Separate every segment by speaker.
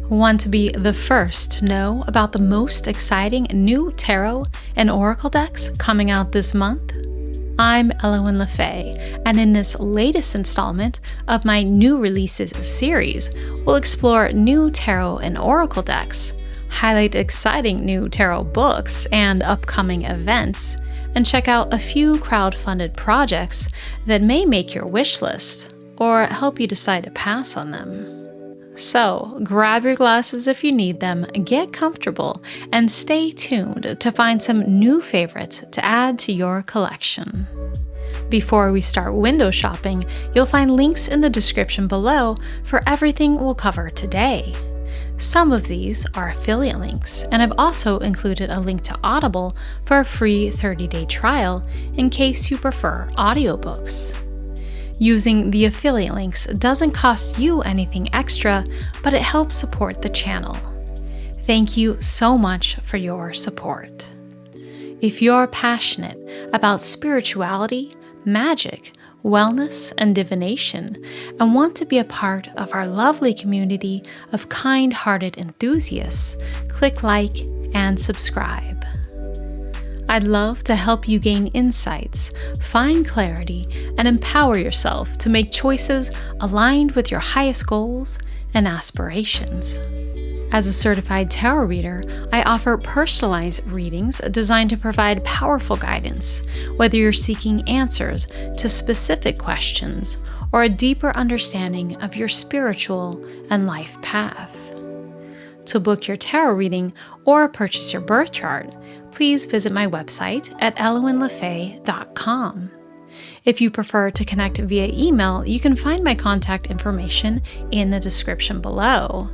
Speaker 1: Want to be the first to know about the most exciting new tarot and oracle decks coming out this month? I'm Elowen LaFay, and in this latest installment of my New Releases series, we'll explore new tarot and oracle decks, highlight exciting new tarot books and upcoming events, and check out a few crowdfunded projects that may make your wish list or help you decide to pass on them. So, grab your glasses if you need them, get comfortable, and stay tuned to find some new favorites to add to your collection. Before we start window shopping, you'll find links in the description below for everything we'll cover today. Some of these are affiliate links, and I've also included a link to Audible for a free 30-day trial in case you prefer audiobooks. Using the affiliate links doesn't cost you anything extra, but it helps support the channel. Thank you so much for your support. If you're passionate about spirituality, magic, wellness, and divination, and want to be a part of our lovely community of kind-hearted enthusiasts, click like and subscribe. I'd love to help you gain insights, find clarity, and empower yourself to make choices aligned with your highest goals and aspirations. As a certified tarot reader, I offer personalized readings designed to provide powerful guidance, whether you're seeking answers to specific questions or a deeper understanding of your spiritual and life path. To book your tarot reading or purchase your birth chart, please visit my website at elowenlafay.com. If you prefer to connect via email, you can find my contact information in the description below.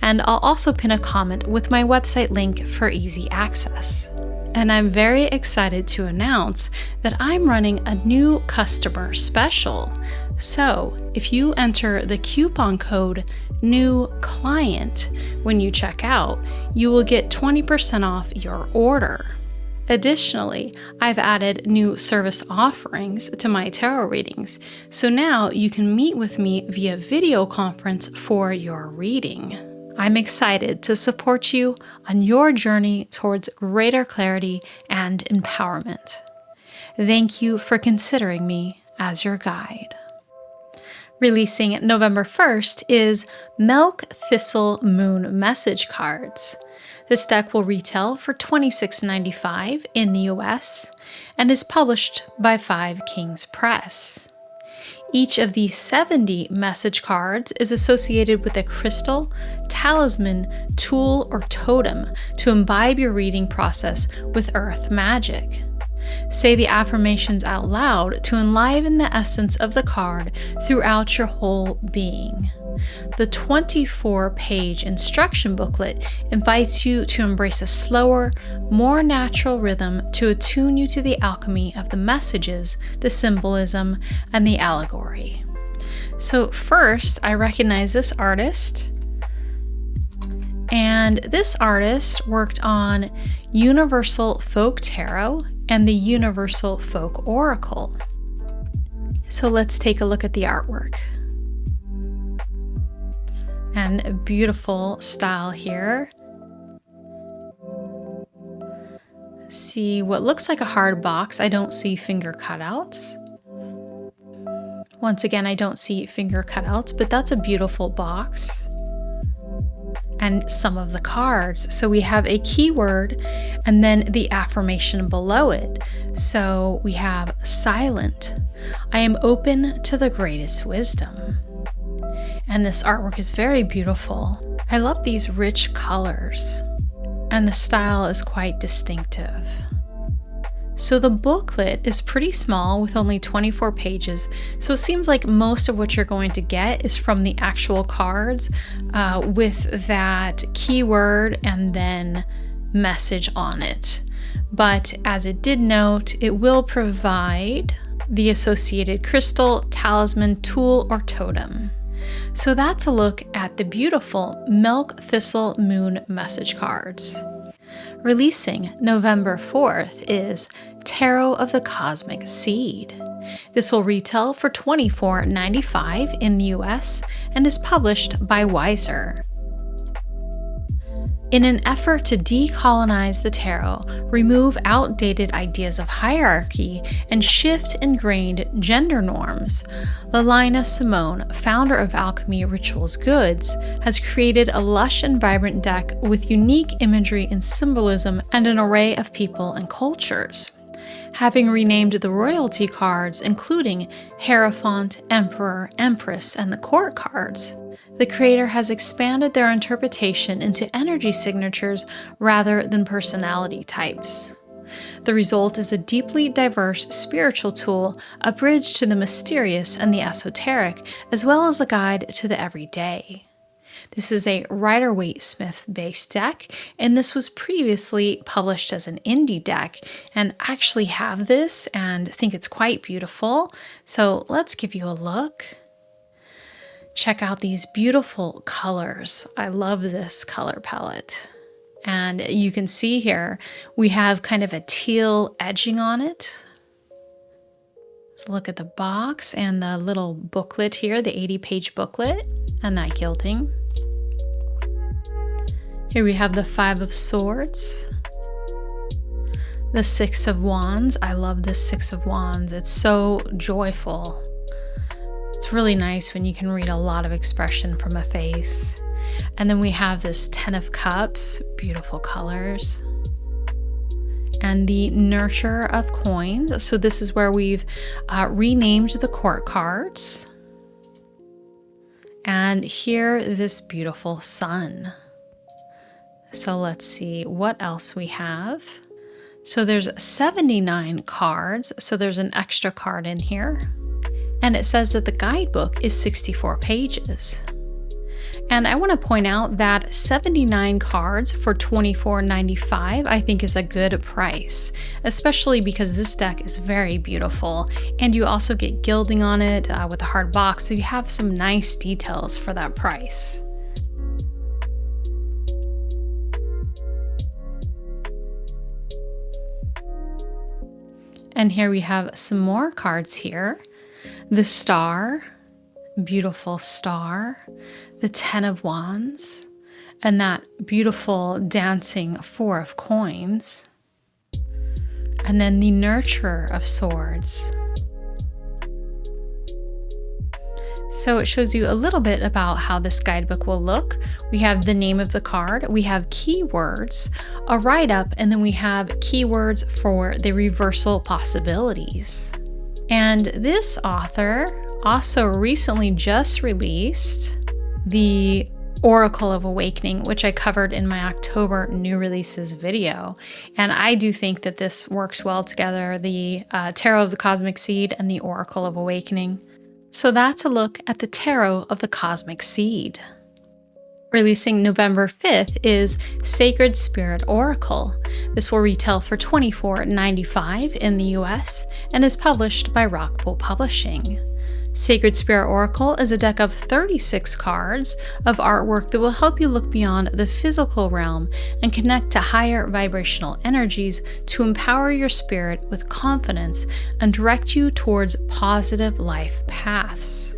Speaker 1: And I'll also pin a comment with my website link for easy access. And I'm very excited to announce that I'm running a new customer special. So if you enter the coupon code New Client when you check out, you will get 20% off your order. Additionally, I've added new service offerings to my tarot readings, so now you can meet with me via video conference for your reading. I'm excited to support you on your journey towards greater clarity and empowerment. Thank you for considering me as your guide. Releasing November 1st is Milk Thistle Moon Message Cards. This deck will retail for $26.95 in the US and is published by Five Kings Press. Each of these 70 message cards is associated with a crystal, talisman, tool, or totem to imbibe your reading process with earth magic. Say the affirmations out loud to enliven the essence of the card throughout your whole being. The 24-page instruction booklet invites you to embrace a slower, more natural rhythm to attune you to the alchemy of the messages, the symbolism, and the allegory. So first, I recognize this artist. And this artist worked on Universal Folk Tarot and the Universal Folk Oracle. So let's take a look at the artwork. And a beautiful style here. See what looks like a hard box. I don't see finger cutouts. Once again, I don't see finger cutouts, but that's a beautiful box. And some of the cards. So we have a keyword and then the affirmation below it. So we have silent. I am open to the greatest wisdom. And this artwork is very beautiful. I love these rich colors. And the style is quite distinctive. So the booklet is pretty small with only 24 pages, so it seems like most of what you're going to get is from the actual cards with that keyword and then message on it. But as it did note, it will provide the associated crystal, talisman, tool, or totem. So that's a look at the beautiful Milk Thistle Moon message cards. Releasing November 4th is Tarot of the Cosmic Seed. This will retail for $24.95 in the US and is published by Wiser. In an effort to decolonize the tarot, remove outdated ideas of hierarchy, and shift ingrained gender norms, Lilina Simone, founder of Alchemy Rituals Goods, has created a lush and vibrant deck with unique imagery and symbolism and an array of people and cultures. Having renamed the royalty cards, including Hierophant, Emperor, Empress, and the Court cards, the creator has expanded their interpretation into energy signatures rather than personality types. The result is a deeply diverse spiritual tool, a bridge to the mysterious and the esoteric, as well as a guide to the everyday. This is a Rider-Waite-Smith based deck, and this was previously published as an indie deck, and I actually have this and think it's quite beautiful. So let's give you a look. Check out these beautiful colors. I love this color palette. And you can see here, we have kind of a teal edging on it. Let's look at the box and the little booklet here, the 80-page booklet, and that gilding. Here we have the 5 of Swords, the 6 of Wands. I love this 6 of Wands. It's so joyful. It's really nice when you can read a lot of expression from a face. And then we have this 10 of Cups, beautiful colors. And the Nurture of Coins. So this is where we've renamed the court cards. And here, this beautiful Sun. So let's see what else we have. So there's 79 cards. So there's an extra card in here. And it says that the guidebook is 64 pages. And I want to point out that 79 cards for $24.95 I think is a good price, especially because this deck is very beautiful. And you also get gilding on it with a hard box, so you have some nice details for that price. And here we have some more cards here. The Star, beautiful Star, the 10 of Wands, and that beautiful dancing 4 of Coins, and then the Nurturer of Swords. So it shows you a little bit about how this guidebook will look. We have the name of the card, we have keywords, a write-up, and then we have keywords for the reversal possibilities. And this author also recently just released the Oracle of Awakening, which I covered in my October new releases video. And I do think that this works well together, the Tarot of the Cosmic Seed and the Oracle of Awakening. So that's a look at the Tarot of the Cosmic Seed. Releasing November 5th is Sacred Spirit Oracle. This will retail for $24.95 in the US and is published by Rockpool Publishing. Sacred Spirit Oracle is a deck of 36 cards of artwork that will help you look beyond the physical realm and connect to higher vibrational energies to empower your spirit with confidence and direct you towards positive life paths.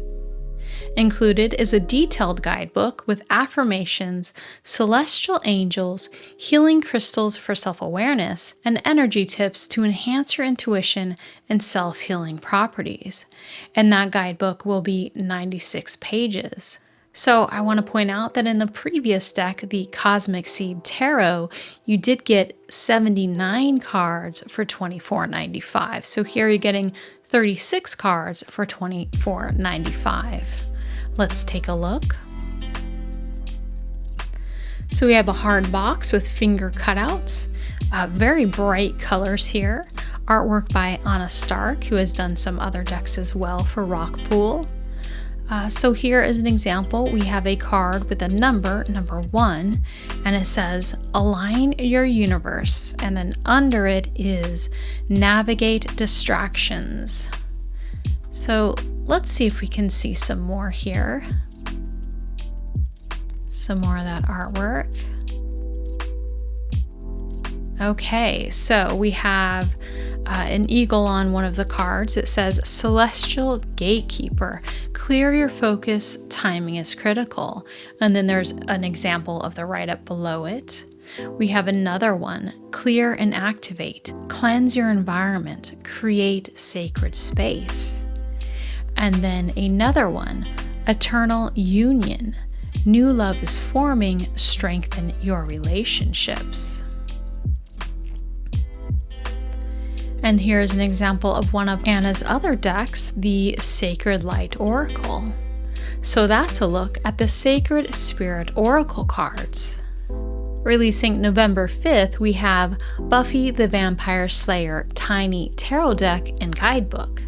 Speaker 1: Included is a detailed guidebook with affirmations, celestial angels, healing crystals for self-awareness, and energy tips to enhance your intuition and self-healing properties. And that guidebook will be 96 pages. So I want to point out that in the previous deck, the Cosmic Seed Tarot, you did get 79 cards for $24.95. So here you're getting 36 cards for $24.95. Let's take a look. So we have a hard box with finger cutouts, very bright colors here. Artwork by Anna Stark, who has done some other decks as well for Rockpool. So here is an example. We have a card with a number 1, and it says, align your universe. And then under it is navigate distractions. So let's see if we can see some more here. Some more of that artwork. Okay, so we have an eagle on one of the cards. It says, Celestial Gatekeeper, clear your focus, timing is critical. And then there's an example of the write-up below it. We have another one, Clear and Activate, cleanse your environment, create sacred space. And then another one, Eternal Union, new love is forming, strengthen your relationships. And here's an example of one of Anna's other decks, the Sacred Light Oracle. So that's a look at the Sacred Spirit Oracle cards. Releasing November 5th, we have Buffy the Vampire Slayer Tiny Tarot Deck and Guidebook.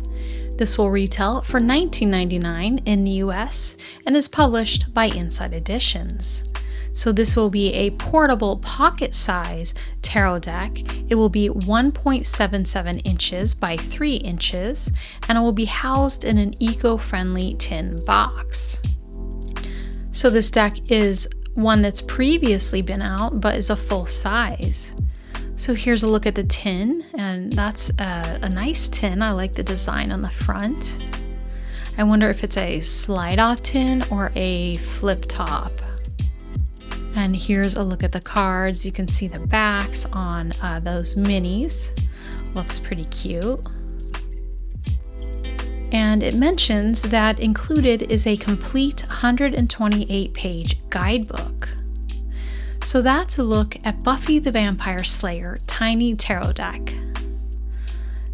Speaker 1: This will retail for $19.99 in the US and is published by Inside Editions. So this will be a portable pocket-size tarot deck. It will be 1.77 inches by 3 inches, and it will be housed in an eco-friendly tin box. So this deck is one that's previously been out, but is a full size. So here's a look at the tin, and that's a nice tin. I like the design on the front. I wonder if it's a slide-off tin or a flip top. And here's a look at the cards. You can see the backs on those minis. Looks pretty cute. And it mentions that included is a complete 128-page guidebook. So that's a look at Buffy the Vampire Slayer Tiny Tarot Deck.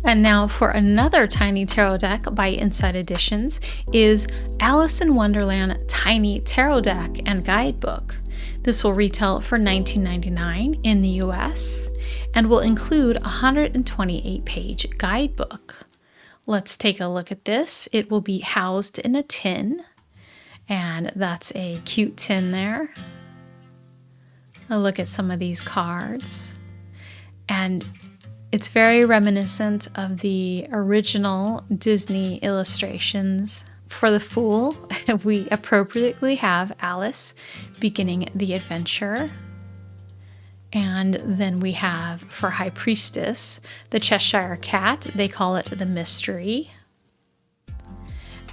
Speaker 1: And now for another Tiny Tarot deck by Inside Editions is Alice in Wonderland Tiny Tarot Deck and Guidebook. This will retail for $19.99 in the US and will include a 128-page guidebook. Let's take a look at this. It will be housed in a tin, and that's a cute tin there. A look at some of these cards, and it's very reminiscent of the original Disney illustrations. For the Fool, we appropriately have Alice beginning the adventure. And then we have, for High Priestess, the Cheshire Cat. They call it the Mystery.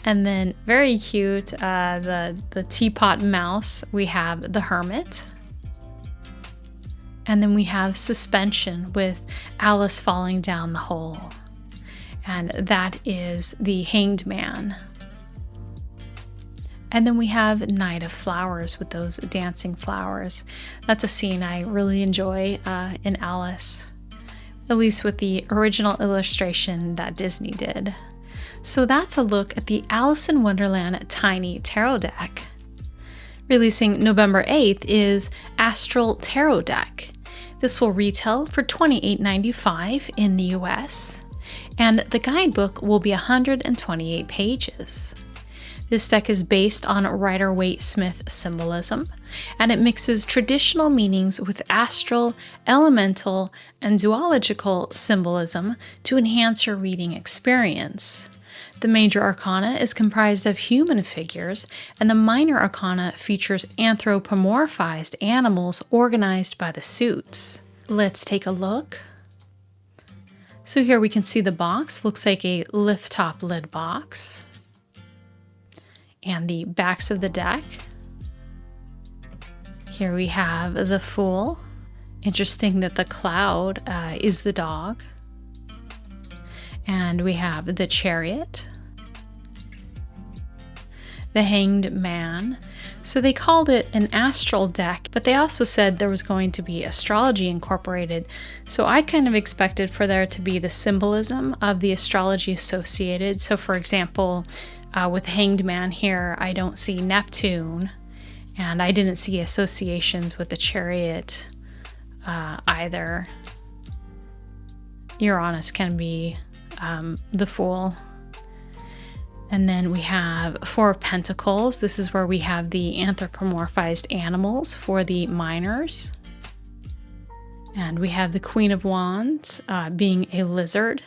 Speaker 1: And then, very cute, the Teapot Mouse, we have the Hermit. And then we have Suspension with Alice falling down the hole. And that is the Hanged Man. And then we have Night of Flowers with those dancing flowers. That's a scene I really enjoy in Alice, at least with the original illustration that Disney did. So that's a look at the Alice in Wonderland Tiny Tarot Deck. Releasing November 8th is Astral Tarot Deck. This will retail for $28.95 in the US, and the guidebook will be 128 pages. This deck is based on Rider-Waite-Smith symbolism, and it mixes traditional meanings with astral, elemental, and zoological symbolism to enhance your reading experience. The major arcana is comprised of human figures, and the minor arcana features anthropomorphized animals organized by the suits. Let's take a look. So here we can see the box. Looks like a lift-top lid box. And the backs of the deck. Here we have the Fool. Interesting that the cloud is the dog. And we have the Chariot, the Hanged Man. So they called it an astral deck, but they also said there was going to be astrology incorporated. So I kind of expected for there to be the symbolism of the astrology associated. So for example, with Hanged Man here, I don't see Neptune, and I didn't see associations with the Chariot either. Uranus can be the Fool. And then we have Four of Pentacles. This is where we have the anthropomorphized animals for the minors. And we have the Queen of Wands being a lizard.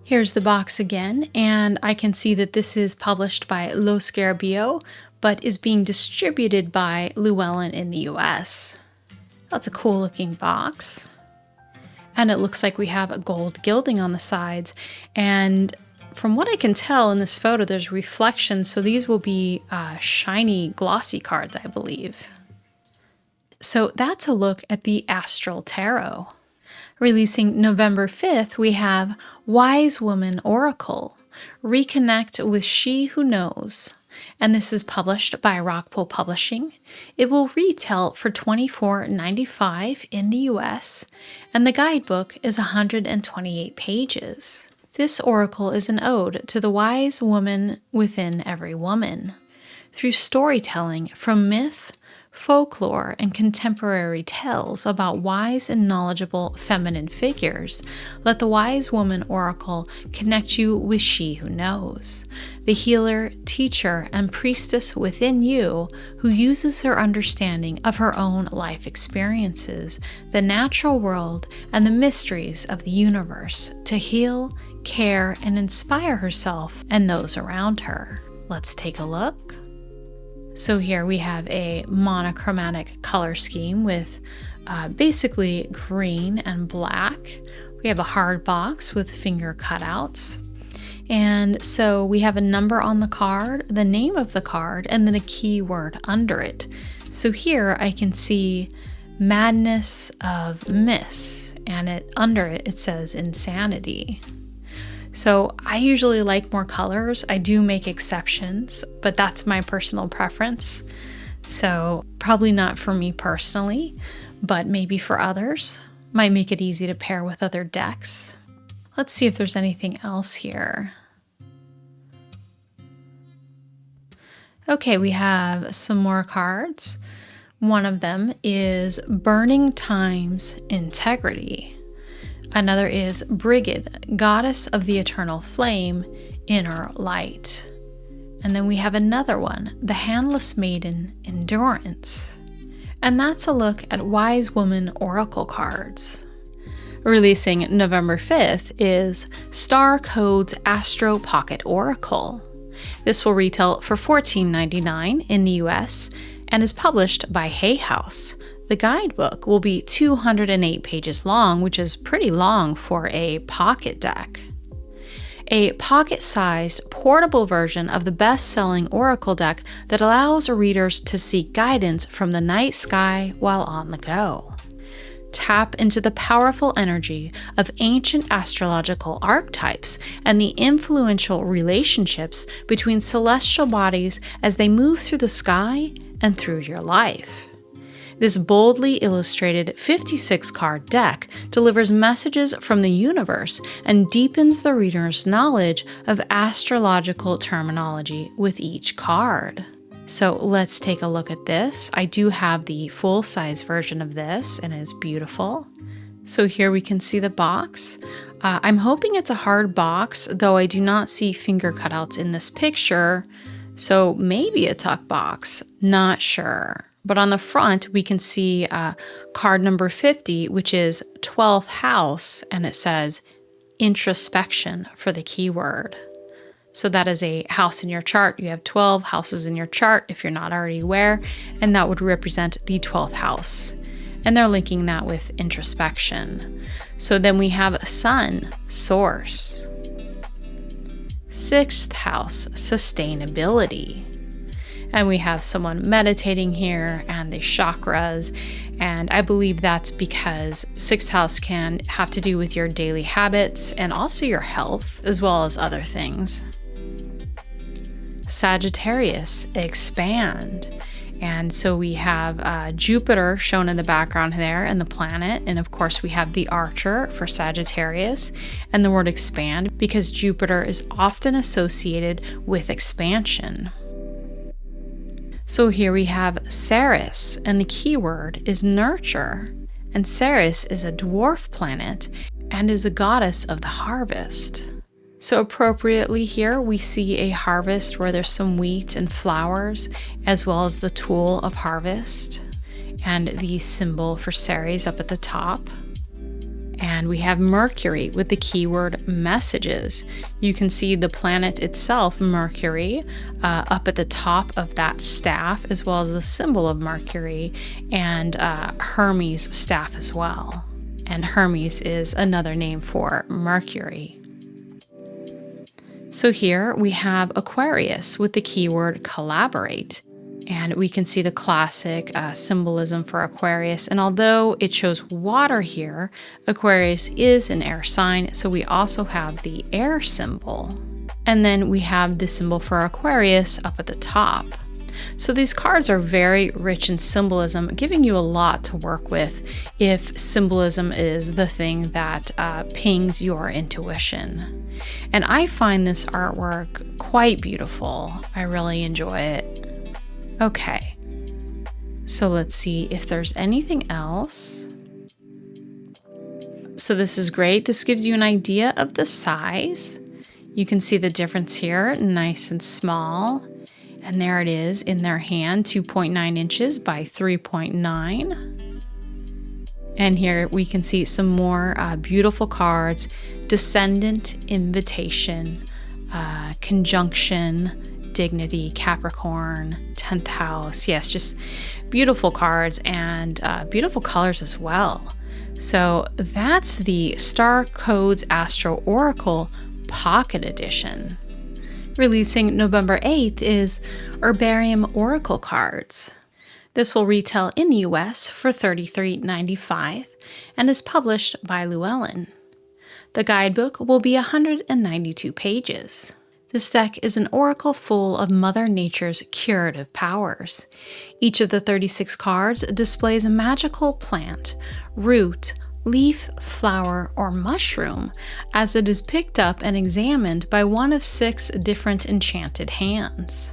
Speaker 1: Here's the box again, and I can see that this is published by Lo Scarabeo, but is being distributed by Llewellyn in the US. That's a cool looking box. And it looks like we have a gold gilding on the sides. And from what I can tell in this photo, there's reflection. So these will be shiny, glossy cards, I believe. So that's a look at the Astral Tarot. Releasing November 5th, we have Wise Woman Oracle, Reconnect with She Who Knows. And this is published by Rockpool Publishing. It will retail for $24.95 in the US, and the guidebook is 128 pages. This oracle is an ode to the wise woman within every woman. Through storytelling from myth, folklore, and contemporary tales about wise and knowledgeable feminine figures, let the Wise Woman Oracle connect you with She Who Knows, the healer, teacher, and priestess within you who uses her understanding of her own life experiences, the natural world, and the mysteries of the universe to heal, care, and inspire herself and those around her. Let's take a look. So here we have a monochromatic color scheme with basically green and black. We have a hard box with finger cutouts. And so we have a number on the card, the name of the card, and then a keyword under it. So here I can see Madness of Miss, and under it says Insanity. So I usually like more colors. I do make exceptions, but that's my personal preference. So probably not for me personally, but maybe for others. Might make it easy to pair with other decks. Let's see if there's anything else here. Okay, we have some more cards. One of them is Burning Time's Integrity. Another is Brigid, Goddess of the Eternal Flame, Inner Light. And then we have another one, the Handless Maiden, Endurance. And that's a look at Wise Woman Oracle cards. Releasing November 5th is Starcodes Astro Pocket Oracle. This will retail for $14.99 in the US and is published by Hay House. The guidebook will be 208 pages long, which is pretty long for a pocket deck. A pocket-sized, portable version of the best-selling Oracle deck that allows readers to seek guidance from the night sky while on the go. Tap into the powerful energy of ancient astrological archetypes and the influential relationships between celestial bodies as they move through the sky and through your life. This boldly illustrated 56-card deck delivers messages from the universe and deepens the reader's knowledge of astrological terminology with each card. So let's take a look at this. I do have the full-size version of this, and it's beautiful. So here we can see the box. I'm hoping it's a hard box, though I do not see finger cutouts in this picture, so maybe a tuck box, not sure. But on the front, we can see card number 50, which is 12th house, and it says introspection for the keyword. So that is a house in your chart. You have 12 houses in your chart if you're not already aware, and that would represent the 12th house. And they're linking that with introspection. So then we have sun, source. 6th house, sustainability. And we have someone meditating here and the chakras. And I believe that's because 6th house can have to do with your daily habits and also your health, as well as other things. Sagittarius, expand. And so we have Jupiter shown in the background there and the planet. And of course we have the Archer for Sagittarius and the word expand because Jupiter is often associated with expansion. So here we have Ceres, and the keyword is nurture. And Ceres is a dwarf planet and is a goddess of the harvest. So appropriately here, we see a harvest where there's some wheat and flowers, as well as the tool of harvest, and the symbol for Ceres up at the top. And we have Mercury with the keyword messages. You can see the planet itself, Mercury, up at the top of that staff, as well as the symbol of Mercury and Hermes' staff as well. and Hermes is another name for Mercury. So here we have Aquarius with the keyword collaborate. And we can see the classic symbolism for Aquarius. And although it shows water here, Aquarius is an air sign, so we also have the air symbol. And then we have the symbol for Aquarius up at the top. So these cards are very rich in symbolism, giving you a lot to work with if symbolism is the thing that pings your intuition. And I find this artwork quite beautiful. I really enjoy it. Okay, so let's see if there's anything else. So this is great. This gives you an idea of the size. You can see the difference here, nice and small. And there it is in their hand, 2.9 inches by 3.9. And here we can see some more beautiful cards: Descendant, Invitation, Conjunction, Dignity, Capricorn, 10th house. Yes, just beautiful cards and beautiful colors as well. So that's the Starcodes Astral Oracle Pocket Edition. Releasing November 8th is Herbarium Oracle cards. This will retail in the US for $33.95 and is published by Llewellyn. The guidebook will be 192 pages. This deck is an oracle full of Mother Nature's curative powers. Each of the 36 cards displays a magical plant, root, leaf, flower, or mushroom as it is picked up and examined by one of 6 different enchanted hands.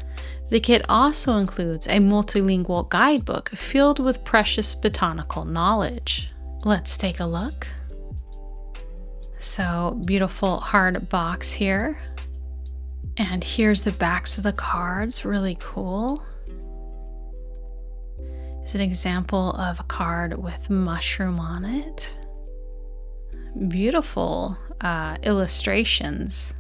Speaker 1: The kit also includes a multilingual guidebook filled with precious botanical knowledge. Let's take a look. So, beautiful hard box here. And here's the backs of the cards, really cool. It's an example of a card with mushroom on it. Beautiful illustrations.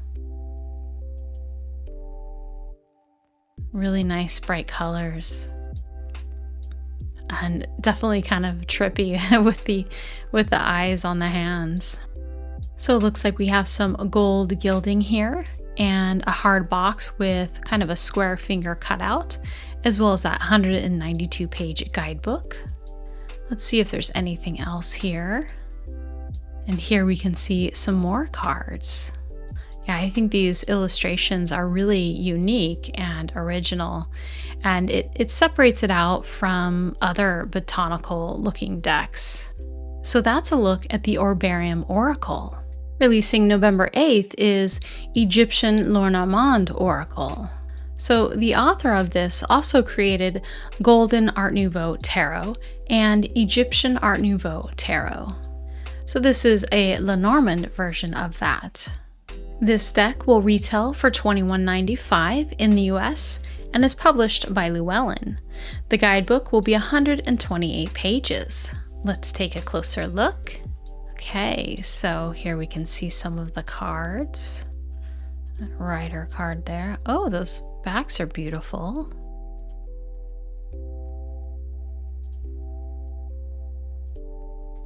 Speaker 1: Really nice bright colors. And definitely kind of trippy with the eyes on the hands. So it looks like we have some gold gilding here, and a hard box with kind of a square finger cutout, as well as that 192-page guidebook. Let's see if there's anything else here. And here we can see some more cards. Yeah, I think these illustrations are really unique and original, and it separates it out from other botanical looking decks. So that's a look at the Herbarium Oracle. Releasing November 8th is Egyptian Lenormand Oracle. So the author of this also created Golden Art Nouveau Tarot and Egyptian Art Nouveau Tarot. So this is a Lenormand version of that. This deck will retail for $21.95 in the US and is published by Llewellyn. The guidebook will be 128 pages. Let's take a closer look. Okay, so here we can see some of the cards. Rider card there. Oh, those backs are beautiful.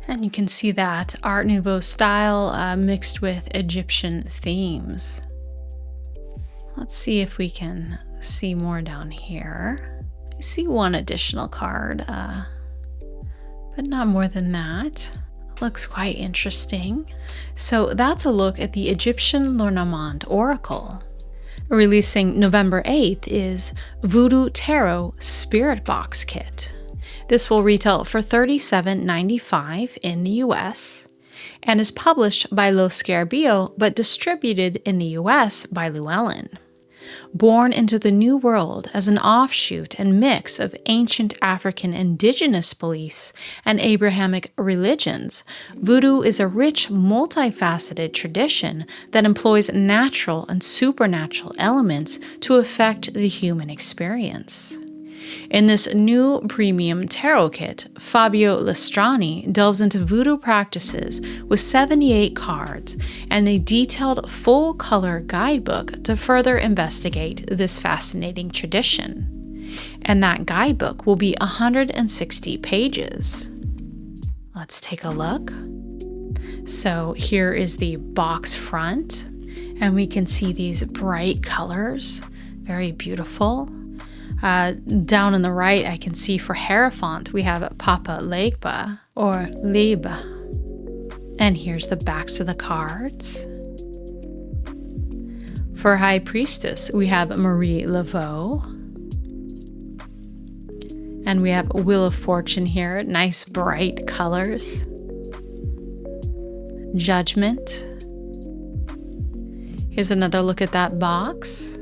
Speaker 1: And you can see that Art Nouveau style mixed with Egyptian themes. Let's see if we can see more down here. I see one additional card, but not more than that. Looks quite interesting. So that's a look at the Egyptian Lenormand Oracle. Releasing November 8th is Voodoo Tarot Spirit Box Kit. This will retail for $37.95 in the US and is published by Lo Scarabeo but distributed in the US by Llewellyn. Born into the New World as an offshoot and mix of ancient African indigenous beliefs and Abrahamic religions, Voodoo is a rich, multifaceted tradition that employs natural and supernatural elements to affect the human experience. In this new premium tarot kit, Fabio Lestrani delves into voodoo practices with 78 cards and a detailed full-color guidebook to further investigate this fascinating tradition. And that guidebook will be 160 pages. Let's take a look. So here is the box front, and we can see these bright colors, very beautiful. Down on the right, I can see for Hierophant, we have Papa Legba or Liba. And here's the backs of the cards. For High Priestess, we have Marie Laveau. And we have Wheel of Fortune here, nice bright colors. Judgment. Here's another look at that box.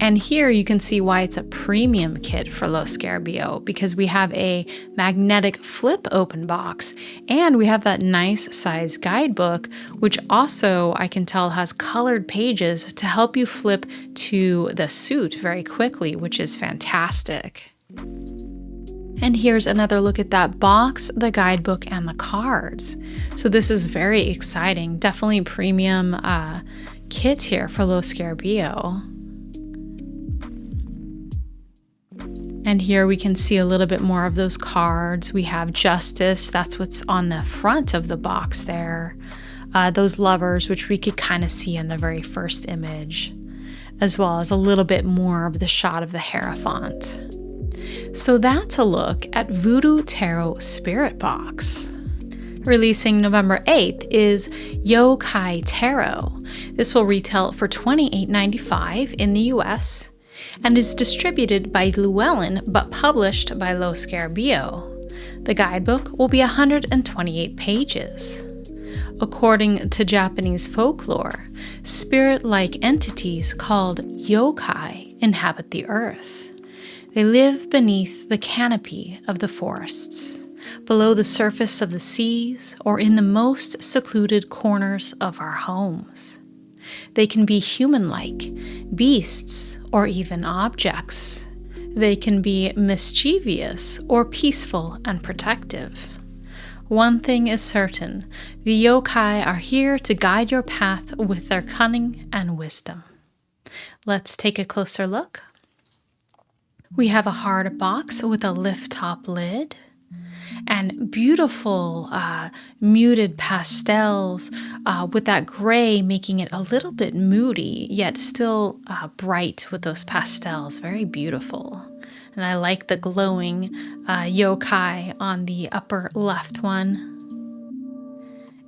Speaker 1: And here you can see why it's a premium kit for Lo Scarabeo, because we have a magnetic flip open box and we have that nice size guidebook, which also I can tell has colored pages to help you flip to the suit very quickly, which is fantastic. And here's another look at that box, the guidebook, and the cards. So this is very exciting, definitely premium kit here for Lo Scarabeo. And here we can see a little bit more of those cards. We have Justice, that's what's on the front of the box there. Those lovers, which we could kind of see in the very first image, as well as a little bit more of the shot of the Hierophant. So that's a look at Voodoo Tarot Spirit Box. Releasing November 8th is Yokai Tarot. This will retail for $28.95 in the US and is distributed by Llewellyn but published by Lo Scarabeo. The guidebook will be 128 pages. According to Japanese folklore, spirit-like entities called yokai inhabit the earth. They live beneath the canopy of the forests, below the surface of the seas, or in the most secluded corners of our homes. They can be human-like, beasts, or even objects. They can be mischievous or peaceful and protective. One thing is certain, the yokai are here to guide your path with their cunning and wisdom. Let's take a closer look. We have a hard box with a lift-top lid and beautiful muted pastels with that gray making it a little bit moody, yet still bright with those pastels. Very beautiful. And I like the glowing yokai on the upper left one.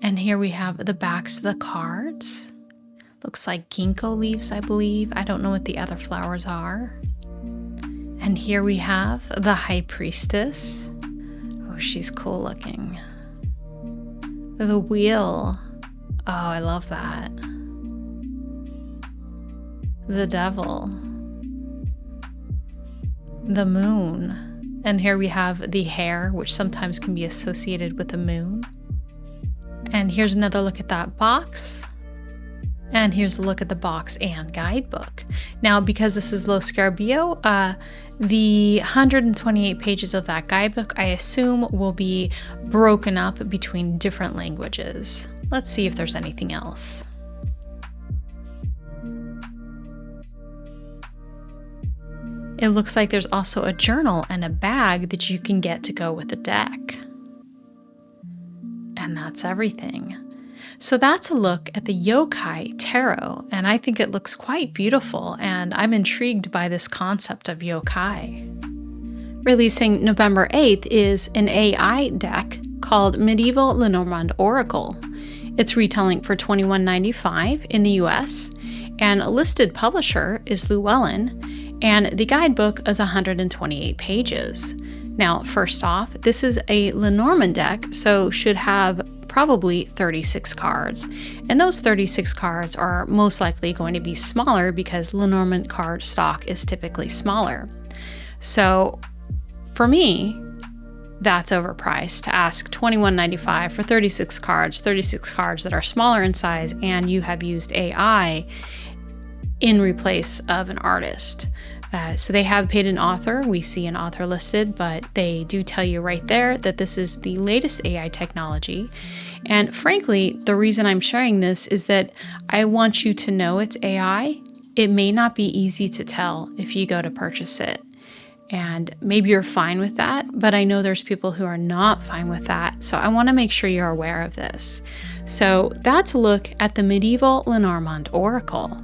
Speaker 1: And here we have the backs of the cards. Looks like ginkgo leaves, I believe. I don't know what the other flowers are. And here we have the High Priestess. Oh, she's cool looking. The wheel. Oh, I love that. The devil. The moon. And here we have the hare, which sometimes can be associated with the moon. And here's another look at that box. And here's a look at the box and guidebook. Now, because this is Lo Scarabeo, the 128 pages of that guidebook, I assume, will be broken up between different languages. Let's see if there's anything else. It looks like there's also a journal and a bag that you can get to go with the deck. And that's everything. So that's a look at the Yokai Tarot, and I think it looks quite beautiful, and I'm intrigued by this concept of yokai. Releasing November 8th is an AI deck called Medieval Lenormand Oracle. It's retailing for $21.95 in the US, and a listed publisher is Llewellyn, and the guidebook is 128 pages. Now, first off, this is a Lenormand deck, so should have probably 36 cards. And those 36 cards are most likely going to be smaller because Lenormand card stock is typically smaller. So for me, that's overpriced to ask $21.95 for 36 cards that are smaller in size, and you have used AI in replace of an artist. So they have paid an author. We see an author listed, but they do tell you right there that this is the latest AI technology. And frankly, the reason I'm sharing this is that I want you to know it's AI. It may not be easy to tell if you go to purchase it. And maybe you're fine with that, but I know there's people who are not fine with that. So I want to make sure you're aware of this. So that's a look at the medieval Lenormand Oracle.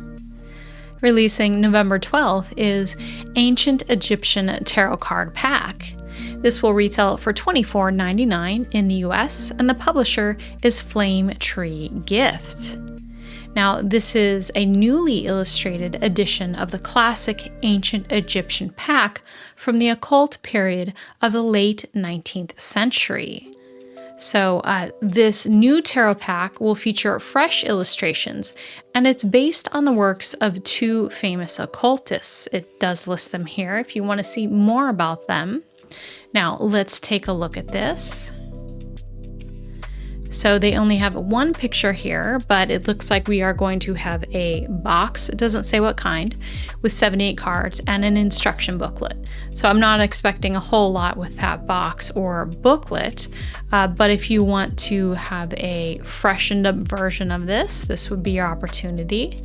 Speaker 1: Releasing November 12th is Ancient Egyptian Tarot Card Pack. This will retail for $24.99 in the US, and the publisher is Flame Tree Gift. Now, this is a newly illustrated edition of the classic ancient Egyptian pack from the occult period of the late 19th century. So this new tarot pack will feature fresh illustrations, and it's based on the works of two famous occultists. It does list them here if you want to see more about them. Now, let's take a look at this. So they only have one picture here, but it looks like we are going to have a box, it doesn't say what kind, with 78 cards and an instruction booklet. So I'm not expecting a whole lot with that box or booklet, but if you want to have a freshened up version of this would be your opportunity.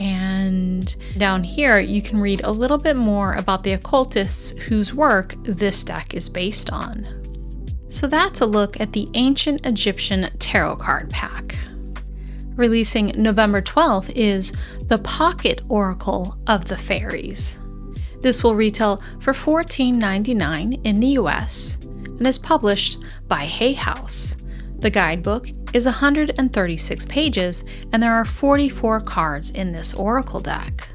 Speaker 1: And down here, you can read a little bit more about the occultists whose work this deck is based on. So that's a look at the Ancient Egyptian Tarot Card Pack. Releasing November 12th is the Pocket Oracle of the Fairies. This will retail for $14.99 in the US and is published by Hay House. The guidebook is 136 pages, and there are 44 cards in this oracle deck.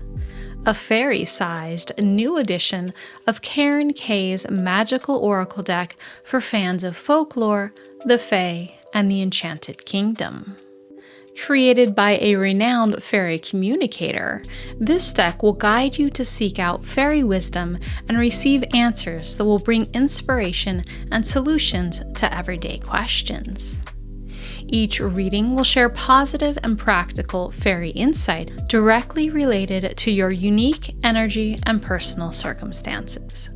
Speaker 1: A fairy-sized new edition of Karen Kay's magical oracle deck for fans of folklore, the fae, and the Enchanted Kingdom. Created by a renowned fairy communicator, this deck will guide you to seek out fairy wisdom and receive answers that will bring inspiration and solutions to everyday questions. Each reading will share positive and practical fairy insight directly related to your unique energy and personal circumstances.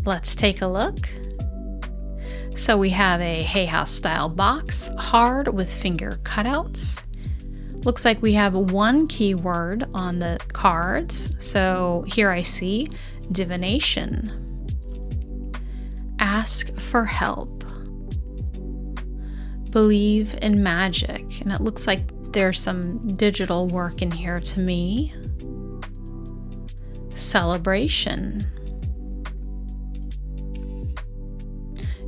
Speaker 1: Let's take a look. So we have a Hay House style box, hard with finger cutouts. Looks like we have one keyword on the cards. So here I see divination. Ask for help. Believe in magic. And it looks like there's some digital work in here to me. Celebration.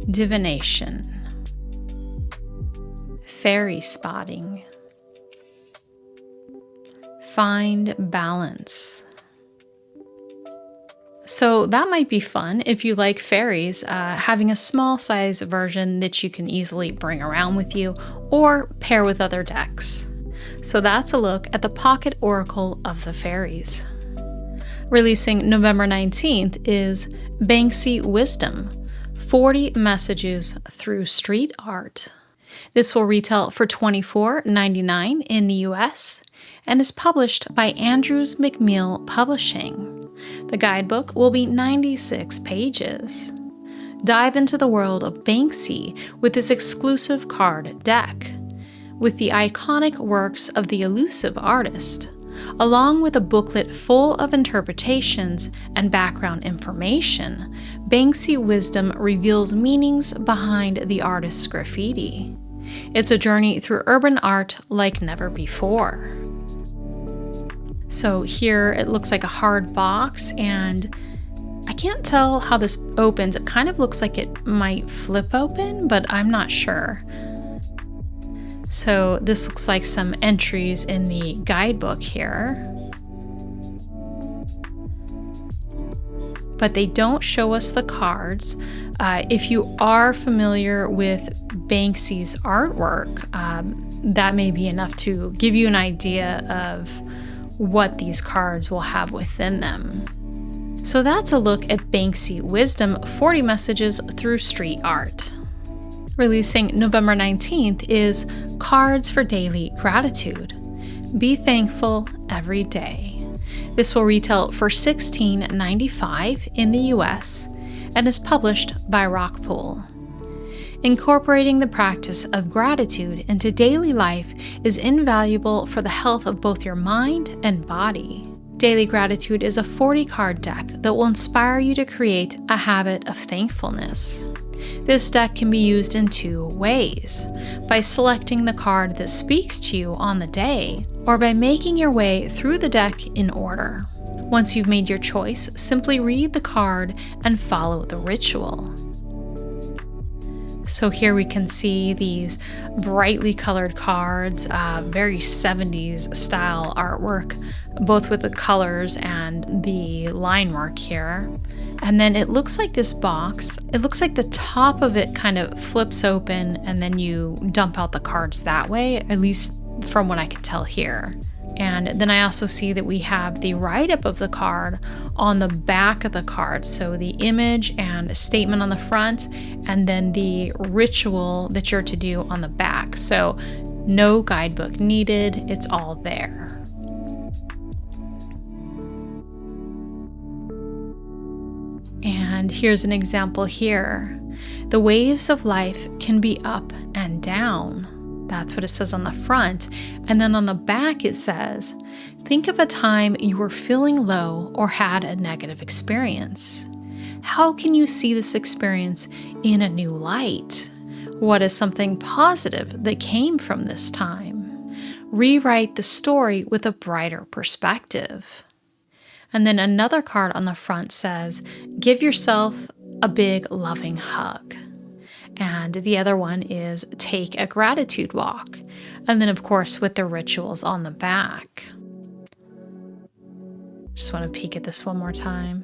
Speaker 1: Divination. Fairy spotting. Find balance. So that might be fun if you like fairies, having a small size version that you can easily bring around with you or pair with other decks. So that's a look at the Pocket Oracle of the Fairies. Releasing November 19th is Banksy Wisdom, 40 Messages Through Street Art. This will retail for $24.99 in the US and is published by Andrews McMeel Publishing. The guidebook will be 96 pages. Dive into the world of Banksy with this exclusive card deck. With the iconic works of the elusive artist, along with a booklet full of interpretations and background information, Banksy Wisdom reveals meanings behind the artist's graffiti. It's a journey through urban art like never before. So here it looks like a hard box, and I can't tell how this opens. It kind of looks like it might flip open, but I'm not sure. So this looks like some entries in the guidebook here. But they don't show us the cards. If you are familiar with Banksy's artwork, that may be enough to give you an idea of what these cards will have within them. So that's a look at Banksy Wisdom, 40 Messages Through Street Art. Releasing November 19th is Cards for Daily Gratitude. Be thankful every day. This will retail for $16.95 in the US and is published by Rockpool. Incorporating the practice of gratitude into daily life is invaluable for the health of both your mind and body. Daily Gratitude is a 40-card deck that will inspire you to create a habit of thankfulness. This deck can be used in two ways: by selecting the card that speaks to you on the day, or by making your way through the deck in order. Once you've made your choice, simply read the card and follow the ritual. So here we can see these brightly colored cards, very 70s style artwork, both with the colors and the line mark here. And then it looks like this box, it looks like the top of it kind of flips open and then you dump out the cards that way, at least from what I can tell here. And then I also see that we have the write-up of the card on the back of the card. So the image and a statement on the front, and then the ritual that you're to do on the back. So no guidebook needed, it's all there. And here's an example here. The waves of life can be up and down. That's what it says on the front. And then on the back it says, think of a time you were feeling low or had a negative experience. How can you see this experience in a new light? What is something positive that came from this time? Rewrite the story with a brighter perspective. And then another card on the front says, give yourself a big loving hug. And the other one is take a gratitude walk. And then of course with the rituals on the back. Just want to peek at this one more time.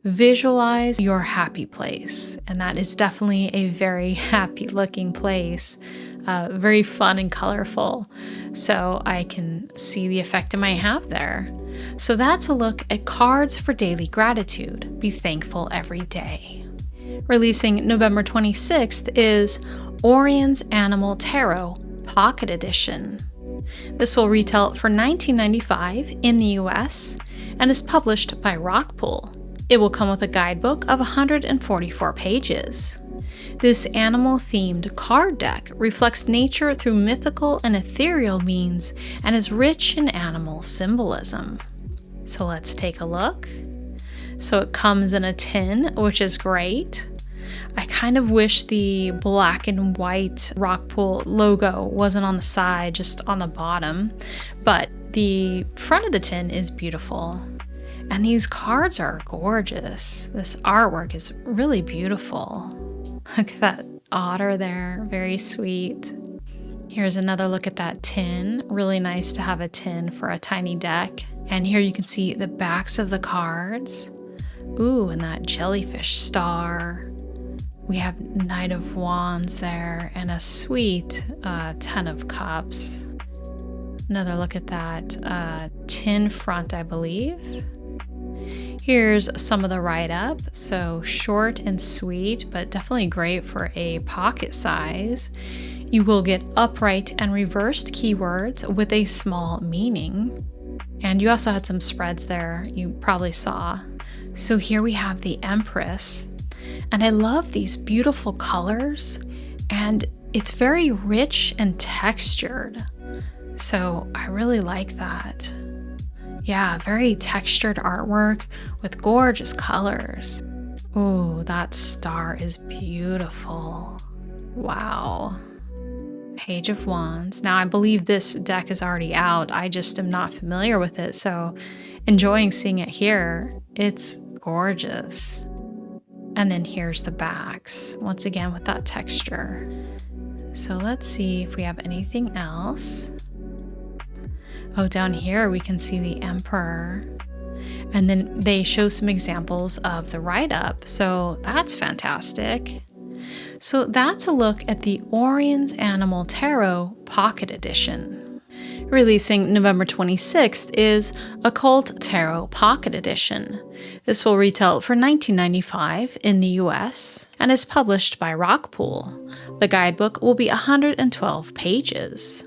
Speaker 1: Visualize your happy place. And that is definitely a very happy looking place. Very fun and colorful. So I can see the effect it might have there. So that's a look at cards for daily gratitude. Be thankful every day. Releasing November 26th is Oriens Animal Tarot Pocket Edition. This will retail for $19.95 in the US and is published by Rockpool. It will come with a guidebook of 144 pages. This animal-themed card deck reflects nature through mythical and ethereal means and is rich in animal symbolism. So let's take a look. So it comes in a tin, which is great. I kind of wish the black and white Rockpool logo wasn't on the side, just on the bottom, but the front of the tin is beautiful. And these cards are gorgeous. This artwork is really beautiful. Look at that otter there, very sweet. Here's another look at that tin. Really nice to have a tin for a tiny deck. And here you can see the backs of the cards. Ooh, and that jellyfish star. We have Knight of Wands there and a sweet Ten of Cups. Another look at that tin front, I believe. Here's some of the write-up. So short and sweet, but definitely great for a pocket size. You will get upright and reversed keywords with a small meaning. And you also had some spreads there you probably saw. So here we have the Empress. And I love these beautiful colors, and it's very rich and textured. So I really like that. Yeah, very textured artwork with gorgeous colors. Ooh, that star is beautiful. Wow. Page of Wands. Now I believe this deck is already out. I just am not familiar with it, so enjoying seeing it here. It's gorgeous. And then here's the backs, once again with that texture. So let's see if we have anything else. Oh, down here we can see the Emperor. And then they show some examples of the write-up, so that's fantastic. So that's a look at the Oriens Animal Tarot Pocket Edition. Releasing November 26th is Occult Tarot Pocket Edition. This will retail for $19.95 in the US and is published by Rockpool. The guidebook will be 112 pages.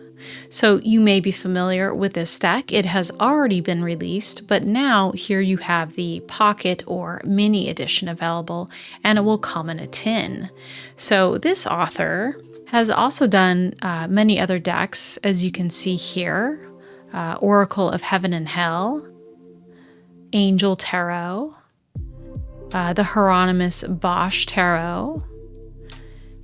Speaker 1: So you may be familiar with this deck. It has already been released, but now here you have the pocket or mini edition available, and it will come in a tin. So this author has also done many other decks, as you can see here. Oracle of Heaven and Hell, Angel Tarot, the Hieronymus Bosch Tarot,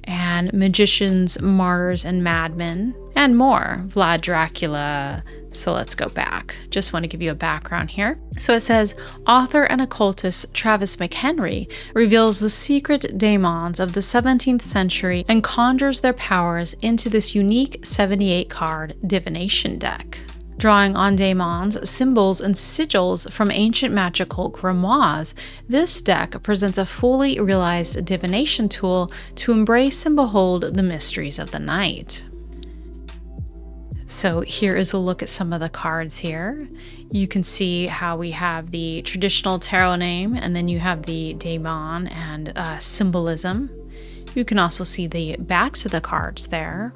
Speaker 1: and Magicians, Martyrs, and Madmen, and more. Vlad Dracula. So let's go back. Just want to give you a background here. So it says, author and occultist Travis McHenry reveals the secret daemons of the 17th century and conjures their powers into this unique 78-card divination deck. Drawing on daemons, symbols, and sigils from ancient magical grimoires, this deck presents a fully realized divination tool to embrace and behold the mysteries of the night. So here is a look at some of the cards here. You can see how we have the traditional tarot name, and then you have the daemon and symbolism. You can also see the backs of the cards there.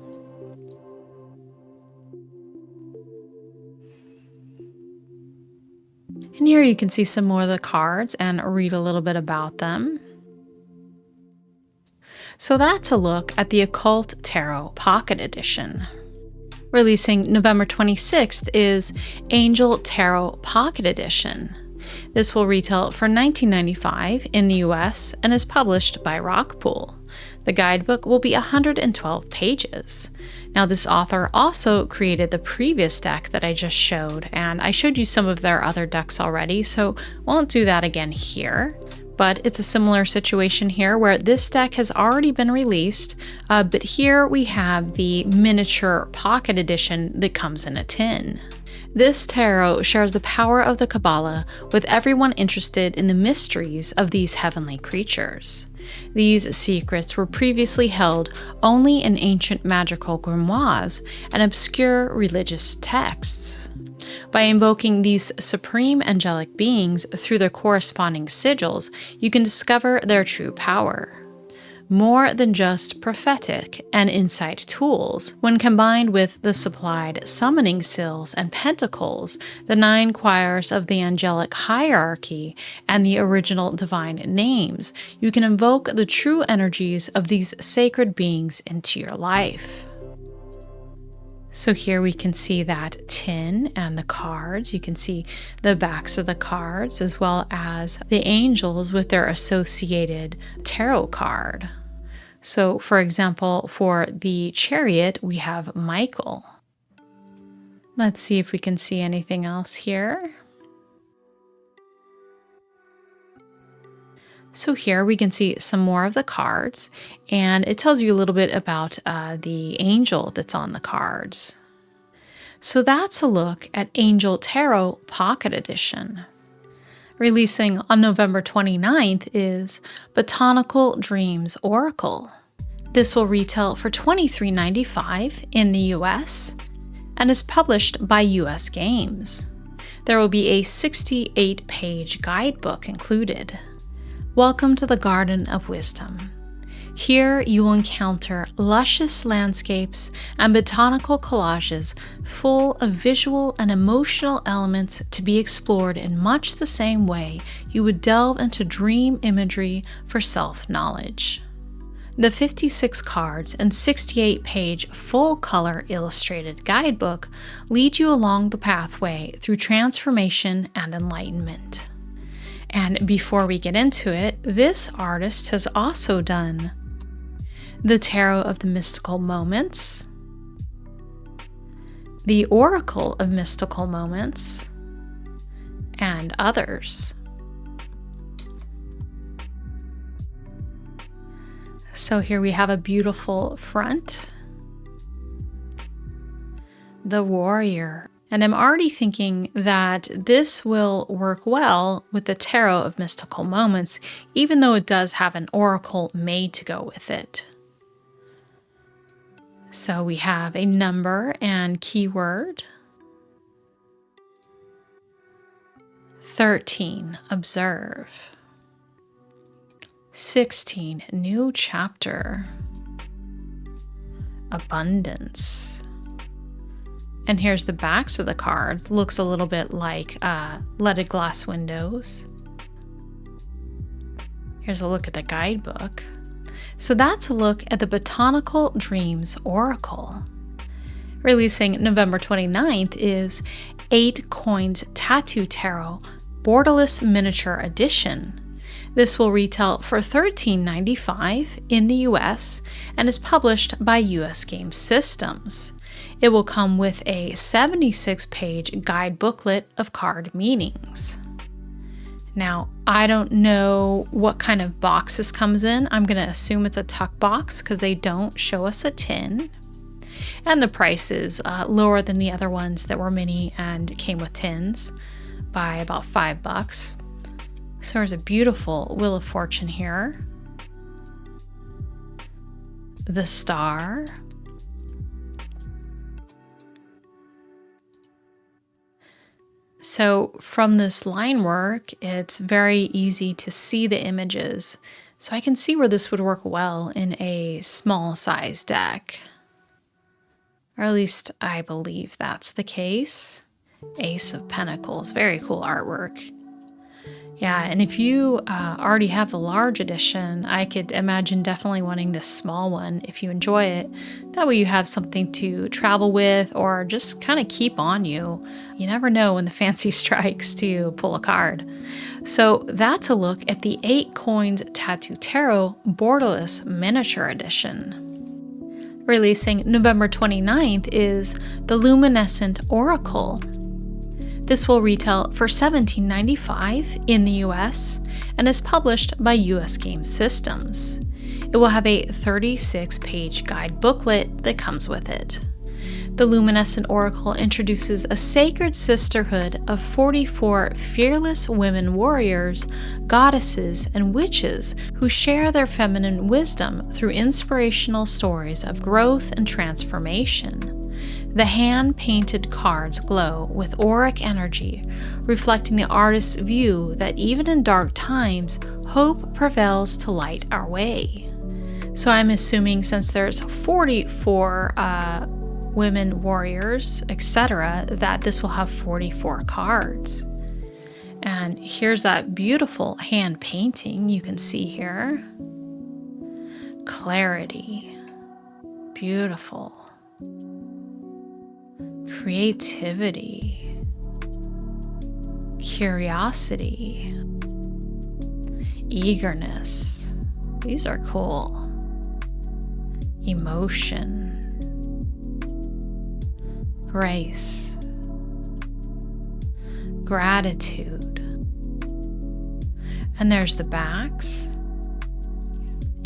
Speaker 1: And here you can see some more of the cards and read a little bit about them. So that's a look at the Occult Tarot Pocket Edition. Releasing November 26th is Angel Tarot Pocket Edition. This will retail for $19.95 in the US and is published by Rockpool. The guidebook will be 112 pages. Now, this author also created the previous deck that I just showed, and I showed you some of their other decks already, so won't do that again here. But it's a similar situation here where this deck has already been released, but here we have the miniature pocket edition that comes in a tin. This tarot shares the power of the Kabbalah with everyone interested in the mysteries of these heavenly creatures. These secrets were previously held only in ancient magical grimoires and obscure religious texts. By invoking these supreme angelic beings through their corresponding sigils, you can discover their true power. More than just prophetic and insight tools, when combined with the supplied summoning seals and pentacles, the 9 choirs of the angelic hierarchy, and the original divine names, you can invoke the true energies of these sacred beings into your life. So here we can see that tin and the cards. You can see the backs of the cards as well as the angels with their associated tarot card. So for example, for the Chariot, we have Michael. Let's see if we can see anything else here. So here we can see some more of the cards, and it tells you a little bit about the angel that's on the cards. So that's a look at Angel Tarot Pocket Edition. Releasing on November 29th is Botanical Dreams Oracle. This will retail for $23.95 in the US and is published by US Games. There will be a 68-page guidebook included. Welcome to the Garden of Wisdom. Here you will encounter luscious landscapes and botanical collages full of visual and emotional elements to be explored in much the same way you would delve into dream imagery for self-knowledge. The 56 cards and 68-page full-color illustrated guidebook lead you along the pathway through transformation and enlightenment. And before we get into it, this artist has also done the Tarot of the Mystical Moments, the Oracle of Mystical Moments, and others. So here we have a beautiful front, the Warrior. And I'm already thinking that this will work well with the Tarot of Mystical Moments, even though it does have an oracle made to go with it. So we have a number and keyword. 13, observe. 16, new chapter. Abundance. And here's the backs of the cards. Looks a little bit like leaded glass windows. Here's a look at the guidebook. So that's a look at the Botanical Dreams Oracle. Releasing November 29th is 8 Coins Tattoo Tarot Borderless Miniature Edition. This will retail for $13.95 in the US and is published by US Game Systems. It will come with a 76-page guide booklet of card meanings. Now, I don't know what kind of box this comes in. I'm going to assume it's a tuck box because they don't show us a tin. And the price is lower than the other ones that were mini and came with tins by about $5. So there's a beautiful Wheel of Fortune here. The Star. So from this line work, it's very easy to see the images. So I can see where this would work well in a small size deck. Or at least I believe that's the case. Ace of Pentacles, very cool artwork. Yeah, and if you already have the large edition, I could imagine definitely wanting this small one if you enjoy it. That way you have something to travel with or just kind of keep on you. You never know when the fancy strikes to pull a card. So that's a look at the 8 Coins Tattoo Tarot Borderless Miniature Edition. Releasing November 29th is the Luminescent Oracle. This will retail for $17.95 in the US and is published by US Game Systems. It will have a 36-page guide booklet that comes with it. The Luminescent Oracle introduces a sacred sisterhood of 44 fearless women warriors, goddesses, and witches who share their feminine wisdom through inspirational stories of growth and transformation. The hand-painted cards glow with auric energy, reflecting the artist's view that even in dark times, hope prevails to light our way. So I'm assuming since there's 44 women warriors, etc., that this will have 44 cards. And here's that beautiful hand painting you can see here. Clarity. Beautiful. Creativity, curiosity, eagerness. These are cool. Emotion, grace, gratitude. And there's the backs.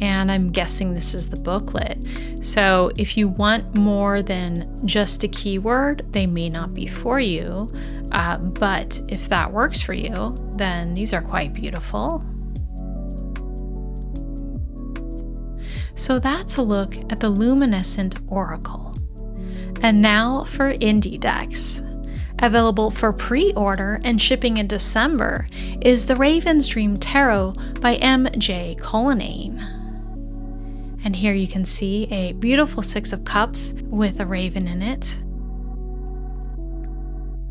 Speaker 1: And I'm guessing this is the booklet. So if you want more than just a keyword, they may not be for you. But if that works for you, then these are quite beautiful. So that's a look at the Luminescent Oracle. And now for indie decks. Available for pre-order and shipping in December is the Raven's Dream Tarot by M.J. Cullinane. And here you can see a beautiful 6 of Cups with a raven in it.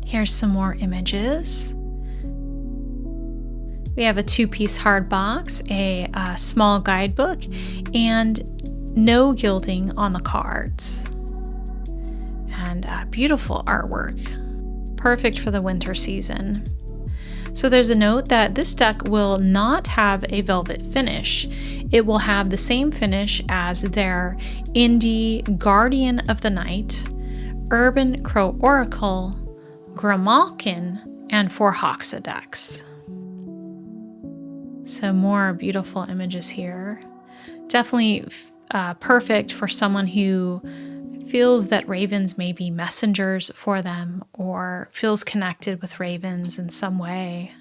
Speaker 1: Here's some more images. We have a 2-piece hard box, a small guidebook, and no gilding on the cards. And beautiful artwork. Perfect for the winter season. So there's a note that this deck will not have a velvet finish. It will have the same finish as their Indie Guardian of the Night, Eigengrau Oracle, Grimalkin, and Forhoxa decks. So more beautiful images here. Definitely perfect for someone who feels that ravens may be messengers for them or feels connected with ravens in some way.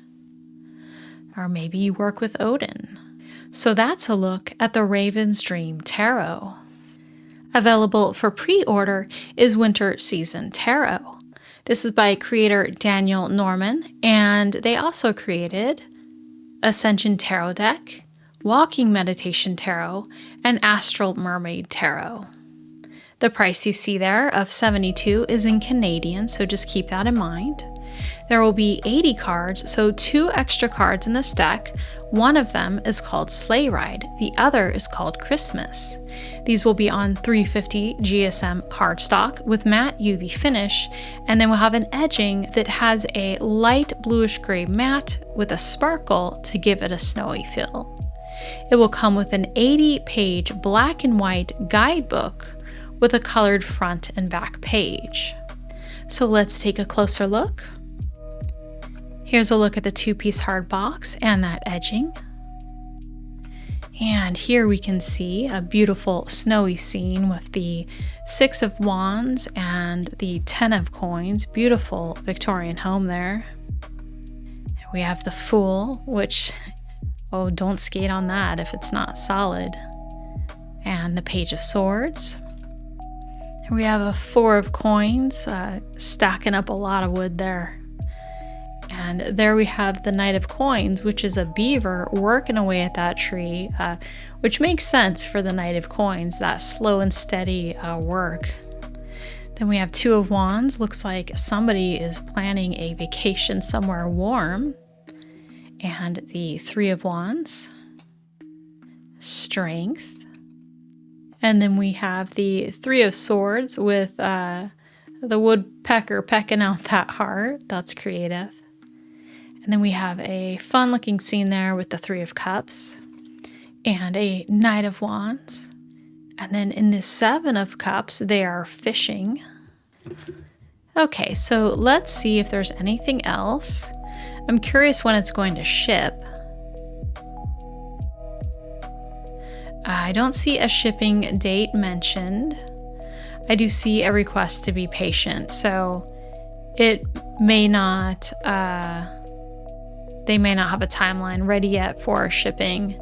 Speaker 1: Or maybe you work with Odin. So that's a look at the Raven's Dream Tarot. Available for pre-order is Winter Season Tarot. This is by creator Dawn Lenormand, and they also created Ascension Tarot Deck, Walking Meditation Tarot, and Astral Mermaid Tarot. The price you see there of $72 is in Canadian, so just keep that in mind. There will be 80 cards, so 2 extra cards in this deck. One of them is called Sleigh Ride, the other is called Christmas. These will be on 350 GSM cardstock with matte UV finish, and then we'll have an edging that has a light bluish gray matte with a sparkle to give it a snowy feel. It will come with an 80-page black and white guidebook with a colored front and back page. So let's take a closer look. Here's a look at the 2-piece hard box and that edging. And here we can see a beautiful snowy scene with the 6 of Wands and the 10 of Coins. Beautiful Victorian home there. We have the Fool, which, oh, don't skate on that if it's not solid. And the Page of Swords. We have a 4 of Coins, stacking up a lot of wood there. And there we have the Knight of Coins, which is a beaver working away at that tree, which makes sense for the Knight of Coins, that slow and steady work. Then we have 2 of Wands. Looks like somebody is planning a vacation somewhere warm. And the 3 of Wands, Strength. And then we have the 3 of Swords with the woodpecker pecking out that heart. That's creative. And then we have a fun looking scene there with the 3 of Cups and a Knight of Wands. And then in the 7 of Cups, they are fishing. Okay, so let's see if there's anything else. I'm curious when it's going to ship. I don't see a shipping date mentioned. I do see a request to be patient, so it may not, they may not have a timeline ready yet for shipping.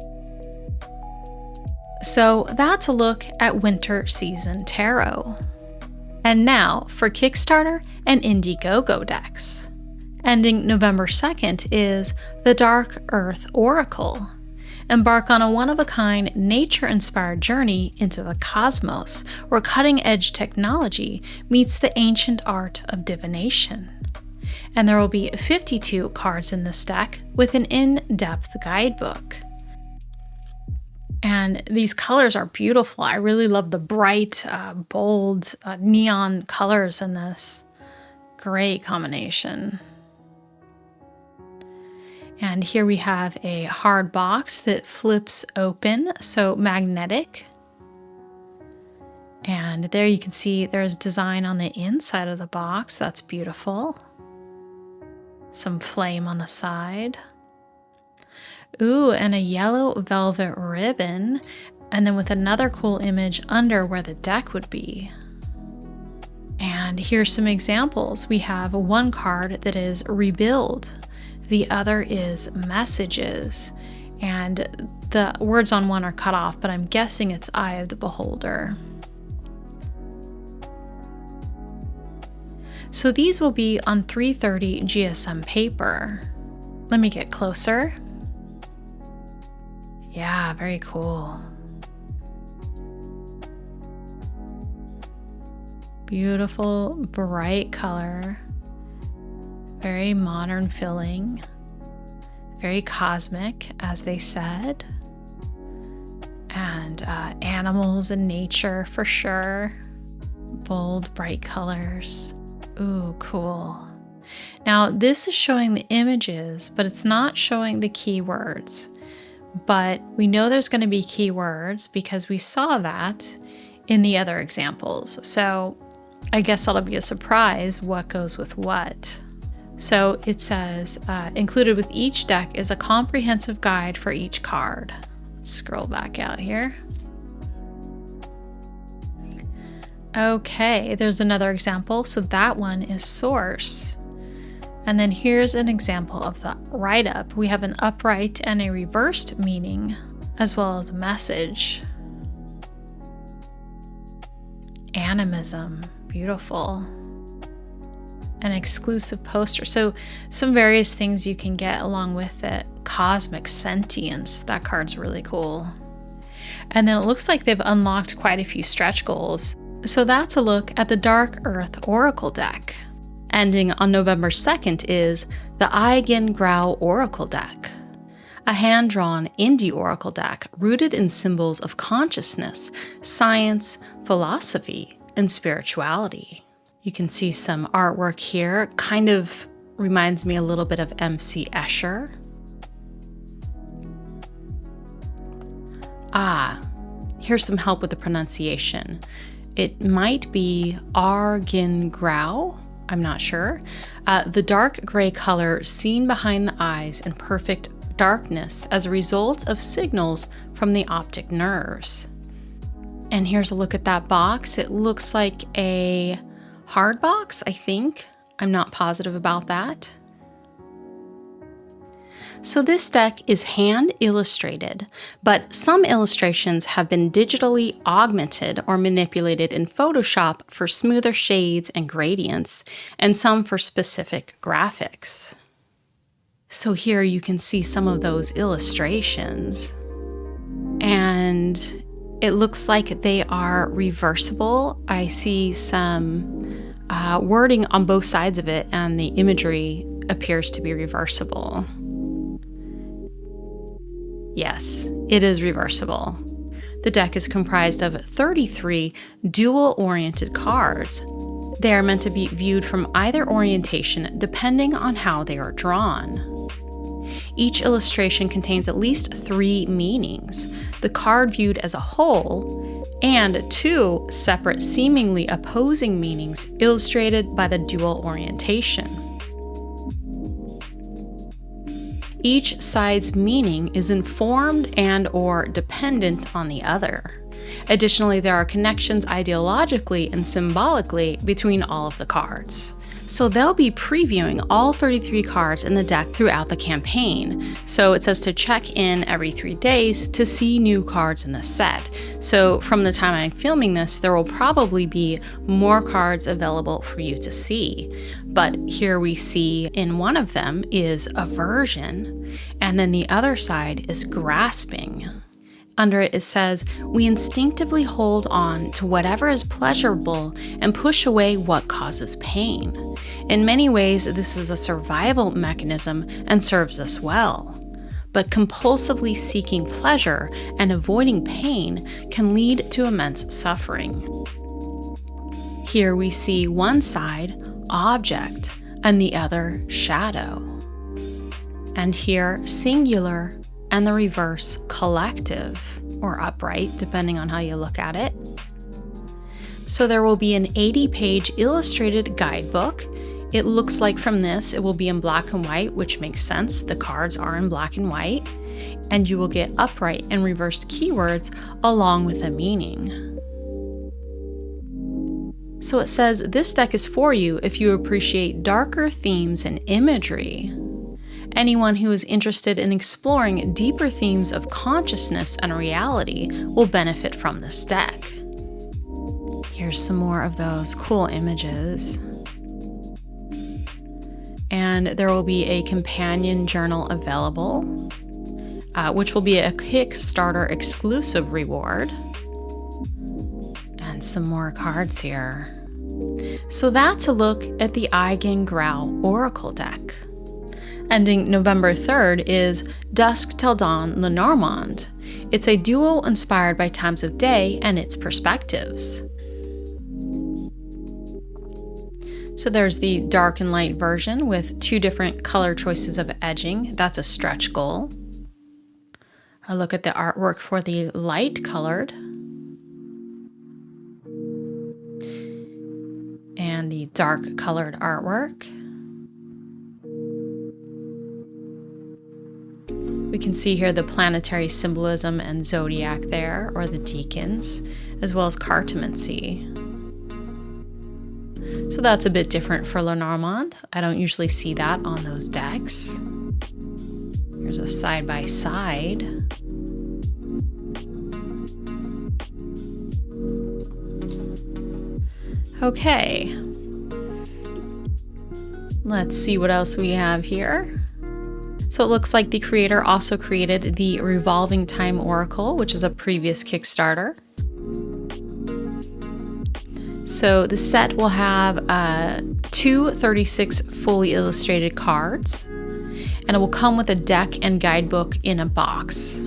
Speaker 1: So that's a look at Winter Season Tarot. And now for Kickstarter and Indiegogo decks. Ending November 2nd is the Dark Earth Oracle. Embark on a one-of-a-kind, nature-inspired journey into the cosmos, where cutting-edge technology meets the ancient art of divination. And there will be 52 cards in this deck with an in-depth guidebook. And these colors are beautiful. I really love the bright, bold, neon colors in this. Great combination. And here we have a hard box that flips open, so magnetic. And there you can see there's design on the inside of the box. That's beautiful. Some flame on the side. Ooh, and a yellow velvet ribbon. And then with another cool image under where the deck would be. And here's some examples. We have one card that is Rebuild. The other is Messages, and the words on one are cut off, but I'm guessing it's Eye of the Beholder. So these will be on 330 GSM paper. Let me get closer. Yeah, very cool. Beautiful, bright color. Very modern feeling, very cosmic, as they said, and animals and nature for sure. Bold, bright colors. Ooh, cool. Now, this is showing the images, but it's not showing the keywords. But we know there's going to be keywords because we saw that in the other examples. So I guess that'll be a surprise what goes with what. So it says, included with each deck is a comprehensive guide for each card. Let's scroll back out here. Okay, there's another example. So that one is Source. And then here's an example of the write-up. We have an upright and a reversed meaning, as well as a message. Animism, beautiful. An exclusive poster. So some various things you can get along with it. Cosmic Sentience, that card's really cool. And then it looks like they've unlocked quite a few stretch goals. So that's a look at the Dark Earth Oracle deck. Ending on November 2nd is the Eigengrau Oracle deck, a hand-drawn indie oracle deck rooted in symbols of consciousness, science, philosophy, and spirituality. You can see some artwork here, kind of reminds me a little bit of MC Escher. Here's some help with the pronunciation. It might be Eigengrau, I'm not sure. The dark gray color seen behind the eyes in perfect darkness as a result of signals from the optic nerves. And here's a look at that box. It looks like a hard box, I think. I'm not positive about that. So this deck is hand illustrated, but some illustrations have been digitally augmented or manipulated in Photoshop for smoother shades and gradients, and some for specific graphics. So here you can see some of those illustrations, and it looks like they are reversible. I see some wording on both sides of it, and the imagery appears to be reversible. Yes, it is reversible. The deck is comprised of 33 dual-oriented cards. They are meant to be viewed from either orientation depending on how they are drawn. Each illustration contains at least 3 meanings, the card viewed as a whole, and 2 separate seemingly opposing meanings illustrated by the dual orientation. Each side's meaning is informed and/or dependent on the other. Additionally, there are connections ideologically and symbolically between all of the cards. So they'll be previewing all 33 cards in the deck throughout the campaign. So it says to check in every 3 days to see new cards in the set. So from the time I'm filming this, there will probably be more cards available for you to see. But here we see in one of them is aversion, and then the other side is grasping. Under it says, we instinctively hold on to whatever is pleasurable and push away what causes pain. In many ways, this is a survival mechanism and serves us well. But compulsively seeking pleasure and avoiding pain can lead to immense suffering. Here we see one side, object, and the other, shadow. And here, singular, and the reverse, collective, or upright, depending on how you look at it. So there will be an 80-page illustrated guidebook. It looks like from this, it will be in black and white, which makes sense. The cards are in black and white. And you will get upright and reversed keywords along with a meaning. So it says, this deck is for you if you appreciate darker themes and imagery. Anyone who is interested in exploring deeper themes of consciousness and reality will benefit from this deck. Here's some more of those cool images. And there will be a companion journal available, which will be a Kickstarter exclusive reward. And some more cards here. So that's a look at the Eigengrau Oracle deck. Ending November 3rd is Dusk till Dawn Lenormand. It's a duo inspired by times of day and its perspectives. So there's the dark and light version with 2 different color choices of edging. That's a stretch goal. A look at the artwork for the light colored. And the dark colored artwork. We can see here the planetary symbolism and zodiac there, or the deacons, as well as cartomancy. So that's a bit different for Lenormand. I don't usually see that on those decks. Here's a side-by-side. Okay. Let's see what else we have here. So it looks like the creator also created the Revolving Time Oracle, which is a previous Kickstarter. So the set will have 236 fully illustrated cards, and it will come with a deck and guidebook in a box.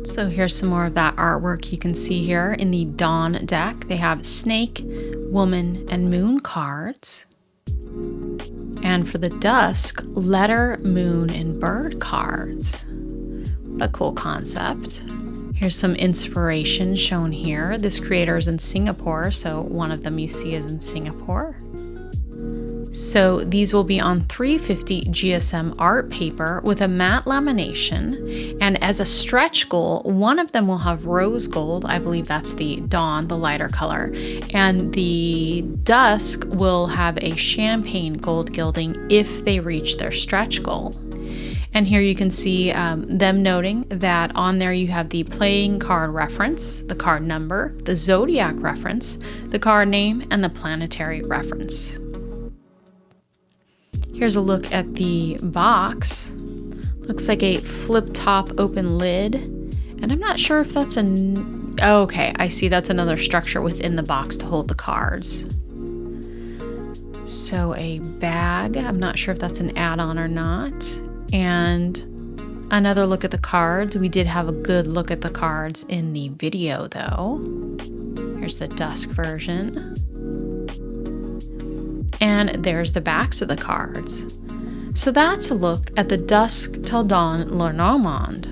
Speaker 1: So here's some more of that artwork you can see here in the Dawn deck. They have snake, woman, and moon cards. And for the Dusk, letter, moon, and bird cards. What a cool concept. Here's some inspiration shown here. This creator is in Singapore, so one of them you see is in Singapore. So these will be on 350 GSM art paper with a matte lamination. And as a stretch goal, one of them will have rose gold. I believe that's the Dawn, the lighter color. And the Dusk will have a champagne gold gilding if they reach their stretch goal. And here you can see them noting that on there you have the playing card reference, the card number, the zodiac reference, the card name, and the planetary reference. Here's a look at the box. Looks like a flip-top open lid. And I'm not sure if that's okay, I see that's another structure within the box to hold the cards. So a bag, I'm not sure if that's an add-on or not. And another look at the cards. We did have a good look at the cards in the video though. Here's the Dusk version. And there's the backs of the cards. So that's a look at the Dusk till Dawn Lenormand.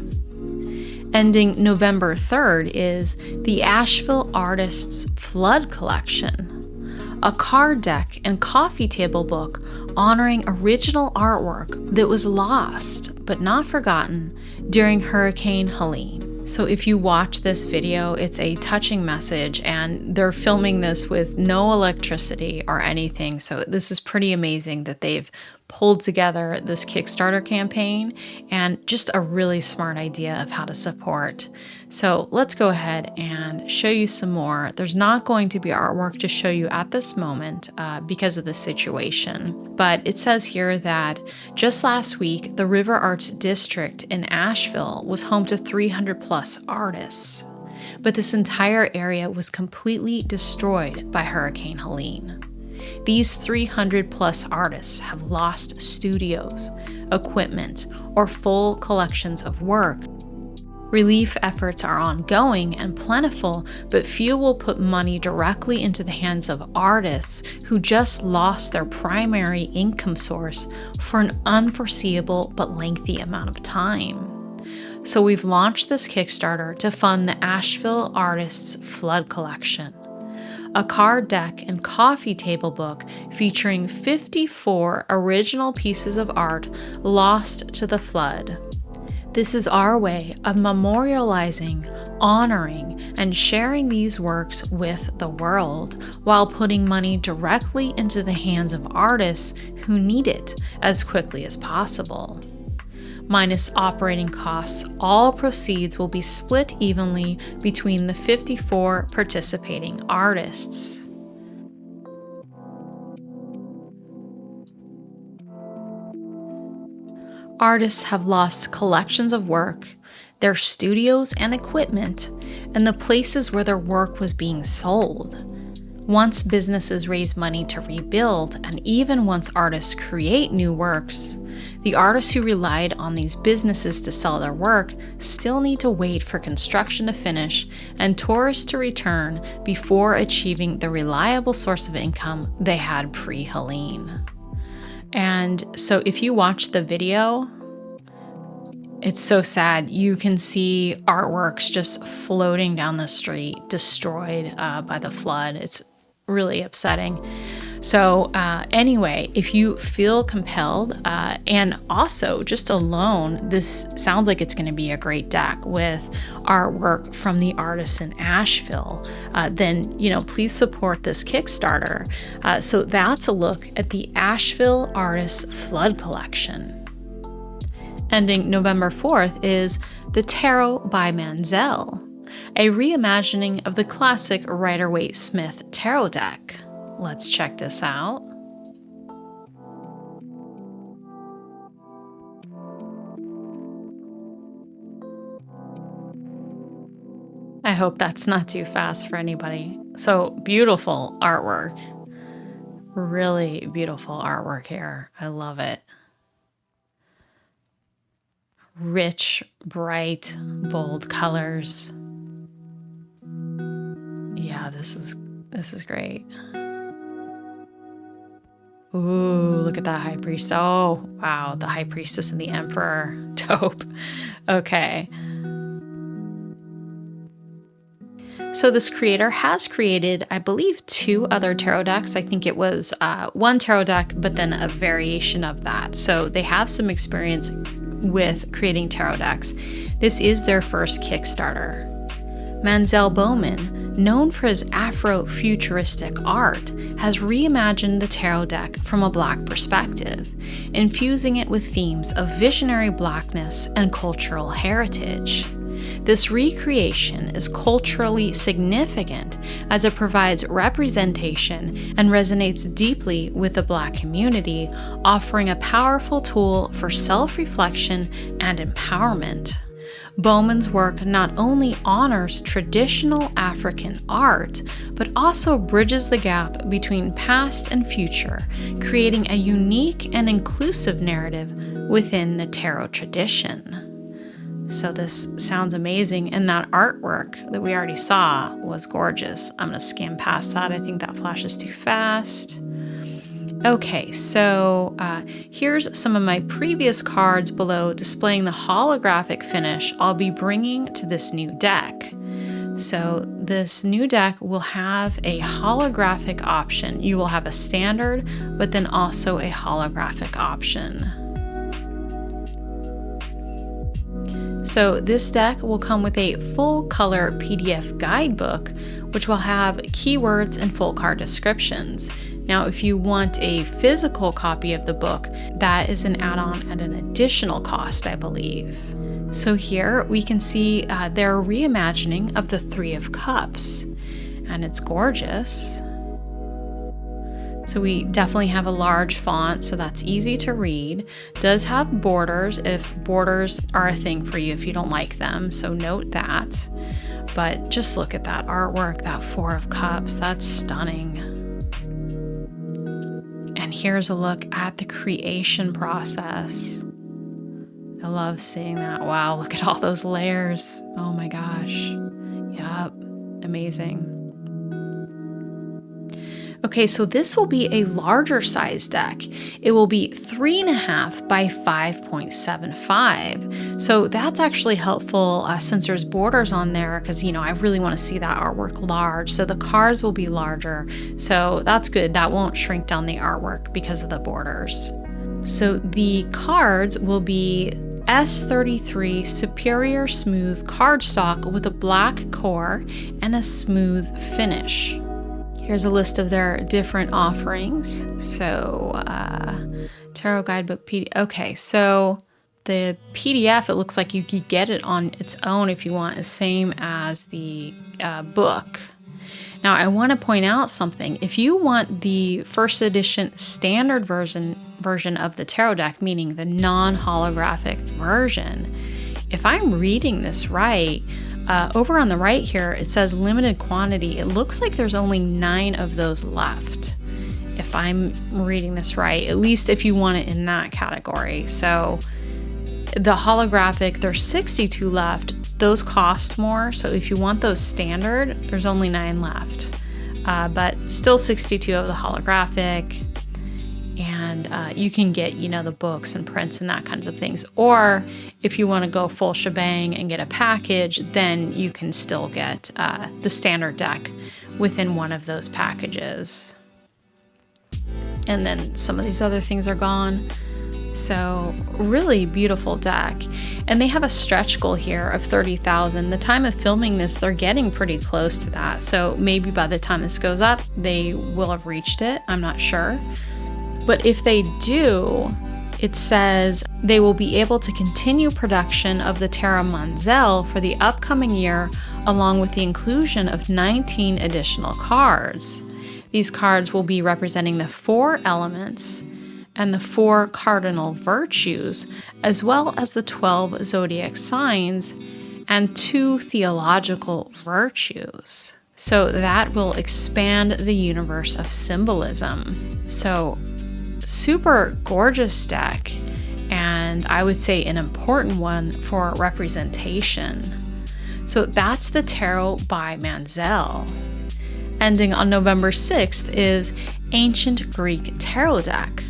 Speaker 1: Ending November 3rd is the Asheville Artists Flood Collection, a card deck and coffee table book honoring original artwork that was lost but not forgotten during Hurricane Helene. So if you watch this video, it's a touching message, and they're filming this with no electricity or anything. So this is pretty amazing that they've pulled together this Kickstarter campaign, and just a really smart idea of how to support. So let's go ahead and show you some more. There's not going to be artwork to show you at this moment because of the situation, but it says here that just last week, the River Arts District in Asheville was home to 300 plus artists, but this entire area was completely destroyed by Hurricane Helene. These 300 plus artists have lost studios, equipment, or full collections of work. Relief efforts are ongoing and plentiful, but few will put money directly into the hands of artists who just lost their primary income source for an unforeseeable but lengthy amount of time. So we've launched this Kickstarter to fund the Asheville Artists Flood Collection, a card deck and coffee table book featuring 54 original pieces of art lost to the flood. This is our way of memorializing, honoring, and sharing these works with the world while putting money directly into the hands of artists who need it as quickly as possible. Minus operating costs, all proceeds will be split evenly between the 54 participating artists. Artists have lost collections of work, their studios and equipment, and the places where their work was being sold. Once businesses raise money to rebuild, and even once artists create new works, the artists who relied on these businesses to sell their work still need to wait for construction to finish and tourists to return before achieving the reliable source of income they had pre-Helene. And so if you watch the video, it's so sad. You can see artworks just floating down the street, destroyed by the flood. It's really upsetting. So anyway, if you feel compelled, and also just alone, this sounds like it's going to be a great deck with artwork from the artists in Asheville, then, please support this Kickstarter. So that's a look at the Asheville Artists Flood Collection. Ending November 4th is the Tarot by Manzel, a reimagining of the classic Rider-Waite-Smith tarot deck. Let's check this out. I hope that's not too fast for anybody. So beautiful artwork. Really beautiful artwork here. I love it. Rich, bright, bold colors. Yeah, this is great. Ooh, look at that High Priest. Oh, wow, the High Priestess and the Emperor. Dope. Okay. So this creator has created, I believe, 2 other tarot decks. I think it was one tarot deck, but then a variation of that. So they have some experience with creating tarot decks. This is their first Kickstarter. Manzel Bowman, known for his Afro-futuristic art, has reimagined the tarot deck from a Black perspective, infusing it with themes of visionary Blackness and cultural heritage. This recreation is culturally significant as it provides representation and resonates deeply with the Black community, offering a powerful tool for self-reflection and empowerment. Bowman's work not only honors traditional African art, but also bridges the gap between past and future, creating a unique and inclusive narrative within the tarot tradition. So this sounds amazing, and that artwork that we already saw was gorgeous. I'm going to skim past that. I think that flashes too fast. Okay, so here's some of my previous cards below displaying the holographic finish I'll be bringing to this new deck. So this new deck will have a holographic option. You will have a standard, but then also a holographic option. So this deck will come with a full color PDF guidebook, which will have keywords and full card descriptions. Now, if you want a physical copy of the book, that is an add-on at an additional cost, I believe. So here we can see their reimagining of the 3 of Cups, and it's gorgeous. So we definitely have a large font, so that's easy to read. Does have borders if borders are a thing for you if you don't like them, so note that. But just look at that artwork, that 4 of Cups, that's stunning. And here's a look at the creation process. I love seeing that. Wow, look at all those layers. Oh my gosh. Yep, amazing. Okay, so this will be a larger size deck. It will be 3.5 by 5.75. So that's actually helpful since there's borders on there because, you know, I really want to see that artwork large. So the cards will be larger. So that's good. That won't shrink down the artwork because of the borders. So the cards will be S33 Superior Smooth cardstock with a black core and a smooth finish. Here's a list of their different offerings. So, Tarot Guidebook PDF. Okay, so the PDF, it looks like you could get it on its own if you want, the same as the book. Now, I want to point out something. If you want the first edition standard version of the tarot deck, meaning the non-holographic version, if I'm reading this right, over on the right here, it says limited quantity. It looks like there's only 9 of those left, if I'm reading this right, at least if you want it in that category. So the holographic, there's 62 left. Those cost more. So if you want those standard, there's only 9 left, but still 62 of the holographic. And you can get, you know, the books and prints and that kinds of things. Or if you want to go full shebang and get a package, then you can still get the standard deck within one of those packages. And then some of these other things are gone. So really beautiful deck. And they have a stretch goal here of 30,000. The time of filming this, they're getting pretty close to that. So maybe by the time this goes up, they will have reached it. I'm not sure. But if they do, it says they will be able to continue production of the Tarot Manzel for the upcoming year, along with the inclusion of 19 additional cards. These cards will be representing the 4 elements and the 4 cardinal virtues, as well as the 12 zodiac signs, and 2 theological virtues. So that will expand the universe of symbolism. So super gorgeous deck, and I would say an important one for representation. So that's the Tarot by Manzel. Ending on November 6th is Ancient Greek Tarot deck.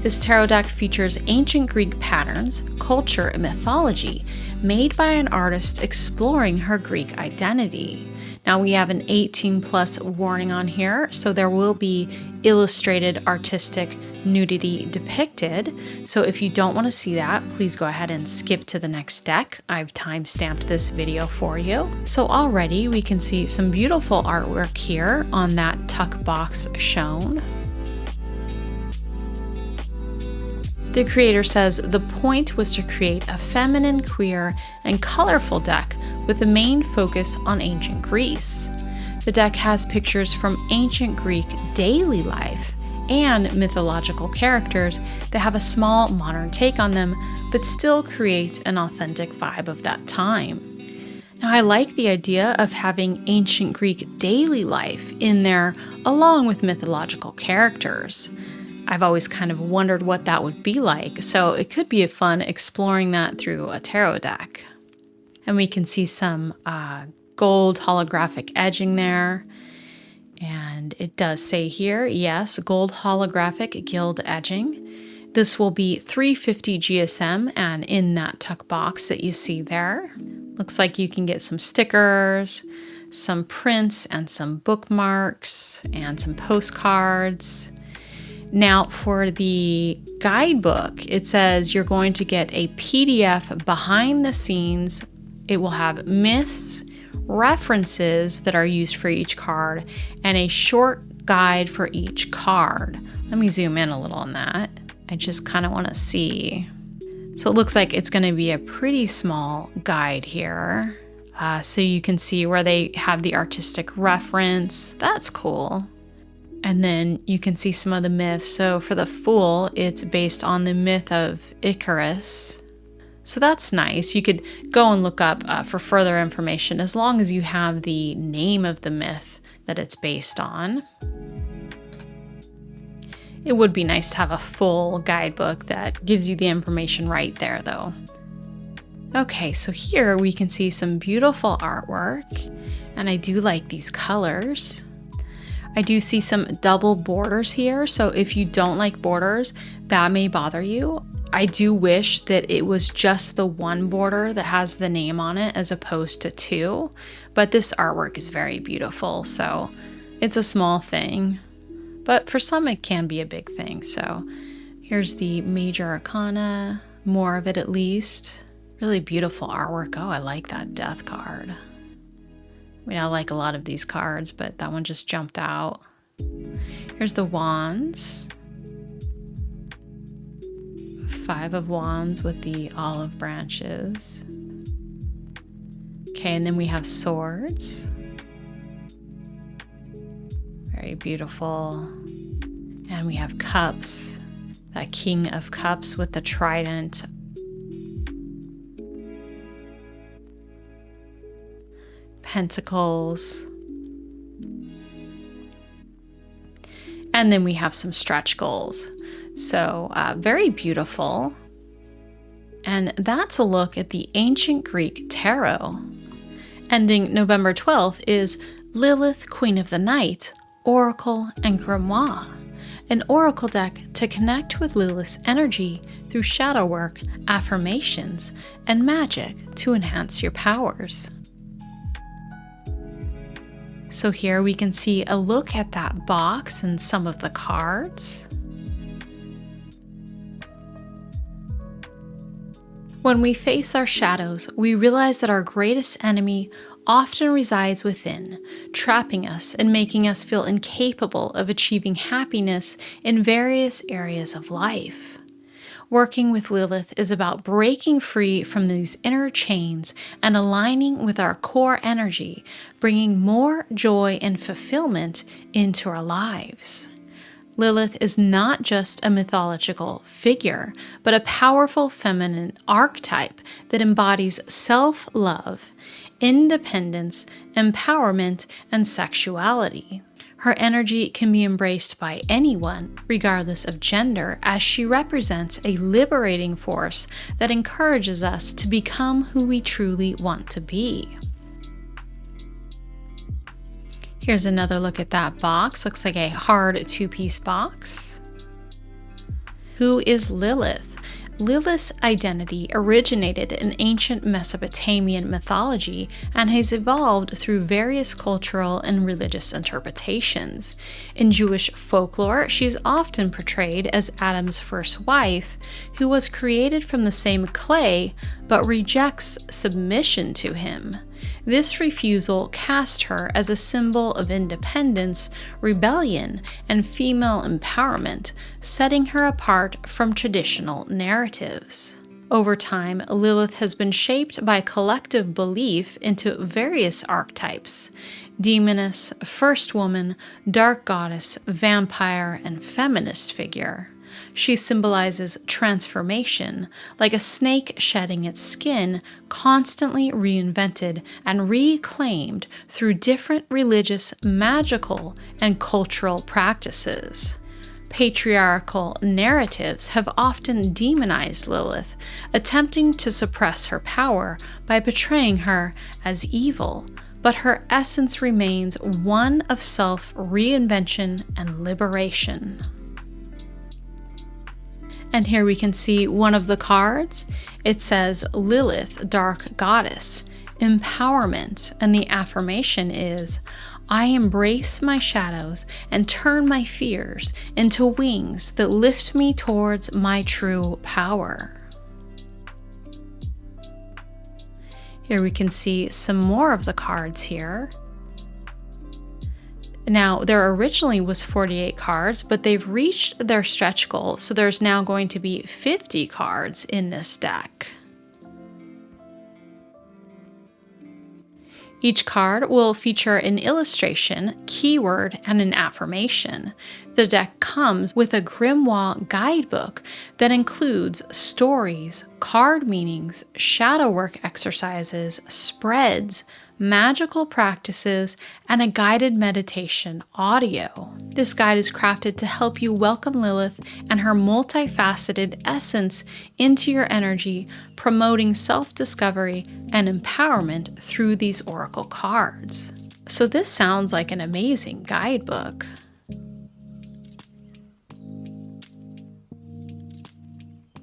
Speaker 1: This tarot deck features ancient Greek patterns, culture, and mythology made by an artist exploring her Greek identity. Now we have an 18+ warning on here, so there will be illustrated artistic nudity depicted. So if you don't want to see that, please go ahead and skip to the next deck. I've time-stamped this video for you. So already we can see some beautiful artwork here on that tuck box shown. The creator says the point was to create a feminine, queer, and colorful deck with the main focus on ancient Greece. The deck has pictures from ancient Greek daily life and mythological characters that have a small modern take on them, but still create an authentic vibe of that time. Now, I like the idea of having ancient Greek daily life in there along with mythological characters. I've always kind of wondered what that would be like, so it could be fun exploring that through a tarot deck. And we can see some gold holographic edging there. And it does say here, yes, gold holographic gild edging. This will be 350 GSM, and in that tuck box that you see there, looks like you can get some stickers, some prints, and some bookmarks, and some postcards. Now for the guidebook, it says you're going to get a PDF behind the scenes. It will have myths, references that are used for each card, and a short guide for each card. Let me zoom in a little on that. I just kind of want to see. So it looks like it's going to be a pretty small guide here. So you can see where they have the artistic reference. That's cool. And then you can see some of the myths. So for the Fool, it's based on the myth of Icarus. So that's nice. You could go and look up for further information as long as you have the name of the myth that it's based on. It would be nice to have a full guidebook that gives you the information right there, though. Okay, so here we can see some beautiful artwork, and I do like these colors. I do see some double borders here, so if you don't like borders, that may bother you. I do wish that it was just the one border that has the name on it as opposed to 2, but this artwork is very beautiful, so it's a small thing. But for some, it can be a big thing. So here's the major arcana, more of it at least. Really beautiful artwork. Oh, I like that death card. I mean, I like a lot of these cards, but that one just jumped out. Here's the wands. 5 of wands with the olive branches. Okay, and then we have swords. Very beautiful. And we have cups. That King of Cups with the trident. Pentacles. And then we have some stretch goals. So very beautiful. And that's a look at the Ancient Greek Tarot. Ending November 12th is Lilith, Queen of the Night, Oracle, and Grimoire. An oracle deck to connect with Lilith's energy through shadow work, affirmations, and magic to enhance your powers. So here we can see a look at that box and some of the cards. When we face our shadows, we realize that our greatest enemy often resides within, trapping us and making us feel incapable of achieving happiness in various areas of life. Working with Lilith is about breaking free from these inner chains and aligning with our core energy, bringing more joy and fulfillment into our lives. Lilith is not just a mythological figure, but a powerful feminine archetype that embodies self-love, independence, empowerment, and sexuality. Her energy can be embraced by anyone, regardless of gender, as she represents a liberating force that encourages us to become who we truly want to be. Here's another look at that box. Looks like a hard two-piece box. Who is Lilith? Lilith's identity originated in ancient Mesopotamian mythology and has evolved through various cultural and religious interpretations. In Jewish folklore, she's often portrayed as Adam's first wife, who was created from the same clay but rejects submission to him. This refusal cast her as a symbol of independence, rebellion, and female empowerment, setting her apart from traditional narratives. Over time, Lilith has been shaped by collective belief into various archetypes: demoness, first woman, dark goddess, vampire, and feminist figure. She symbolizes transformation, like a snake shedding its skin, constantly reinvented and reclaimed through different religious, magical, and cultural practices. Patriarchal narratives have often demonized Lilith, attempting to suppress her power by portraying her as evil, but her essence remains one of self-reinvention and liberation. And here we can see one of the cards. It says Lilith, Dark Goddess, Empowerment, and the affirmation is, I embrace my shadows and turn my fears into wings that lift me towards my true power. Here we can see some more of the cards here. Now, there originally was 48 cards, but they've reached their stretch goal, so there's now going to be 50 cards in this deck. Each card will feature an illustration, keyword, and an affirmation. The deck comes with a grimoire guidebook that includes stories, card meanings, shadow work exercises, spreads, magical practices, and a guided meditation audio. This guide is crafted to help you welcome Lilith and her multifaceted essence into your energy, promoting self-discovery and empowerment through these oracle cards. So this sounds like an amazing guidebook.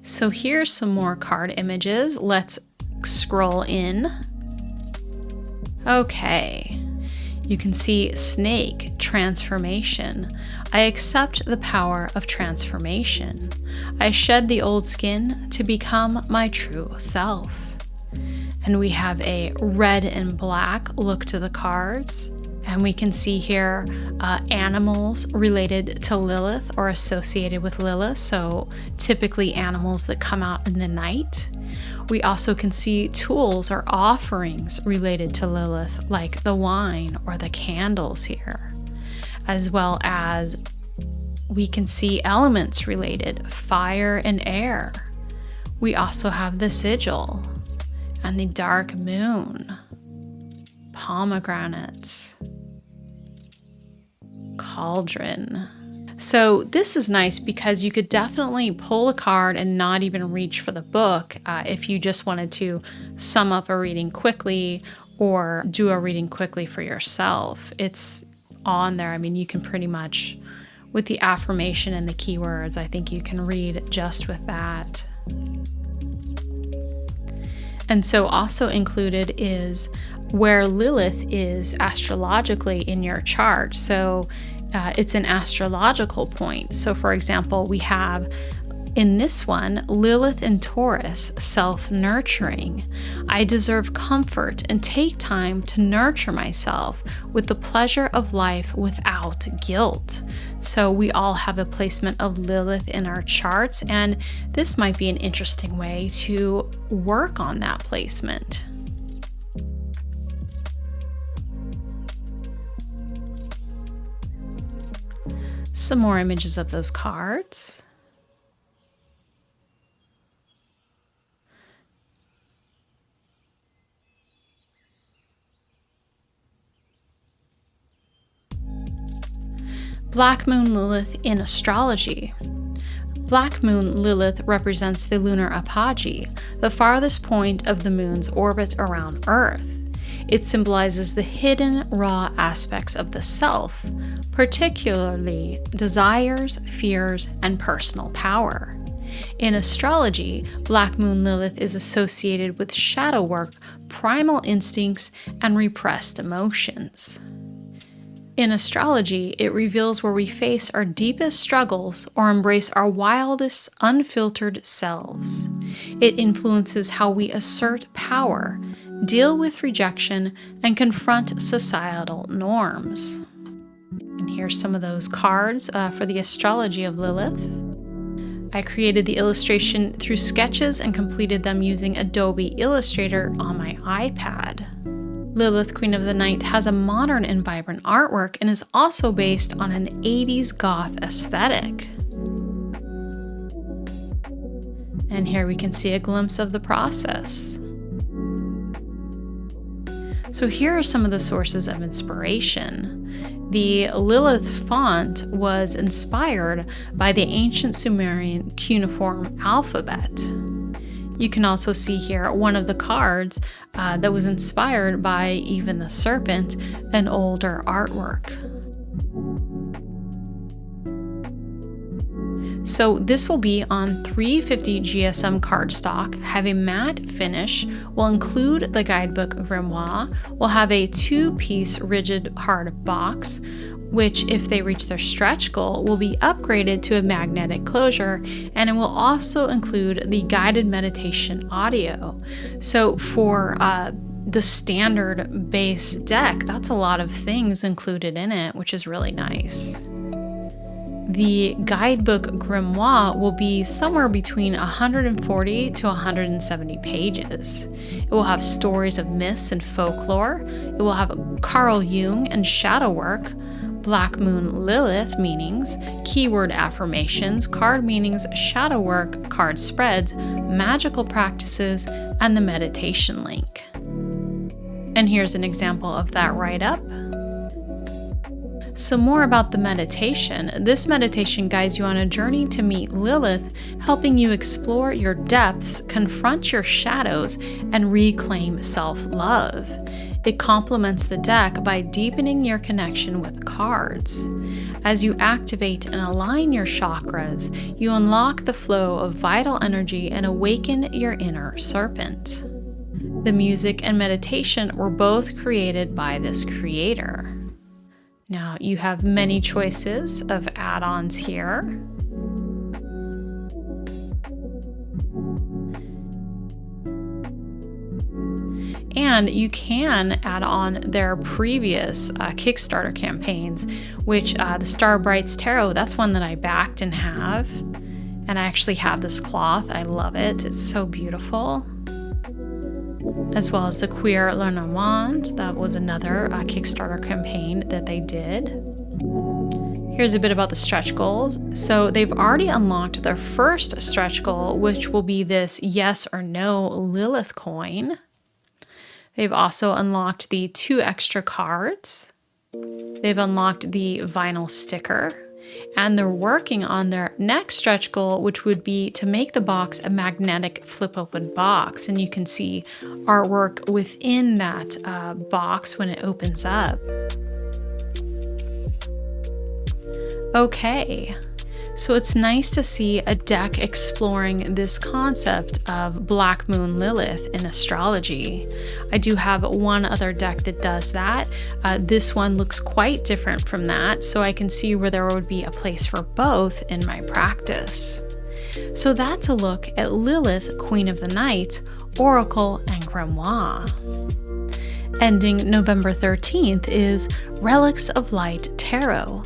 Speaker 1: So here's some more card images. Let's scroll in. Okay, you can see snake, transformation. I accept the power of transformation. I shed the old skin to become my true self. And we have a red and black look to the cards. And we can see here animals related to Lilith or associated with Lilith, so typically animals that come out in the night. We also can see tools or offerings related to Lilith, like the wine or the candles here, as well as we can see elements related, fire and air. We also have the sigil and the dark moon, pomegranates, cauldron. So this is nice because you could definitely pull a card and not even reach for the book if you just wanted to sum up a reading quickly or do a reading quickly for yourself. It's on there. I mean, you can pretty much, with the affirmation and the keywords, I think you can read just with that. And so also included is where Lilith is astrologically in your chart. So it's an astrological point. So for example, we have in this one, Lilith in Taurus, self-nurturing. I deserve comfort and take time to nurture myself with the pleasure of life without guilt. So we all have a placement of Lilith in our charts, and this might be an interesting way to work on that placement. Some more images of those cards. Black Moon Lilith in astrology. Black Moon Lilith represents the lunar apogee, the farthest point of the moon's orbit around Earth. It symbolizes the hidden, raw aspects of the self, particularly desires, fears, and personal power. In astrology, Black Moon Lilith is associated with shadow work, primal instincts, and repressed emotions. In astrology, it reveals where we face our deepest struggles or embrace our wildest, unfiltered selves. It influences how we assert power, deal with rejection, and confront societal norms. And here's some of those cards for the astrology of Lilith. I created the illustration through sketches and completed them using Adobe Illustrator on my iPad. Lilith, Queen of the Night, has a modern and vibrant artwork and is also based on an 80s goth aesthetic. And here we can see a glimpse of the process. So here are some of the sources of inspiration. The Lilith font was inspired by the ancient Sumerian cuneiform alphabet. You can also see here one of the cards that was inspired by even the serpent, an older artwork. So this will be on 350 GSM cardstock, have a matte finish, will include the guidebook grimoire, will have a 2-piece rigid hard box, which, if they reach their stretch goal, will be upgraded to a magnetic closure, and it will also include the guided meditation audio. So for the standard base deck, that's a lot of things included in it, which is really nice. The guidebook grimoire will be somewhere between 140 to 170 pages. It will have stories of myths and folklore. It will have Carl Jung and shadow work, Black Moon Lilith meanings, keyword affirmations, card meanings, shadow work, card spreads, magical practices, and the meditation link. And here's an example of that write-up. Some more about the meditation. This meditation guides you on a journey to meet Lilith, helping you explore your depths, confront your shadows, and reclaim self-love. It complements the deck by deepening your connection with cards. As you activate and align your chakras, you unlock the flow of vital energy and awaken your inner serpent. The music and meditation were both created by this creator. Now, you have many choices of add-ons here. And you can add on their previous Kickstarter campaigns, which the Star Brights Tarot, that's one that I backed and have. And I actually have this cloth. I love it. It's so beautiful. As well as the Queer Lenormand. That was another Kickstarter campaign that they did. Here's a bit about the stretch goals. So they've already unlocked their first stretch goal, which will be this yes or no Lilith coin. They've also unlocked the 2 extra cards. They've unlocked the vinyl sticker. And they're working on their next stretch goal, which would be to make the box a magnetic flip-open box. And you can see artwork within that box when it opens up. Okay. So it's nice to see a deck exploring this concept of Black Moon Lilith in astrology. I do have one other deck that does that. This one looks quite different from that, so I can see where there would be a place for both in my practice. So that's a look at Lilith, Queen of the Night, Oracle, and Grimoire. Ending November 13th is Relics of Light Tarot,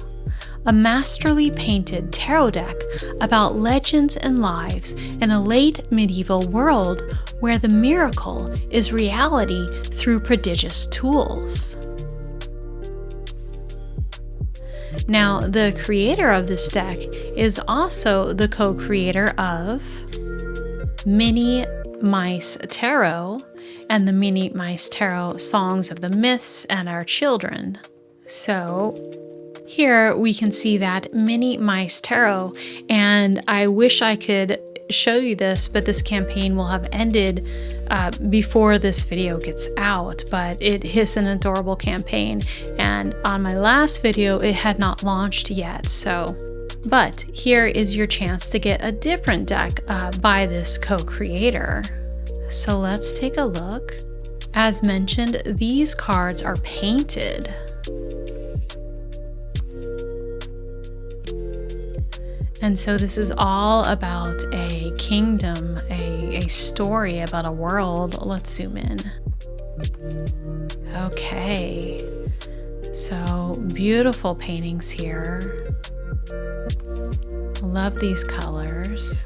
Speaker 1: a masterly painted tarot deck about legends and lives in a late medieval world where the miracle is reality through prodigious tools. Now, the creator of this deck is also the co-creator of Mini Mice Tarot and the Mini Mice Tarot Songs of the Myths and Our Children. So here we can see that Mini Mice Tarot, and I wish I could show you this, but this campaign will have ended before this video gets out, but it is an adorable campaign, and on my last video it had not launched yet. But here is your chance to get a different deck by this co-creator. So let's take a look. As mentioned, these cards are painted. And so this is all about a kingdom, a story about a world. Let's zoom in. Okay, so beautiful paintings here. Love these colors.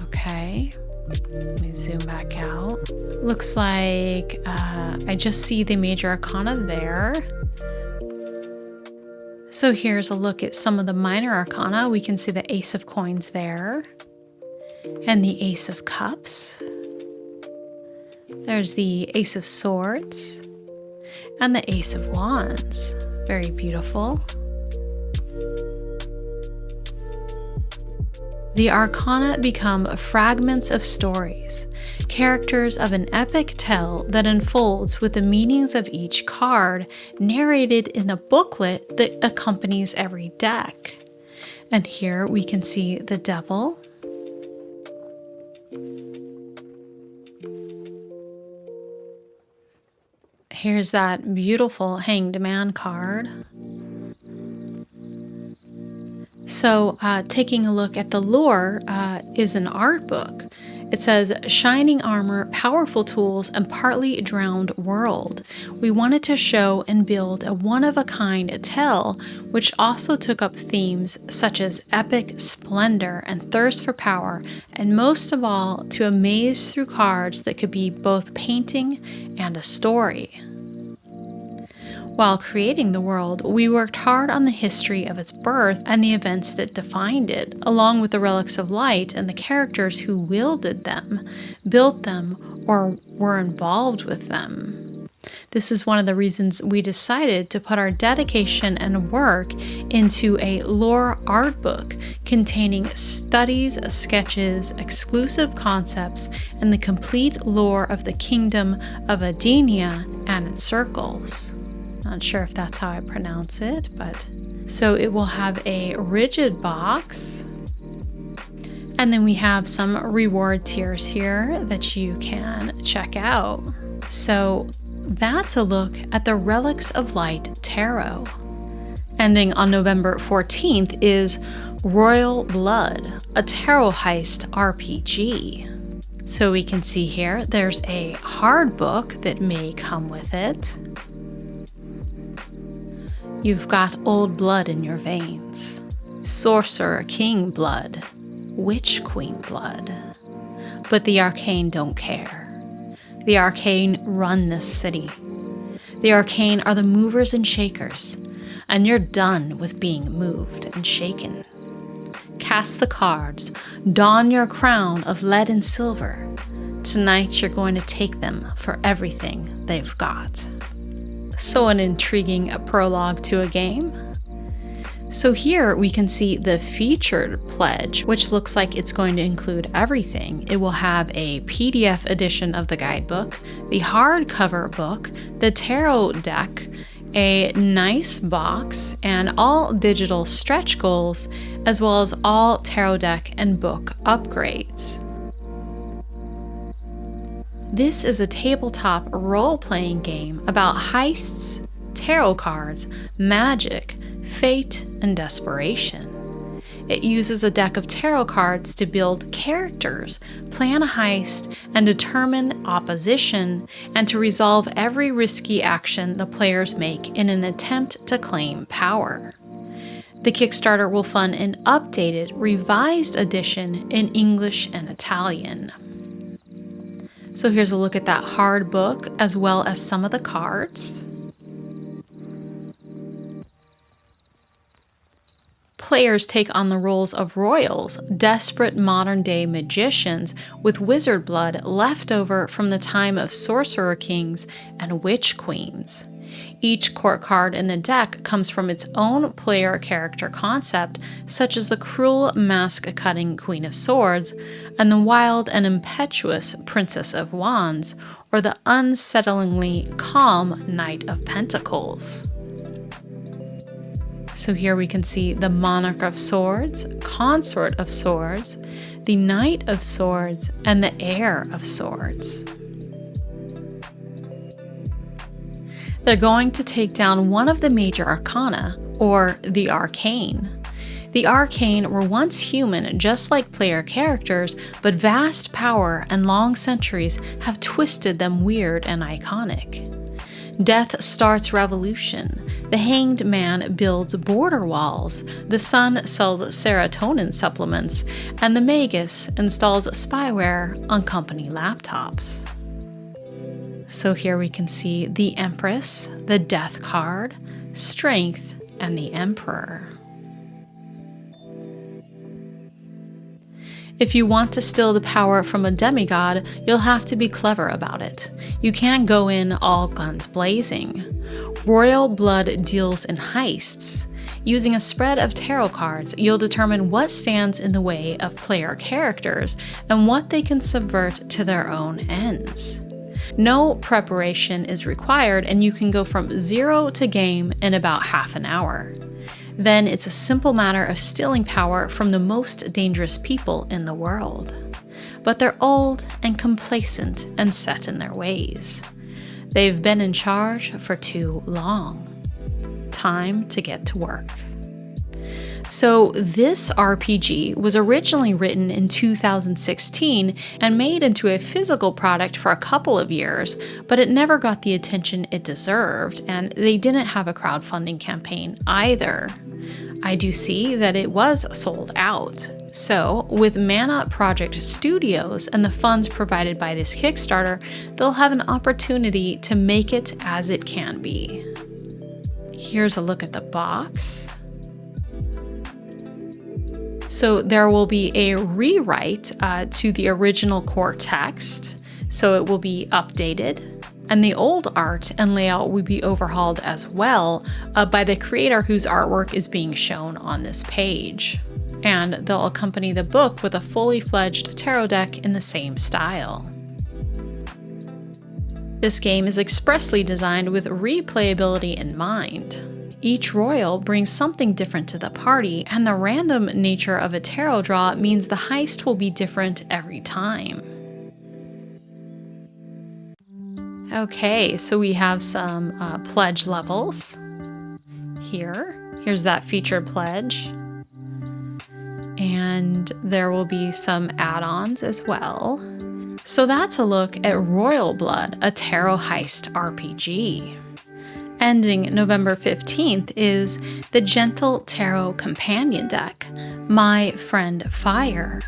Speaker 1: Okay, let me zoom back out. Looks like I just see the major arcana there. So here's a look at some of the minor arcana. We can see the Ace of Coins there, and the Ace of Cups. There's the Ace of Swords, and the Ace of Wands. Very beautiful. The arcana become fragments of stories, characters of an epic tale that unfolds with the meanings of each card narrated in the booklet that accompanies every deck. And here we can see the Devil, here's that beautiful Hanged Man card. So taking a look at the lore is an art book. It says, shining armor, powerful tools, and partly drowned world. We wanted to show and build a one-of-a-kind tale, which also took up themes such as epic splendor and thirst for power, and most of all, to amaze through cards that could be both painting and a story. While creating the world, we worked hard on the history of its birth and the events that defined it, along with the relics of light and the characters who wielded them, built them, or were involved with them. This is one of the reasons we decided to put our dedication and work into a lore art book containing studies, sketches, exclusive concepts, and the complete lore of the kingdom of Adenia and its circles. Not sure if that's how I pronounce it, but so it will have a rigid box, and then we have some reward tiers here that you can check out. So that's a look at the Relics of Light Tarot. Ending on November 14th is Royal Blood, a tarot heist RPG. So we can see here there's a hard book that may come with it. You've got old blood in your veins, sorcerer king blood, witch queen blood. But the arcane don't care. The arcane run this city. The arcane are the movers and shakers, and you're done with being moved and shaken. Cast the cards, don your crown of lead and silver. Tonight you're going to take them for everything they've got. So an intriguing prologue to a game. So here we can see the featured pledge, which looks like it's going to include everything. It will have a PDF edition of the guidebook, the hardcover book, the tarot deck, a nice box, and all digital stretch goals, as well as all tarot deck and book upgrades. This is a tabletop role-playing game about heists, tarot cards, magic, fate, and desperation. It uses a deck of tarot cards to build characters, plan a heist, and determine opposition, and to resolve every risky action the players make in an attempt to claim power. The Kickstarter will fund an updated, revised edition in English and Italian. So here's a look at that hard book, as well as some of the cards. Players take on the roles of royals, desperate modern-day magicians with wizard blood left over from the time of sorcerer kings and witch queens. Each court card in the deck comes from its own player character concept, such as the cruel mask-cutting Queen of Swords and the wild and impetuous Princess of Wands, or the unsettlingly calm Knight of Pentacles. So here we can see the Monarch of Swords, Consort of Swords, the Knight of Swords, and the Heir of Swords. They're going to take down one of the major arcana, or the arcane. The arcane were once human, just like player characters, but vast power and long centuries have twisted them weird and iconic. Death starts revolution. The hanged man builds border walls. The sun sells serotonin supplements. And the magus installs spyware on company laptops. So here we can see the Empress, the Death card, Strength, and the Emperor. If you want to steal the power from a demigod, you'll have to be clever about it. You can't go in all guns blazing. Royal blood deals in heists. Using a spread of tarot cards, you'll determine what stands in the way of player characters and what they can subvert to their own ends. No preparation is required, and you can go from 0 to game in about half an hour. Then it's a simple matter of stealing power from the most dangerous people in the world. But they're old and complacent and set in their ways. They've been in charge for too long. Time to get to work. So this RPG was originally written in 2016 and made into a physical product for a couple of years, but it never got the attention it deserved, and they didn't have a crowdfunding campaign either. I do see that it was sold out. So, with Mana Project Studios and the funds provided by this Kickstarter, they'll have an opportunity to make it as it can be. Here's a look at the box. So there will be a rewrite to the original core text, so it will be updated, and the old art and layout will be overhauled as well by the creator whose artwork is being shown on this page. And they'll accompany the book with a fully fledged tarot deck in the same style. This game is expressly designed with replayability in mind. Each royal brings something different to the party, and the random nature of a tarot draw means the heist will be different every time. Okay, so we have some pledge levels here. Here's that featured pledge. And there will be some add-ons as well. So that's a look at Royal Blood, a tarot heist RPG. Ending November 15th is the Gentle Tarot Companion Deck, My Friend Fire.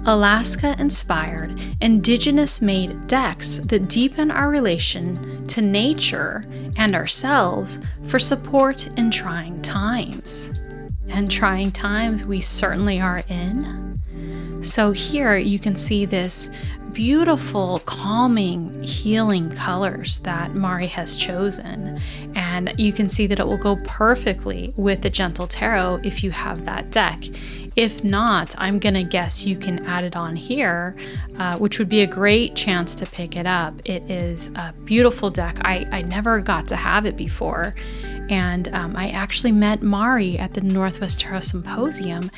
Speaker 1: Alaska-inspired, indigenous-made decks that deepen our relation to nature and ourselves for support in trying times. And trying times we certainly are in. So here you can see this beautiful, calming, healing colors that Mari has chosen. And you can see that it will go perfectly with the Gentle Tarot if you have that deck. If not, I'm gonna guess you can add it on here, which would be a great chance to pick it up. It is a beautiful deck. I never got to have it before. And I actually met Mari at the Northwest Tarot Symposium,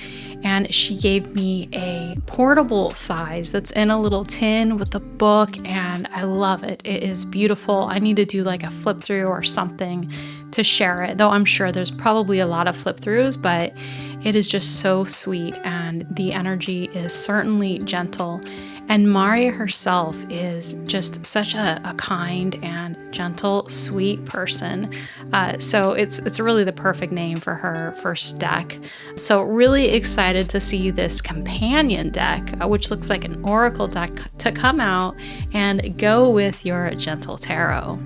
Speaker 1: and she gave me a portable size that's in a little tin with the book, and I love it. It is beautiful. I need to do like a flip through or something to share it, though I'm sure there's probably a lot of flip throughs, but it is just so sweet, and the energy is certainly gentle. And Mari herself is just such a kind and gentle, sweet person. So it's really the perfect name for her first deck. So really excited to see this companion deck, which looks like an oracle deck, to come out and go with your Gentle Tarot.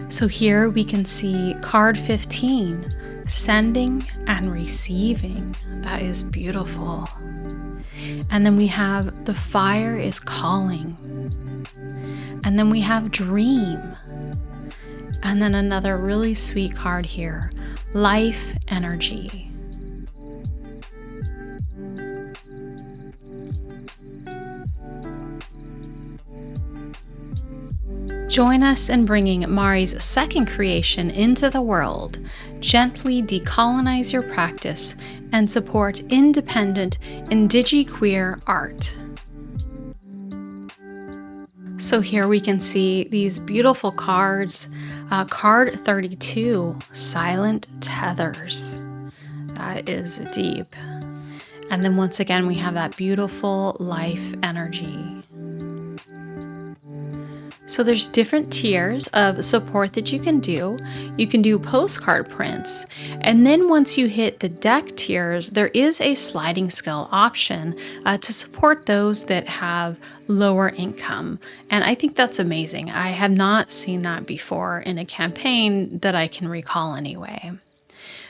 Speaker 1: So here we can see card 15, Sending and receiving. That is beautiful. And then we have the fire is calling. And then we have dream. And then another really sweet card here, life energy. Join us in bringing Mari's second creation into the world. Gently decolonize your practice and support independent indigiqueer art. So here we can see these beautiful cards. Card 32, Silent Tethers. That is deep. And then once again, we have that beautiful life energy. So there's different tiers of support that you can do. You can do postcard prints. And then once you hit the deck tiers, there is a sliding scale option to support those that have lower income. And I think that's amazing. I have not seen that before in a campaign that I can recall anyway.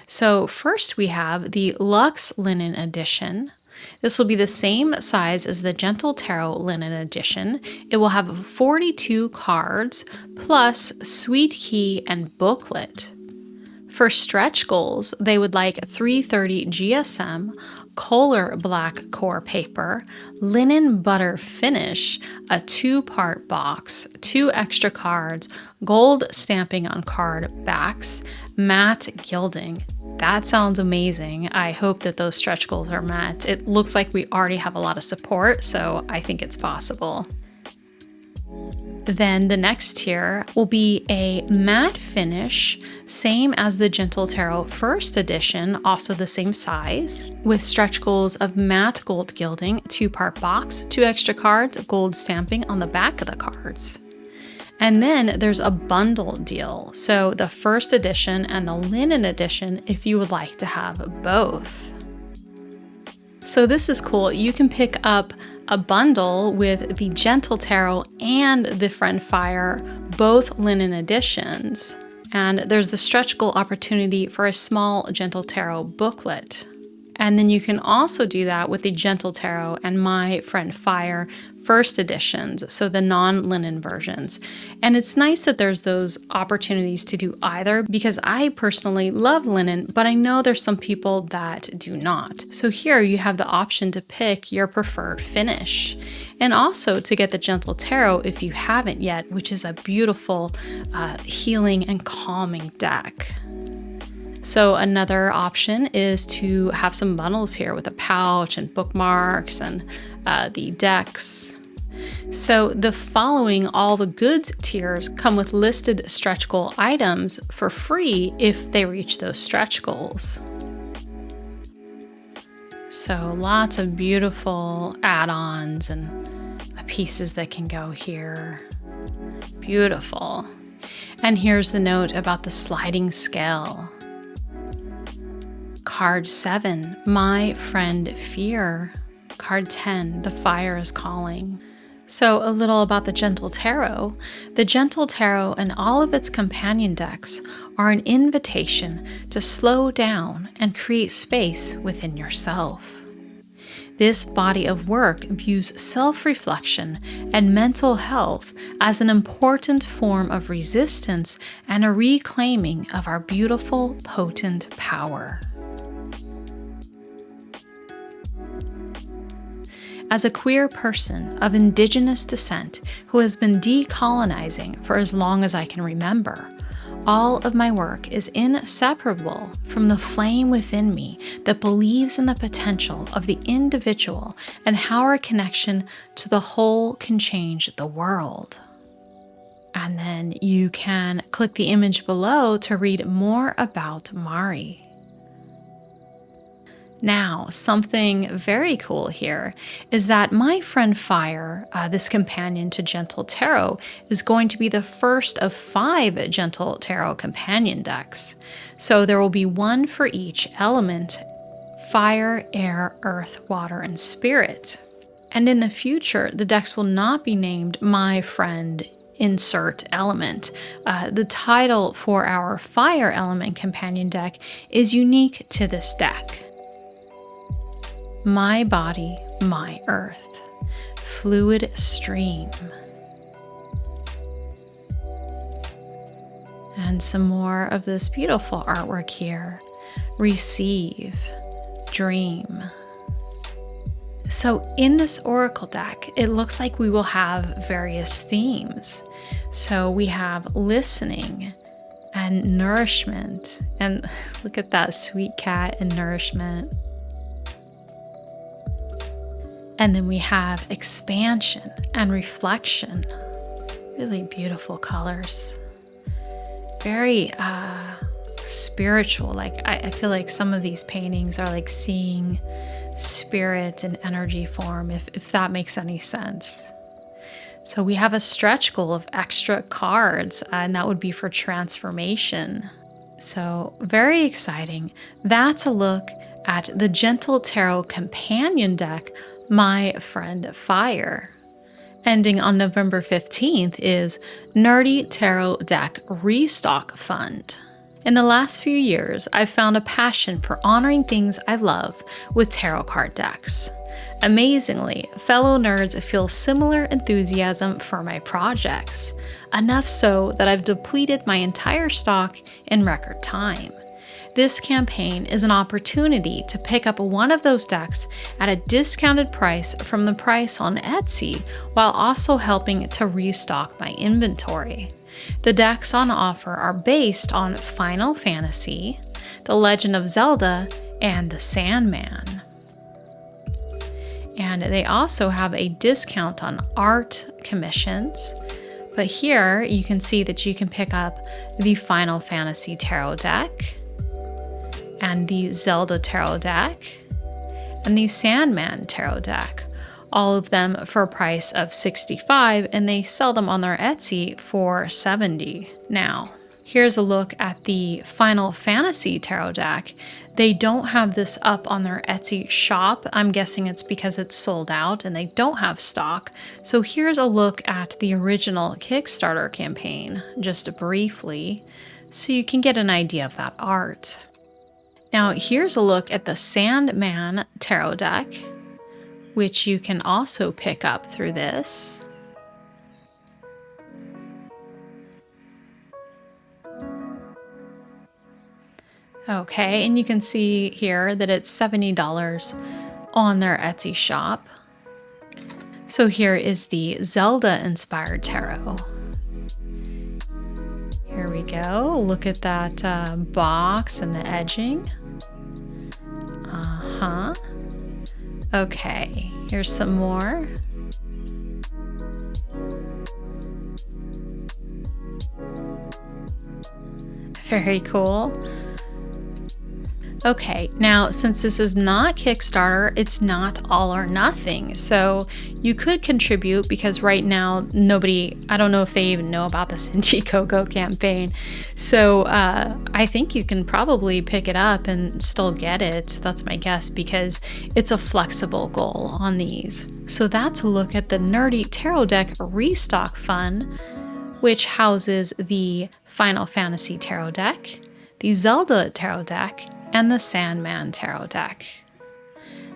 Speaker 1: So first we have the Luxe Linen Edition. This will be the same size as the Gentle Tarot Linen Edition. It will have 42 cards plus sweet key and booklet. For stretch goals, they would like 330 GSM, Kohler black core paper, linen butter finish, a 2-part box, 2 extra cards, gold stamping on card backs, matte gilding. That sounds amazing. I hope that those stretch goals are met. It looks like we already have a lot of support, so I think it's possible. Then the next tier will be a matte finish, same as the Gentle Tarot First Edition, also the same size, with stretch goals of matte gold gilding, 2-part box, 2 extra cards, gold stamping on the back of the cards. And then there's a bundle deal, so the First Edition and the Linen Edition if you would like to have both. So this is cool. You can pick up a bundle with the Gentle Tarot and the Friend Fire, both linen editions. And there's the stretch goal opportunity for a small Gentle Tarot booklet. And then you can also do that with the Gentle Tarot and My Friend Fire First Editions, so the non-linen versions. And it's nice that there's those opportunities to do either, because I personally love linen, but I know there's some people that do not. So here you have the option to pick your preferred finish. And also to get the Gentle Tarot if you haven't yet, which is a beautiful healing and calming deck. So another option is to have some bundles here with a pouch and bookmarks and the decks. So the following all the goods tiers come with listed stretch goal items for free if they reach those stretch goals. So lots of beautiful add-ons and pieces that can go here. Beautiful. And here's the note about the sliding scale. Card 7, My Friend Fear. Card 10, The Fire is Calling. So a little about the Gentle Tarot. The Gentle Tarot and all of its companion decks are an invitation to slow down and create space within yourself. This body of work views self-reflection and mental health as an important form of resistance and a reclaiming of our beautiful, potent power. As a queer person of indigenous descent who has been decolonizing for as long as I can remember, all of my work is inseparable from the flame within me that believes in the potential of the individual and how our connection to the whole can change the world. And then you can click the image below to read more about Mari. Now, something very cool here is that My Friend Fire, this companion to Gentle Tarot, is going to be the first of 5 Gentle Tarot companion decks. So there will be one for each element: fire, air, earth, water, and spirit. And in the future, the decks will not be named My Friend insert element. The title for our fire element companion deck is unique to this deck. My body, my earth. Fluid stream. And some more of this beautiful artwork here. Receive, dream. So in this oracle deck, it looks like we will have various themes. So we have listening and nourishment. And look at that sweet cat and nourishment. And then we have expansion and reflection. Really beautiful colors. Very spiritual. Like I feel like some of these paintings are like seeing spirit and energy form, if that makes any sense. So we have a stretch goal of extra cards, and that would be for transformation. So very exciting. That's a look at the Gentle Tarot companion deck, My Friend Fire. Ending on November 15th is Nerdy Tarot Deck Restock Fund. In the last few years, I've found a passion for honoring things I love with tarot card decks. Amazingly, fellow nerds feel similar enthusiasm for my projects, enough so that I've depleted my entire stock in record time. This campaign is an opportunity to pick up one of those decks at a discounted price from the price on Etsy, while also helping to restock my inventory. The decks on offer are based on Final Fantasy, The Legend of Zelda, and The Sandman. And they also have a discount on art commissions. But here you can see that you can pick up the Final Fantasy Tarot deck, and the Zelda Tarot deck, and the Sandman Tarot deck, all of them for a price of $65, and they sell them on their Etsy for $70 now. Here's a look at the Final Fantasy Tarot deck. They don't have this up on their Etsy shop. I'm guessing it's because it's sold out and they don't have stock. So here's a look at the original Kickstarter campaign, just briefly, so you can get an idea of that art. Now here's a look at the Sandman Tarot deck, which you can also pick up through this. Okay, and you can see here that it's $70 on their Etsy shop. So here is the Zelda-inspired tarot. Here we go. Look at that box and the edging. Okay, here's some more. Very cool. Okay, now since this is not Kickstarter, it's not all or nothing. So you could contribute, because right now I don't know if they even know about this Indiegogo campaign. So I think you can probably pick it up and still get it. That's my guess, because it's a flexible goal on these. So that's a look at the Nerdy Tarot Deck Restock Fund, which houses the Final Fantasy Tarot deck, the Zelda Tarot deck, and the Sandman Tarot deck.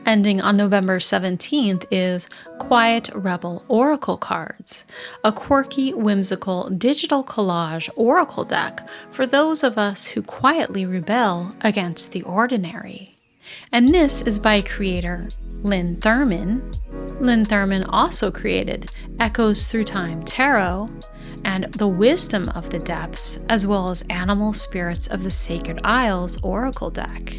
Speaker 1: Ending on November 17th is Quiet Rebel Oracle cards, a quirky, whimsical digital collage oracle deck for those of us who quietly rebel against the ordinary. And this is by creator Lynn Thurman. Lynn Thurman also created Echoes Through Time Tarot and the Wisdom of the Depths, as well as Animal Spirits of the Sacred Isles Oracle deck.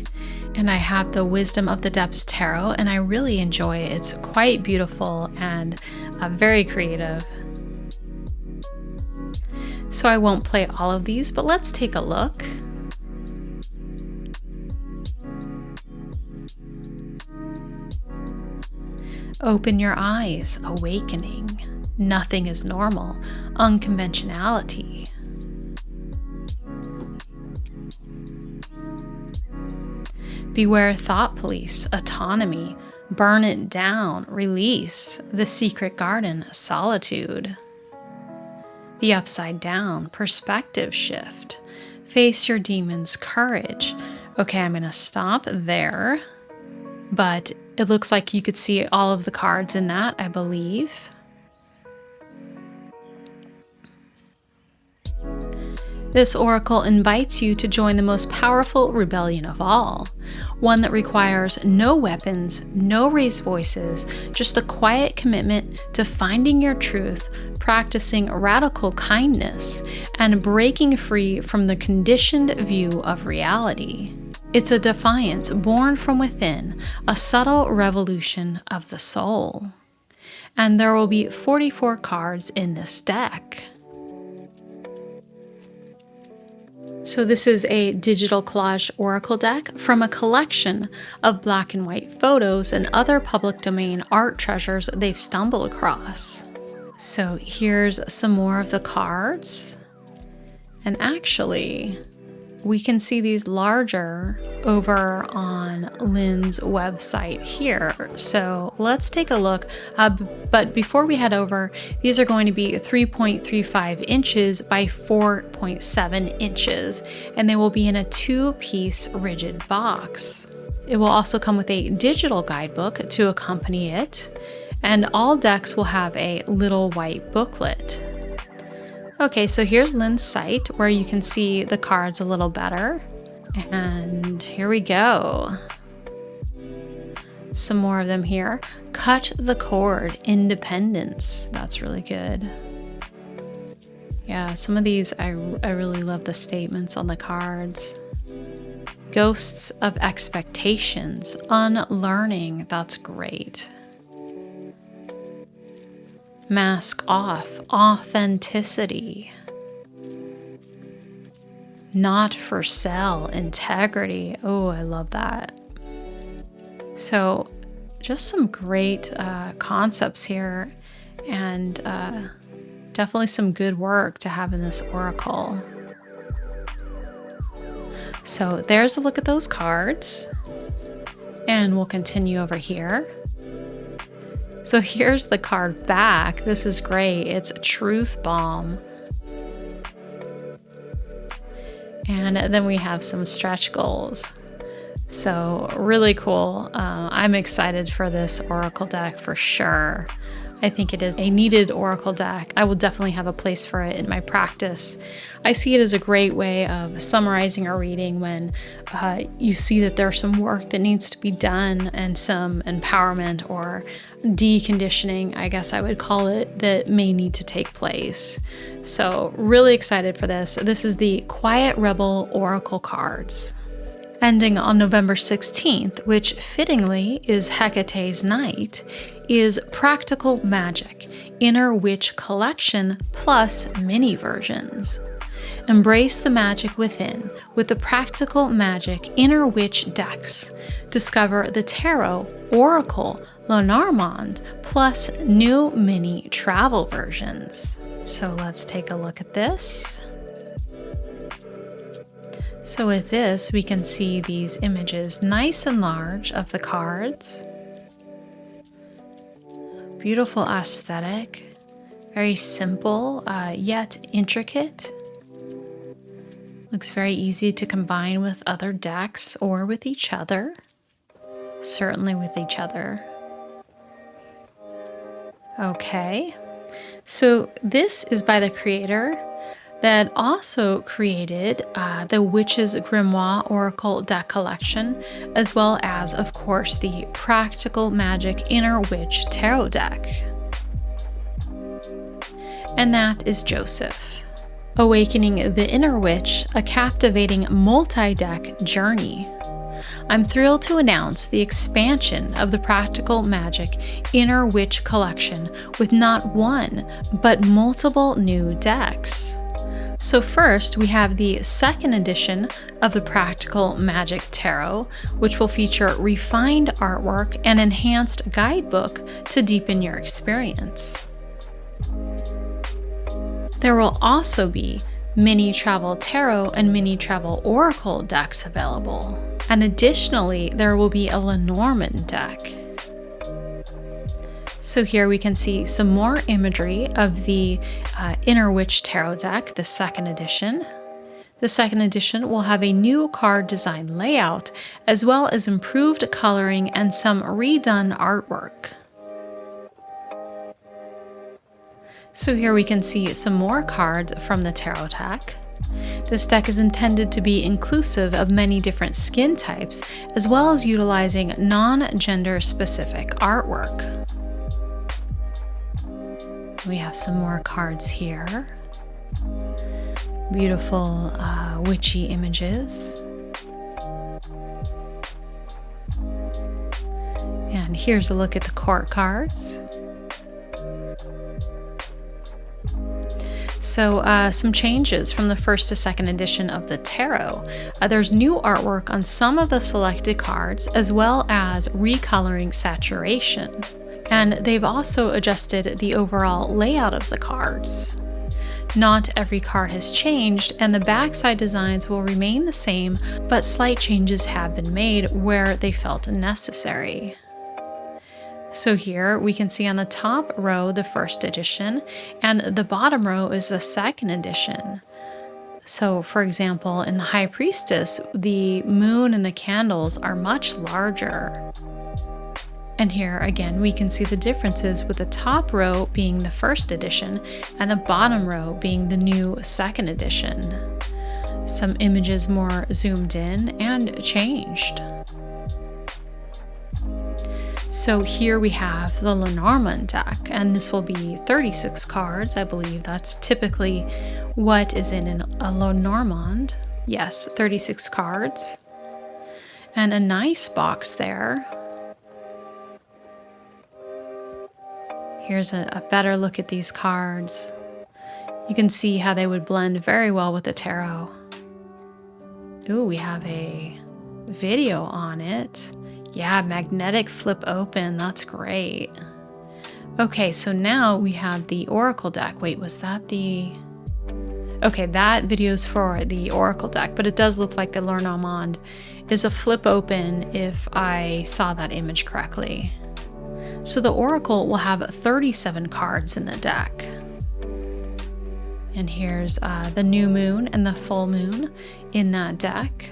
Speaker 1: And I have the Wisdom of the Depths Tarot, and I really enjoy it. It's quite beautiful and very creative. So I won't play all of these, but let's take a look. Open your eyes, awakening. Nothing is normal. Unconventionality. Beware thought police. Autonomy. Burn it down. Release. The secret garden. Solitude. The upside down, perspective shift. Face your demons, courage. Okay, I'm going to stop there. But it looks like you could see all of the cards in that, I believe. This oracle invites you to join the most powerful rebellion of all, one that requires no weapons, no raised voices, just a quiet commitment to finding your truth, practicing radical kindness, and breaking free from the conditioned view of reality. It's a defiance born from within, a subtle revolution of the soul. And there will be 44 cards in this deck. So this is a digital collage oracle deck from a collection of black and white photos and other public domain art treasures they've stumbled across. So here's some more of the cards. And actually, we can see these larger over on Lynn's website here. So let's take a look. But before we head over, these are going to be 3.35 inches by 4.7 inches, and they will be in a 2-piece rigid box. It will also come with a digital guidebook to accompany it, and all decks will have a little white booklet. Okay, so here's Lynn's site where you can see the cards a little better. And here we go. Some more of them here. Cut the cord, independence. That's really good. Yeah, some of these, I really love the statements on the cards. Ghosts of expectations, unlearning. That's great. Mask off, authenticity. Not for sale, integrity. Oh, I love that. So just some great concepts here, and definitely some good work to have in this oracle. So there's a look at those cards, and we'll continue over here. So here's the card back. This is great. It's a truth bomb. And then we have some stretch goals. So really cool. I'm excited for this oracle deck for sure. I think it is a needed oracle deck. I will definitely have a place for it in my practice. I see it as a great way of summarizing a reading when you see that there's some work that needs to be done and some empowerment or deconditioning, I guess I would call it, that may need to take place. So really excited for this. This is the Quiet Rebel Oracle cards. Ending on November 16th, which fittingly is Hecate's night, is Practical Magic, Inner Witch Collection plus mini versions. Embrace the magic within with the Practical Magic Inner Witch decks. Discover the Tarot, Oracle, Lenormand, plus new mini travel versions. So let's take a look at this. So with this, we can see these images nice and large of the cards. Beautiful aesthetic, very simple, yet intricate. Looks very easy to combine with other decks or with each other. Certainly with each other. Okay, so this is by the creator that also created the Witch's Grimoire Oracle deck collection, as well as, of course, the Practical Magic Inner Witch Tarot deck. And that is Joseph. Awakening the Inner Witch, a captivating multi-deck journey. I'm thrilled to announce the expansion of the Practical Magic Inner Witch collection with not one, but multiple new decks. So first, we have the second edition of the Practical Magic Tarot, which will feature refined artwork and enhanced guidebook to deepen your experience. There will also be Mini Travel Tarot and Mini Travel Oracle decks available. And additionally, there will be a Lenormand deck. So here we can see some more imagery of the Inner Witch Tarot deck, the second edition. The second edition will have a new card design layout, as well as improved coloring and some redone artwork. So here we can see some more cards from the tarot deck. This deck is intended to be inclusive of many different skin types, as well as utilizing non-gender specific artwork. We have some more cards here. Beautiful witchy images. And here's a look at the court cards. So some changes from the first to second edition of the tarot. There's new artwork on some of the selected cards, as well as recoloring saturation. And they've also adjusted the overall layout of the cards. Not every card has changed, and the backside designs will remain the same, but slight changes have been made where they felt necessary. So here we can see on the top row the first edition, and the bottom row is the second edition. So for example, in the High Priestess, the moon and the candles are much larger. And here again, we can see the differences with the top row being the first edition and the bottom row being the new second edition. Some images more zoomed in and changed. So here we have the Lenormand deck, and this will be 36 cards. I believe that's typically what is in a Lenormand. Yes, 36 cards. And a nice box there. Here's a better look at these cards. You can see how they would blend very well with the tarot. Ooh, we have a video on it. Yeah, magnetic flip open, that's great. Okay, so now we have the Oracle deck. Wait, was that the... Okay, that video's for the Oracle deck, but it does look like the Lenormand is a flip open if I saw that image correctly. So the Oracle will have 37 cards in the deck. And here's the new moon and the full moon in that deck.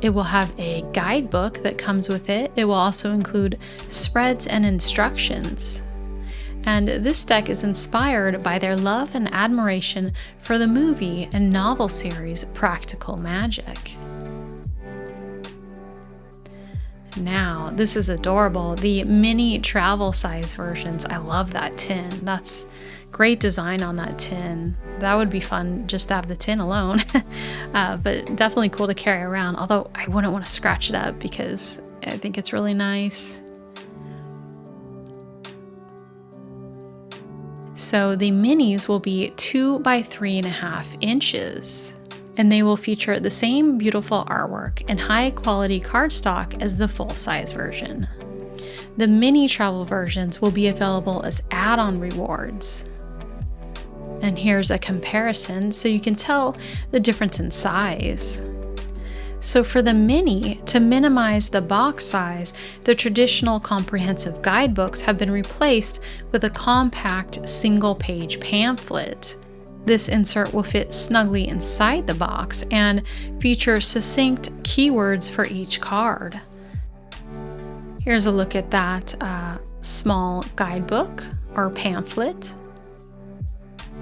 Speaker 1: It will have a guidebook that comes with it. It will also include spreads and instructions. And this deck is inspired by their love and admiration for the movie and novel series Practical Magic. Now, this is adorable. The mini travel size versions. I love that tin. That's great design on that tin. That would be fun just to have the tin alone, but definitely cool to carry around. Although I wouldn't want to scratch it up because I think it's really nice. So the minis will be 2 by 3.5 inches. And they will feature the same beautiful artwork and high quality cardstock as the full-size version. The mini travel versions will be available as add-on rewards. And here's a comparison so you can tell the difference in size. So for the mini, to minimize the box size, the traditional comprehensive guidebooks have been replaced with a compact single-page pamphlet. This insert will fit snugly inside the box and feature succinct keywords for each card. Here's a look at that small guidebook or pamphlet.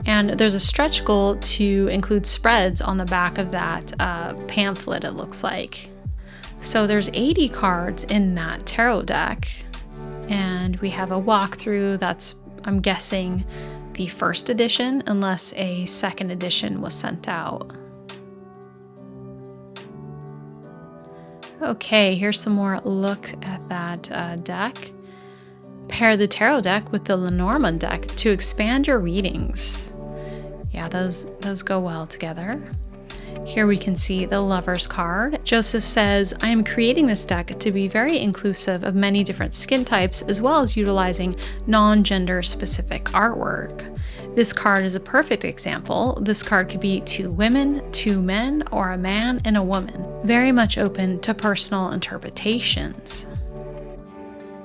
Speaker 1: And there's a stretch goal to include spreads on the back of that pamphlet, it looks like. So there's 80 cards in that tarot deck. And we have a walkthrough that's, I'm guessing, the first edition, unless a second edition was sent out. Okay, here's some more look at that deck. Pair the tarot deck with the Lenormand deck to expand your readings. Yeah, those go well together. Here we can see the Lover's card. Joseph says, I am creating this deck to be very inclusive of many different skin types, as well as utilizing non-gender specific artwork. This card is a perfect example. This card could be 2 women, 2 men, or a man and a woman. Very much open to personal interpretations.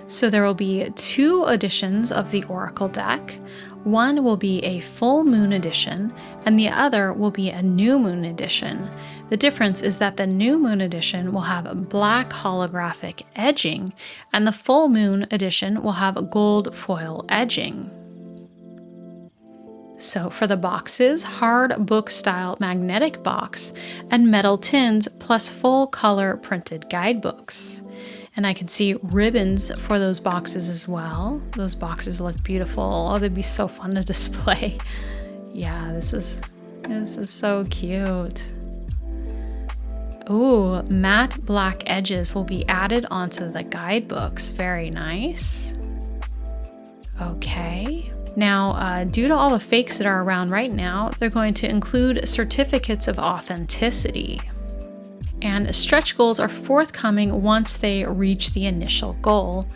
Speaker 1: So there will be 2 editions of the Oracle deck. One will be a full moon edition, and the other will be a new moon edition. The difference is that the new moon edition will have black holographic edging, and the full moon edition will have gold foil edging. So for the boxes, hard book style magnetic box and metal tins plus full color printed guidebooks. And I can see ribbons for those boxes as well. Those boxes look beautiful. Oh, they'd be so fun to display. Yeah, this is so cute. Ooh, matte black edges will be added onto the guidebooks. Very nice. Okay. Now, due to all the fakes that are around right now, they're going to include certificates of authenticity. And stretch goals are forthcoming once they reach the initial goal.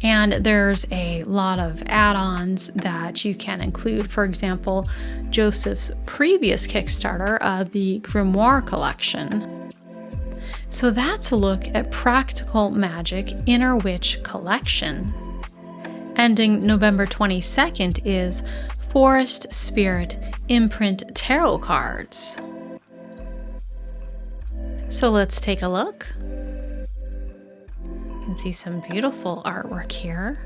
Speaker 1: And there's a lot of add-ons that you can include. For example, Joseph's previous Kickstarter of the Grimoire collection. So that's a look at Practical Magic Inner Witch collection. Ending November 22nd is Forest Spirit Imprint Tarot cards. So let's take a look. You can see some beautiful artwork here.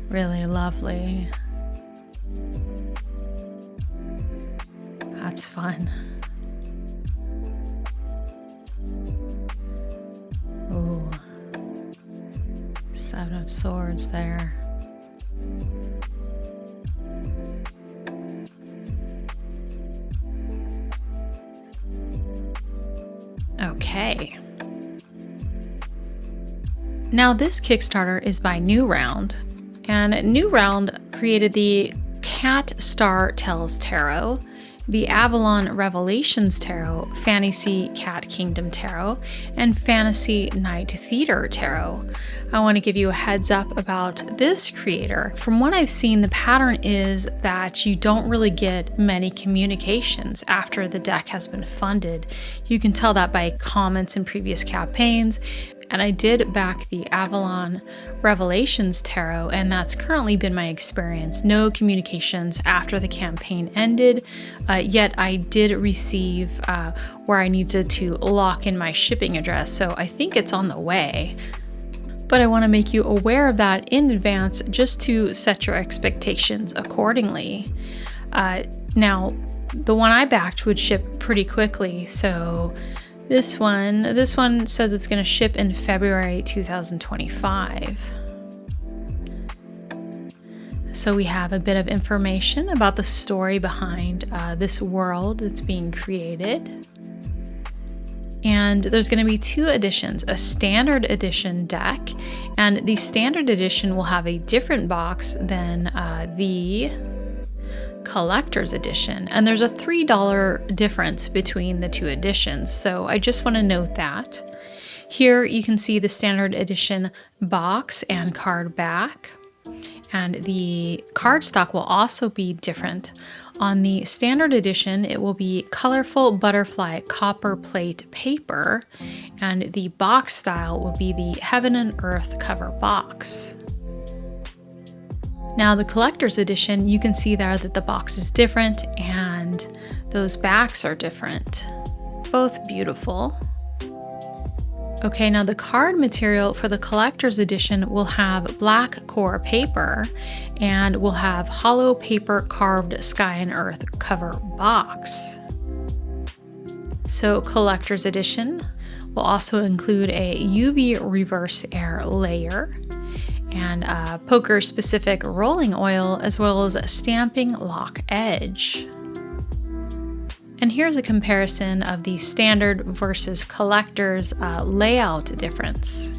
Speaker 1: Really lovely. That's fun. Ooh. 7 of Swords there. Okay. Now this Kickstarter is by New Round, and New Round created the Cat Star Tells Tarot, the Avalon Revelations Tarot, Fantasy Cat Kingdom Tarot, and Fantasy Night Theater Tarot. I want to give you a heads up about this creator. From what I've seen, the pattern is that you don't really get many communications after the deck has been funded. You can tell that by comments in previous campaigns. And I did back the Avalon Revelations Tarot, and that's currently been my experience. No communications after the campaign ended, yet I did receive where I needed to lock in my shipping address, so I think it's on the way. But I want to make you aware of that in advance just to set your expectations accordingly. Now, the one I backed would ship pretty quickly, so this one says it's going to ship in February 2025. So we have a bit of information about the story behind this world that's being created. And there's going to be 2 editions, a standard edition deck, and the standard edition will have a different box than the collector's edition, and there's a $3 difference between the 2 editions, so I just want to note that. Here you can see the standard edition box and card back, and the cardstock will also be different. On the standard edition, it will be colorful butterfly copper plate paper, and the box style will be the Heaven and Earth cover box. Now the collector's edition, you can see there that the box is different and those backs are different. Both beautiful. Okay, now the card material for the collector's edition will have black core paper and will have hollow paper carved sky and earth cover box. So collector's edition will also include a UV reverse air layer and poker specific rolling oil, as well as a stamping lock edge. And here's a comparison of the standard versus collector's layout difference.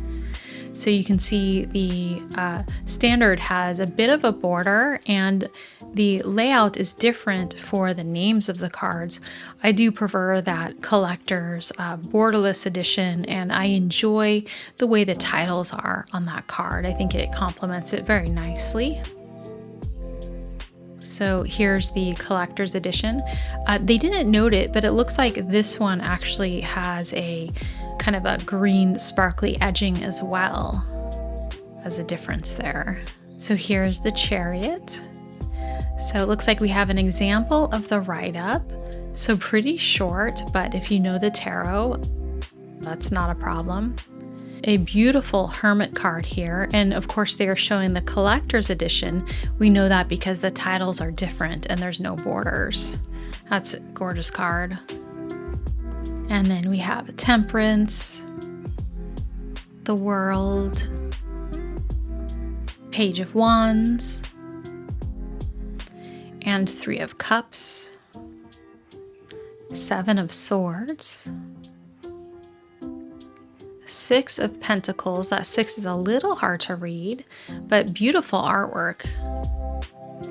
Speaker 1: So you can see the standard has a bit of a border, and the layout is different for the names of the cards. I do prefer that collector's borderless edition, and I enjoy the way the titles are on that card. I think it complements it very nicely. So here's the collector's edition. They didn't note it, but it looks like this one actually has a kind of a green sparkly edging as well as a difference there. So here's the Chariot. So it looks like we have an example of the write-up. So pretty short, but if you know the tarot, that's not a problem. A beautiful Hermit card here, and of course they are showing the collector's edition. We know that because the titles are different and there's no borders. That's a gorgeous card. And then we have Temperance, the World, Page of Wands, and Three of Cups, Seven of Swords, Six of Pentacles. That 6 is a little hard to read, but beautiful artwork.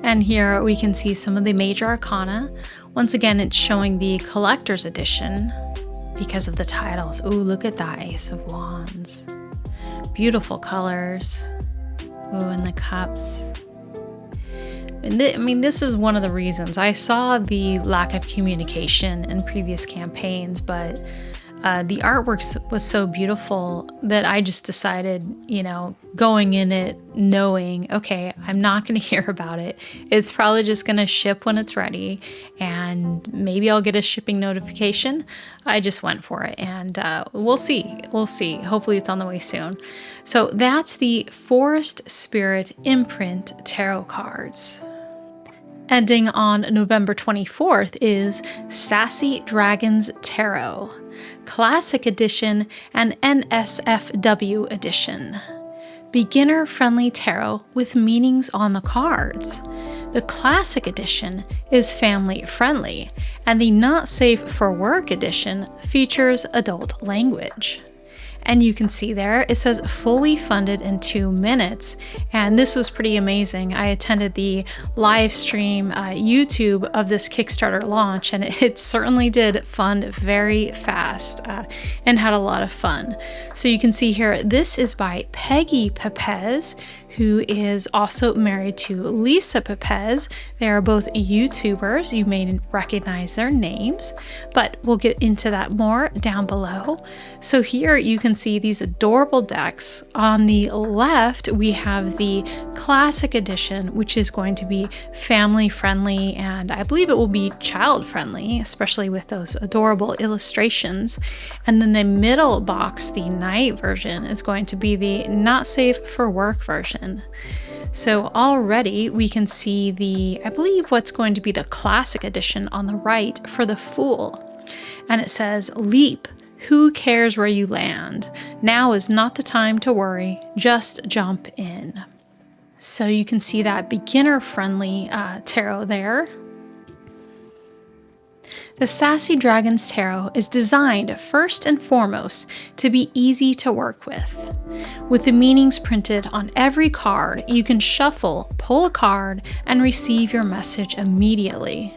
Speaker 1: And here we can see some of the major arcana. Once again, it's showing the collector's edition because of the titles. Ooh, look at that Ace of Wands. Beautiful colors. Ooh, and the cups. And I mean, this is one of the reasons. I saw the lack of communication in previous campaigns, but the artwork was so beautiful that I just decided, you know, going in it knowing, okay, I'm not going to hear about it. It's probably just going to ship when it's ready, and maybe I'll get a shipping notification. I just went for it, and we'll see. We'll see. Hopefully it's on the way soon. So that's the Forest Spirit imprint tarot cards. Ending on November 24th is Sassy Dragons Tarot, Classic Edition and NSFW Edition. Beginner-friendly tarot with meanings on the cards. The Classic Edition is family-friendly, and the Not Safe for Work Edition features adult language. And you can see there, it says fully funded in 2 minutes. And this was pretty amazing. I attended the live stream YouTube of this Kickstarter launch, and it certainly did fund very fast and had a lot of fun. So you can see here, this is by Peggy Pepez, who is also married to Lisa Pepez. They are both YouTubers. You may recognize their names, but we'll get into that more down below. So here you can see these adorable decks. On the left, we have the Classic Edition, which is going to be family friendly, and I believe it will be child friendly, especially with those adorable illustrations. And then the middle box, the night version, is going to be the Not Safe for Work version. So already we can see the, I believe what's going to be the Classic Edition on the right for the Fool. And it says, leap, who cares where you land? Now is not the time to worry, just jump in. So you can see that beginner-friendly tarot there. The Sassy Dragons Tarot is designed first and foremost to be easy to work with. With the meanings printed on every card, you can shuffle, pull a card, and receive your message immediately.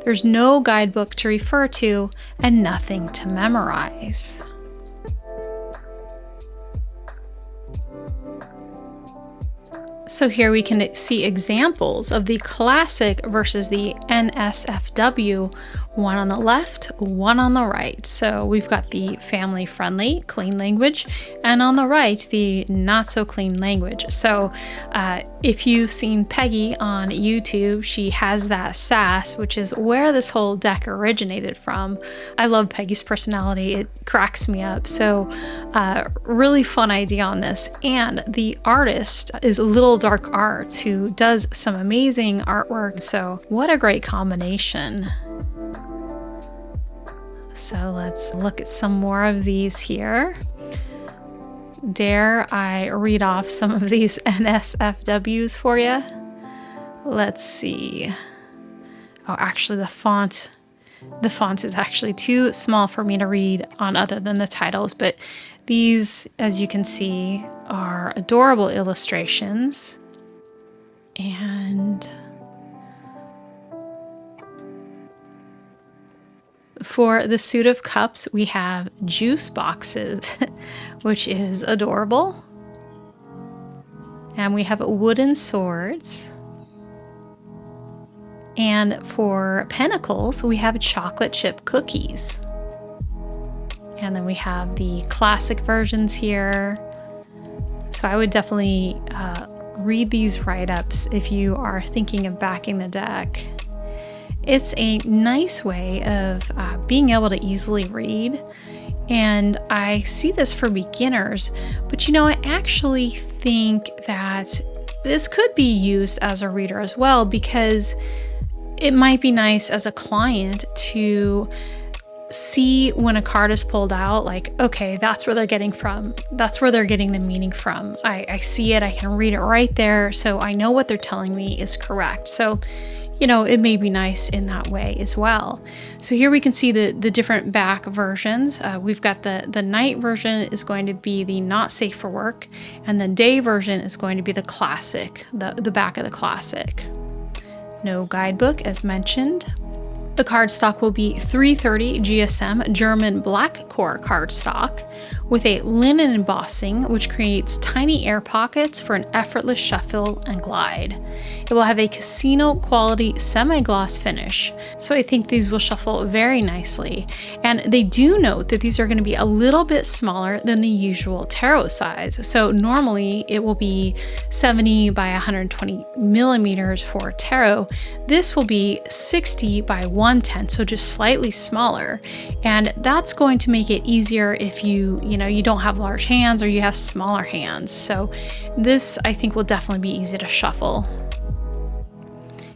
Speaker 1: There's no guidebook to refer to and nothing to memorize. So here we can see examples of the Classic versus the NSFW, one on the left, one on the right. So we've got the family-friendly, clean language, and on the right, the not-so-clean language. So if you've seen Peggy on YouTube, she has that sass, which is where this whole deck originated from. I love Peggy's personality. It cracks me up. So really fun idea on this. And the artist is Little Dark Arts, who does some amazing artwork. So what a great combination. So let's look at some more of these here. Dare I read off some of these NSFWs for you? Let's see. Oh, actually the font is actually too small for me to read on other than the titles, but these, as you can see, are adorable illustrations. And for the Suit of Cups, we have juice boxes, which is adorable. And we have wooden swords. And for Pentacles, we have chocolate chip cookies. And then we have the classic versions here. So I would definitely read these write-ups if you are thinking of backing the deck. It's a nice way of being able to easily read. And I see this for beginners, but you know, I actually think that this could be used as a reader as well, because it might be nice as a client to see when a card is pulled out, like, okay, that's where they're getting from. That's where they're getting the meaning from. I see it, I can read it right there, so I know what they're telling me is correct. So, you know, it may be nice in that way as well. So here we can see the different back versions. We've got the night version is going to be the not safe for work, and the day version is going to be the classic, the back of the classic. No guidebook as mentioned. The cardstock will be 330 GSM German black core cardstock with a linen embossing, which creates tiny air pockets for an effortless shuffle and glide. It will have a casino quality semi-gloss finish, so I think these will shuffle very nicely. And they do note that these are going to be a little bit smaller than the usual tarot size. So normally it will be 70 by 120 millimeters for tarot. This will be 60 by 110, so just slightly smaller. And that's going to make it easier if you don't have large hands or you have smaller hands. So this, I think, will definitely be easy to shuffle.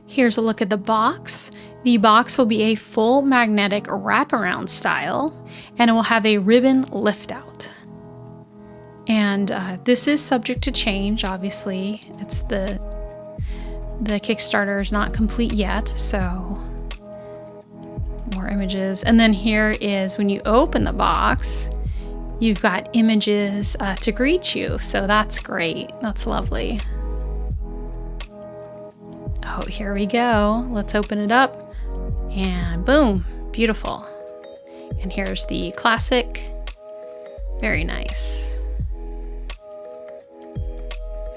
Speaker 1: Here's a look at the box. The box will be a full magnetic wraparound style, and it will have a ribbon lift out. And this is subject to change, obviously. It's the Kickstarter is not complete yet, so more images. And then here is when you open the box, you've got images to greet you, so that's great. That's lovely. Oh, here we go. Let's open it up, and boom, beautiful. And here's the classic. Very nice.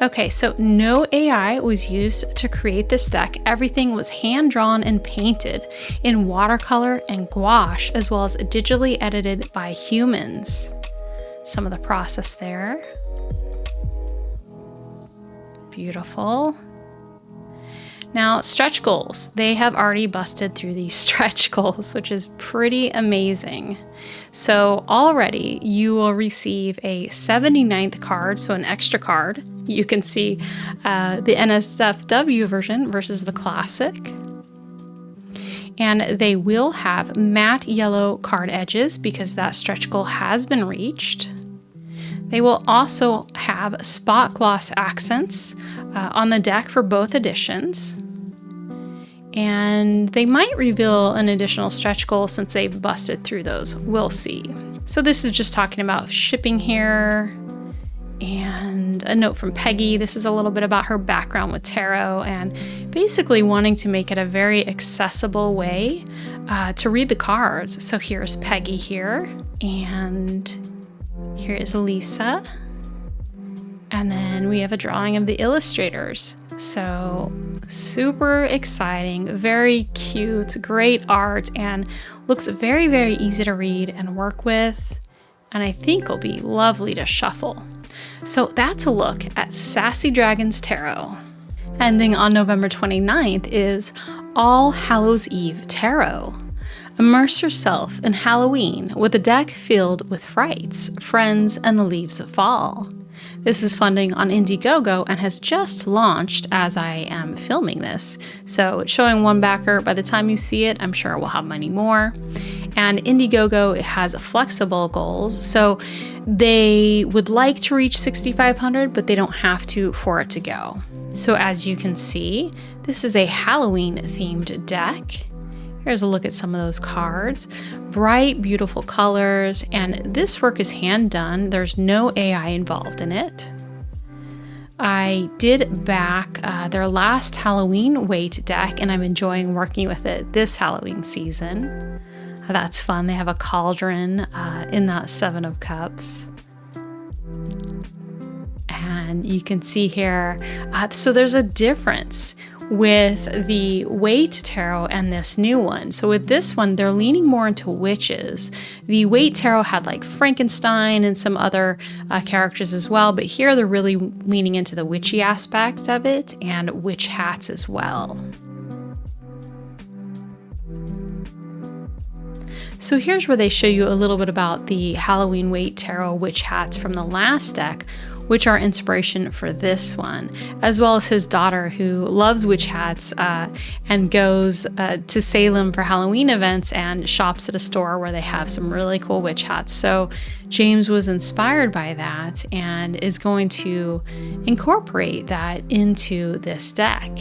Speaker 1: Okay, so no AI was used to create this deck. Everything was hand-drawn and painted in watercolor and gouache, as well as digitally edited by humans. Some of the process there. Beautiful. Now, stretch goals. They have already busted through these stretch goals, which is pretty amazing. So already you will receive a 79th card, so an extra card. You can see the NSFW version versus the classic. And they will have matte yellow card edges because that stretch goal has been reached. They will also have spot gloss accents on the deck for both editions. And they might reveal an additional stretch goal since they've busted through those. We'll see. So this is just talking about shipping here. And a note from Peggy. This is a little bit about her background with tarot and basically wanting to make it a very accessible way to read the cards. So here's Peggy here, and here is Lisa. And then we have a drawing of the illustrators. So super exciting, very cute, great art, and looks very, very easy to read and work with. And I think will be lovely to shuffle. So that's a look at Sassy Dragons Tarot. Ending on November 29th is All Hallows Eve Tarot. Immerse yourself in Halloween with a deck filled with frights, friends, and the leaves of fall. This is funding on Indiegogo and has just launched as I am filming this. So it's showing one backer. By the time you see it, I'm sure we'll have many more. And Indiegogo has flexible goals. So they would like to reach 6,500, but they don't have to for it to go. So as you can see, this is a Halloween themed deck. Here's a look at some of those cards. Bright, beautiful colors, and this work is hand done. There's no AI involved in it. I did back their last Halloween weight deck, and I'm enjoying working with it this Halloween season. That's fun. They have a cauldron in that 7 of Cups. And you can see here, so there's a difference with the Waite Tarot and this new one. So with this one, they're leaning more into witches. The Waite Tarot had like Frankenstein and some other characters as well, but here they're really leaning into the witchy aspect of it and witch hats as well. So here's where they show you a little bit about the Halloween Waite Tarot witch hats from the last deck, which are inspiration for this one, as well as his daughter who loves witch hats and goes to Salem for Halloween events and shops at a store where they have some really cool witch hats. So James was inspired by that and is going to incorporate that into this deck.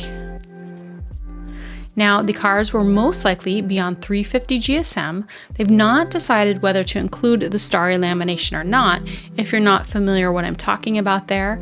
Speaker 1: Now, the cards will most likely be on 350 GSM. They've not decided whether to include the starry lamination or not. If you're not familiar with what I'm talking about there,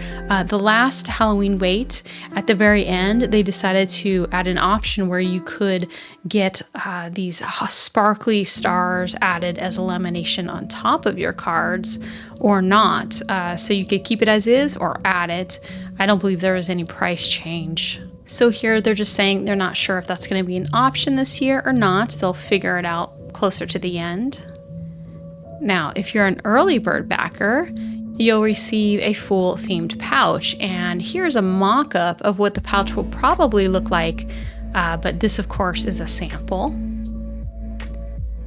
Speaker 1: the last Halloween Waite, at the very end, they decided to add an option where you could get these sparkly stars added as a lamination on top of your cards or not. So you could keep it as is or add it. I don't believe there was any price change. So here they're just saying they're not sure if that's going to be an option this year or not. They'll figure it out closer to the end. Now, if you're an early bird backer, you'll receive a full themed pouch. And here's a mock-up of what the pouch will probably look like. But this, of course, is a sample.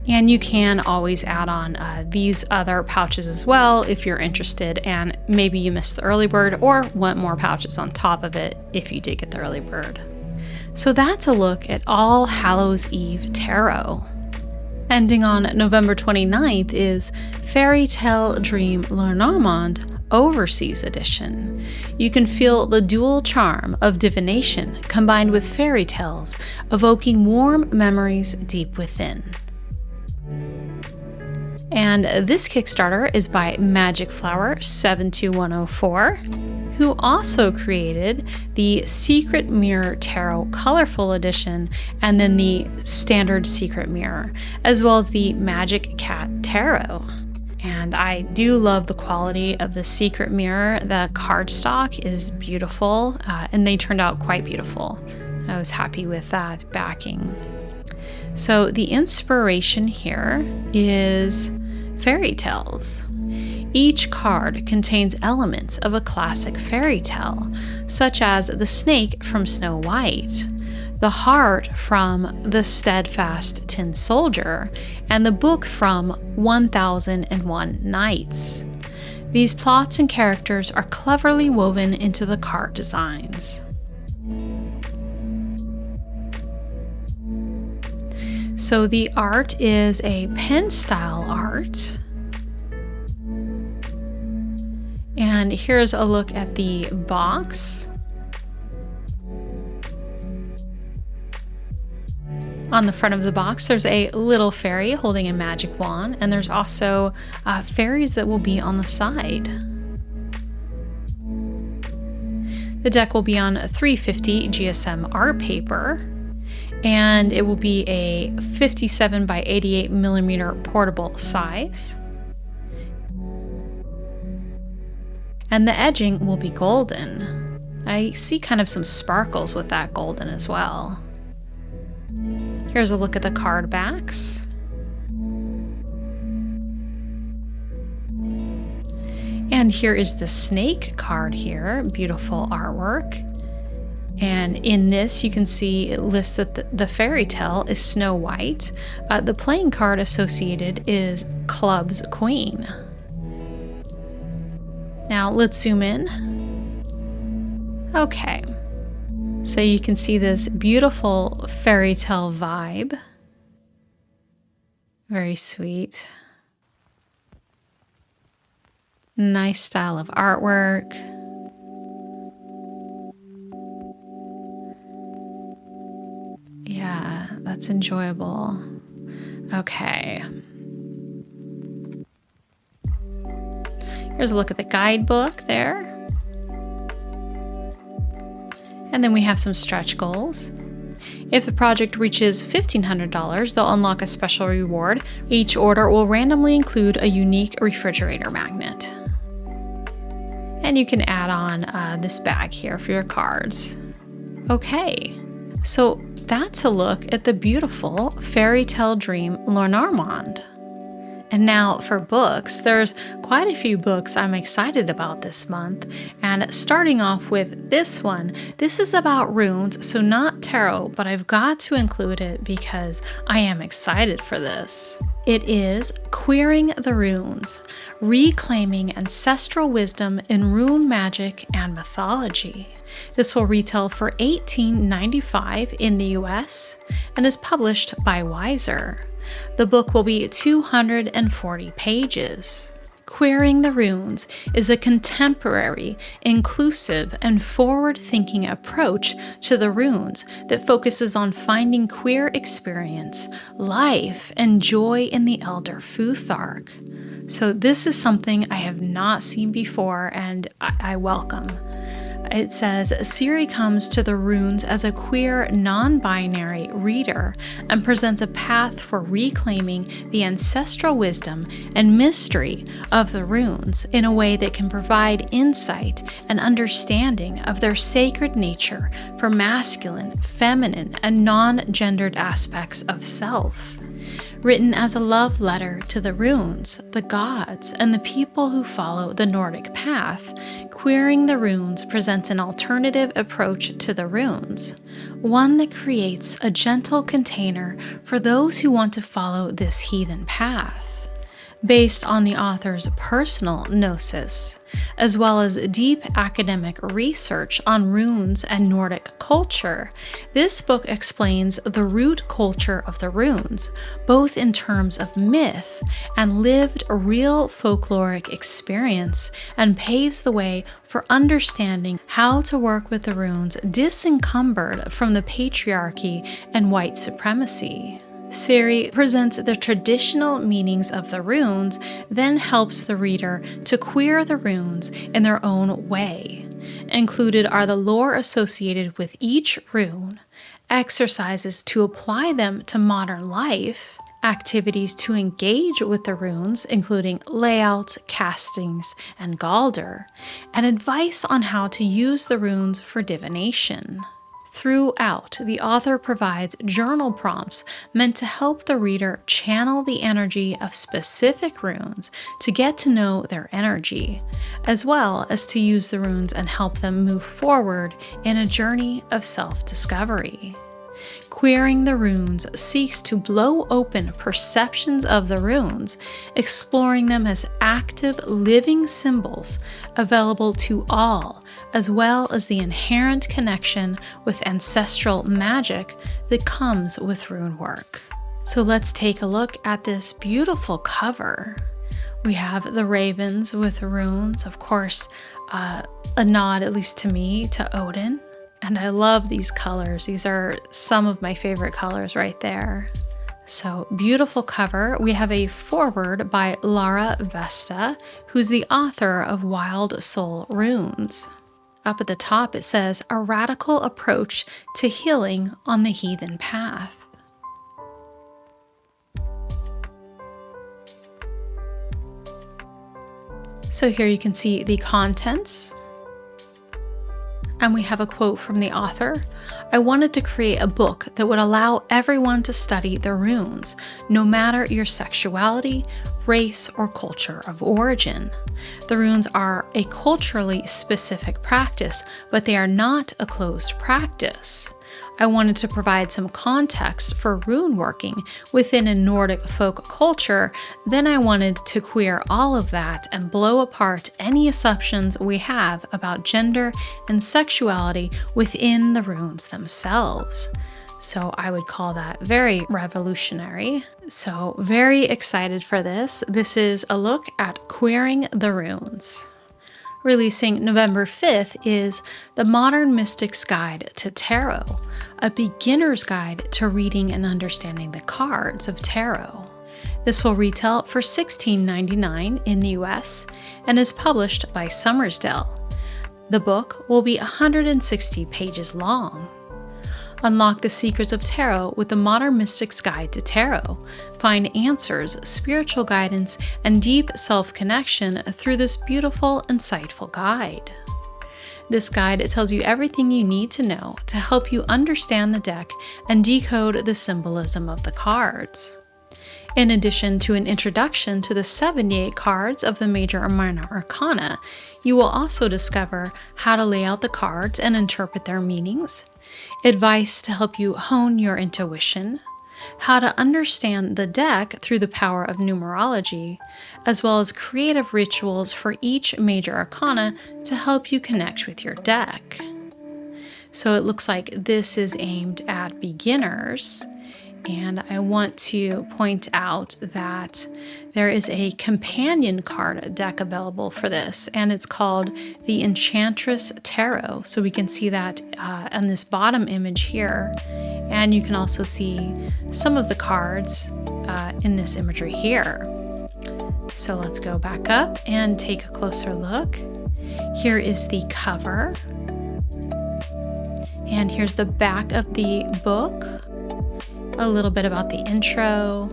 Speaker 1: And you can always add on these other pouches as well if you're interested, and maybe you missed the early bird or want more pouches on top of it if you did get the early bird. So that's a look at all Hallows Eve Tarot. Ending on November 29th is Fairy Tale Dream Lenormand Overseas Edition. You can feel the dual charm of divination combined with fairy tales, evoking warm memories deep within. And this Kickstarter is by Magic Flower 72104, who also created the Secret Mirror Tarot Colorful Edition and then the Standard Secret Mirror, as well as the Magic Cat Tarot. And I do love the quality of the Secret Mirror. The cardstock is beautiful, and they turned out quite beautiful. I was happy with that backing. So the inspiration here is fairy tales. Each card contains elements of a classic fairy tale, such as the snake from Snow White, the heart from The Steadfast Tin Soldier, and the book from 1001 Nights. These plots and characters are cleverly woven into the card designs. So the art is a pen style art. And here's a look at the box. On the front of the box, there's a little fairy holding a magic wand, and there's also fairies that will be on the side. The deck will be on 350 GSM art paper, and it will be a 57 by 88 millimeter portable size. And the edging will be golden. I see kind of some sparkles with that golden as well. Here's a look at the card backs. And here is the snake card here, beautiful artwork. And in this, you can see it lists that the fairy tale is Snow White. The playing card associated is Club's Queen. Now let's zoom in. Okay, so you can see this beautiful fairy tale vibe. Very sweet. Nice style of artwork. Yeah, that's enjoyable. Okay. Here's a look at the guidebook there. And then we have some stretch goals. If the project reaches $1,500, they'll unlock a special reward. Each order will randomly include a unique refrigerator magnet. And you can add on this bag here for your cards. Okay. So that's a look at the beautiful fairy tale dream Lenormand. And now for books, there's quite a few books I'm excited about this month, and starting off with this one. This is about runes, so not tarot, but I've got to include it because I am excited for this. It is Queering the Runes, Reclaiming Ancestral Wisdom in Rune Magic and Mythology. This will retail for $18.95 in the US and is published by Wiser. The book will be 240 pages. Queering the Runes is a contemporary, inclusive, and forward-thinking approach to the runes that focuses on finding queer experience, life, and joy in the Elder Futhark. So this is something I have not seen before, and I welcome. It says, Siri comes to the runes as a queer, non-binary reader and presents a path for reclaiming the ancestral wisdom and mystery of the runes in a way that can provide insight and understanding of their sacred nature for masculine, feminine, and non-gendered aspects of self. Written as a love letter to the runes, the gods, and the people who follow the Nordic path, Queering the Runes presents an alternative approach to the runes, one that creates a gentle container for those who want to follow this heathen path. Based on the author's personal gnosis, as well as deep academic research on runes and Nordic culture, this book explains the root culture of the runes, both in terms of myth and lived real folkloric experience, and paves the way for understanding how to work with the runes disencumbered from the patriarchy and white supremacy. Siri presents the traditional meanings of the runes, then helps the reader to queer the runes in their own way. Included are the lore associated with each rune, exercises to apply them to modern life, activities to engage with the runes, including layouts, castings, and galder, and advice on how to use the runes for divination. Throughout, the author provides journal prompts meant to help the reader channel the energy of specific runes to get to know their energy, as well as to use the runes and help them move forward in a journey of self-discovery. Queering the Runes seeks to blow open perceptions of the runes, exploring them as active, living symbols available to all, as well as the inherent connection with ancestral magic that comes with rune work. So let's take a look at this beautiful cover. We have the ravens with runes, of course, a nod, at least to me, to Odin. And I love these colors. These are some of my favorite colors right there. So beautiful cover. We have a foreword by Lara Vesta, who's the author of Wild Soul Runes. Up at the top it says, a radical approach to healing on the heathen path. So here you can see the contents. And we have a quote from the author. I wanted to create a book that would allow everyone to study the runes, no matter your sexuality, race, or culture of origin. The runes are a culturally specific practice, but they are not a closed practice. I wanted to provide some context for rune working within a Nordic folk culture, then I wanted to queer all of that and blow apart any assumptions we have about gender and sexuality within the runes themselves. So I would call that very revolutionary. So very excited for this. This is a look at Queering the Runes. Releasing November 5th is The Modern Mystic's Guide to Tarot, a beginner's guide to reading and understanding the cards of tarot. This will retail for $16.99 in the US and is published by Summersdale. The book will be 160 pages long. Unlock the secrets of tarot with the Modern Mystic's Guide to Tarot. Find answers, spiritual guidance, and deep self-connection through this beautiful, insightful guide. This guide tells you everything you need to know to help you understand the deck and decode the symbolism of the cards. In addition to an introduction to the 78 cards of the major and minor arcana, you will also discover how to lay out the cards and interpret their meanings, advice to help you hone your intuition, how to understand the deck through the power of numerology, as well as creative rituals for each major arcana to help you connect with your deck. So it looks like this is aimed at beginners, and I want to point out that there is a companion card deck available for this, and it's called the Enchantress Tarot. So we can see that on this bottom image here, and you can also see some of the cards in this imagery here. So let's go back up and take a closer look. Here is the cover, and here's the back of the book. A little bit about the intro,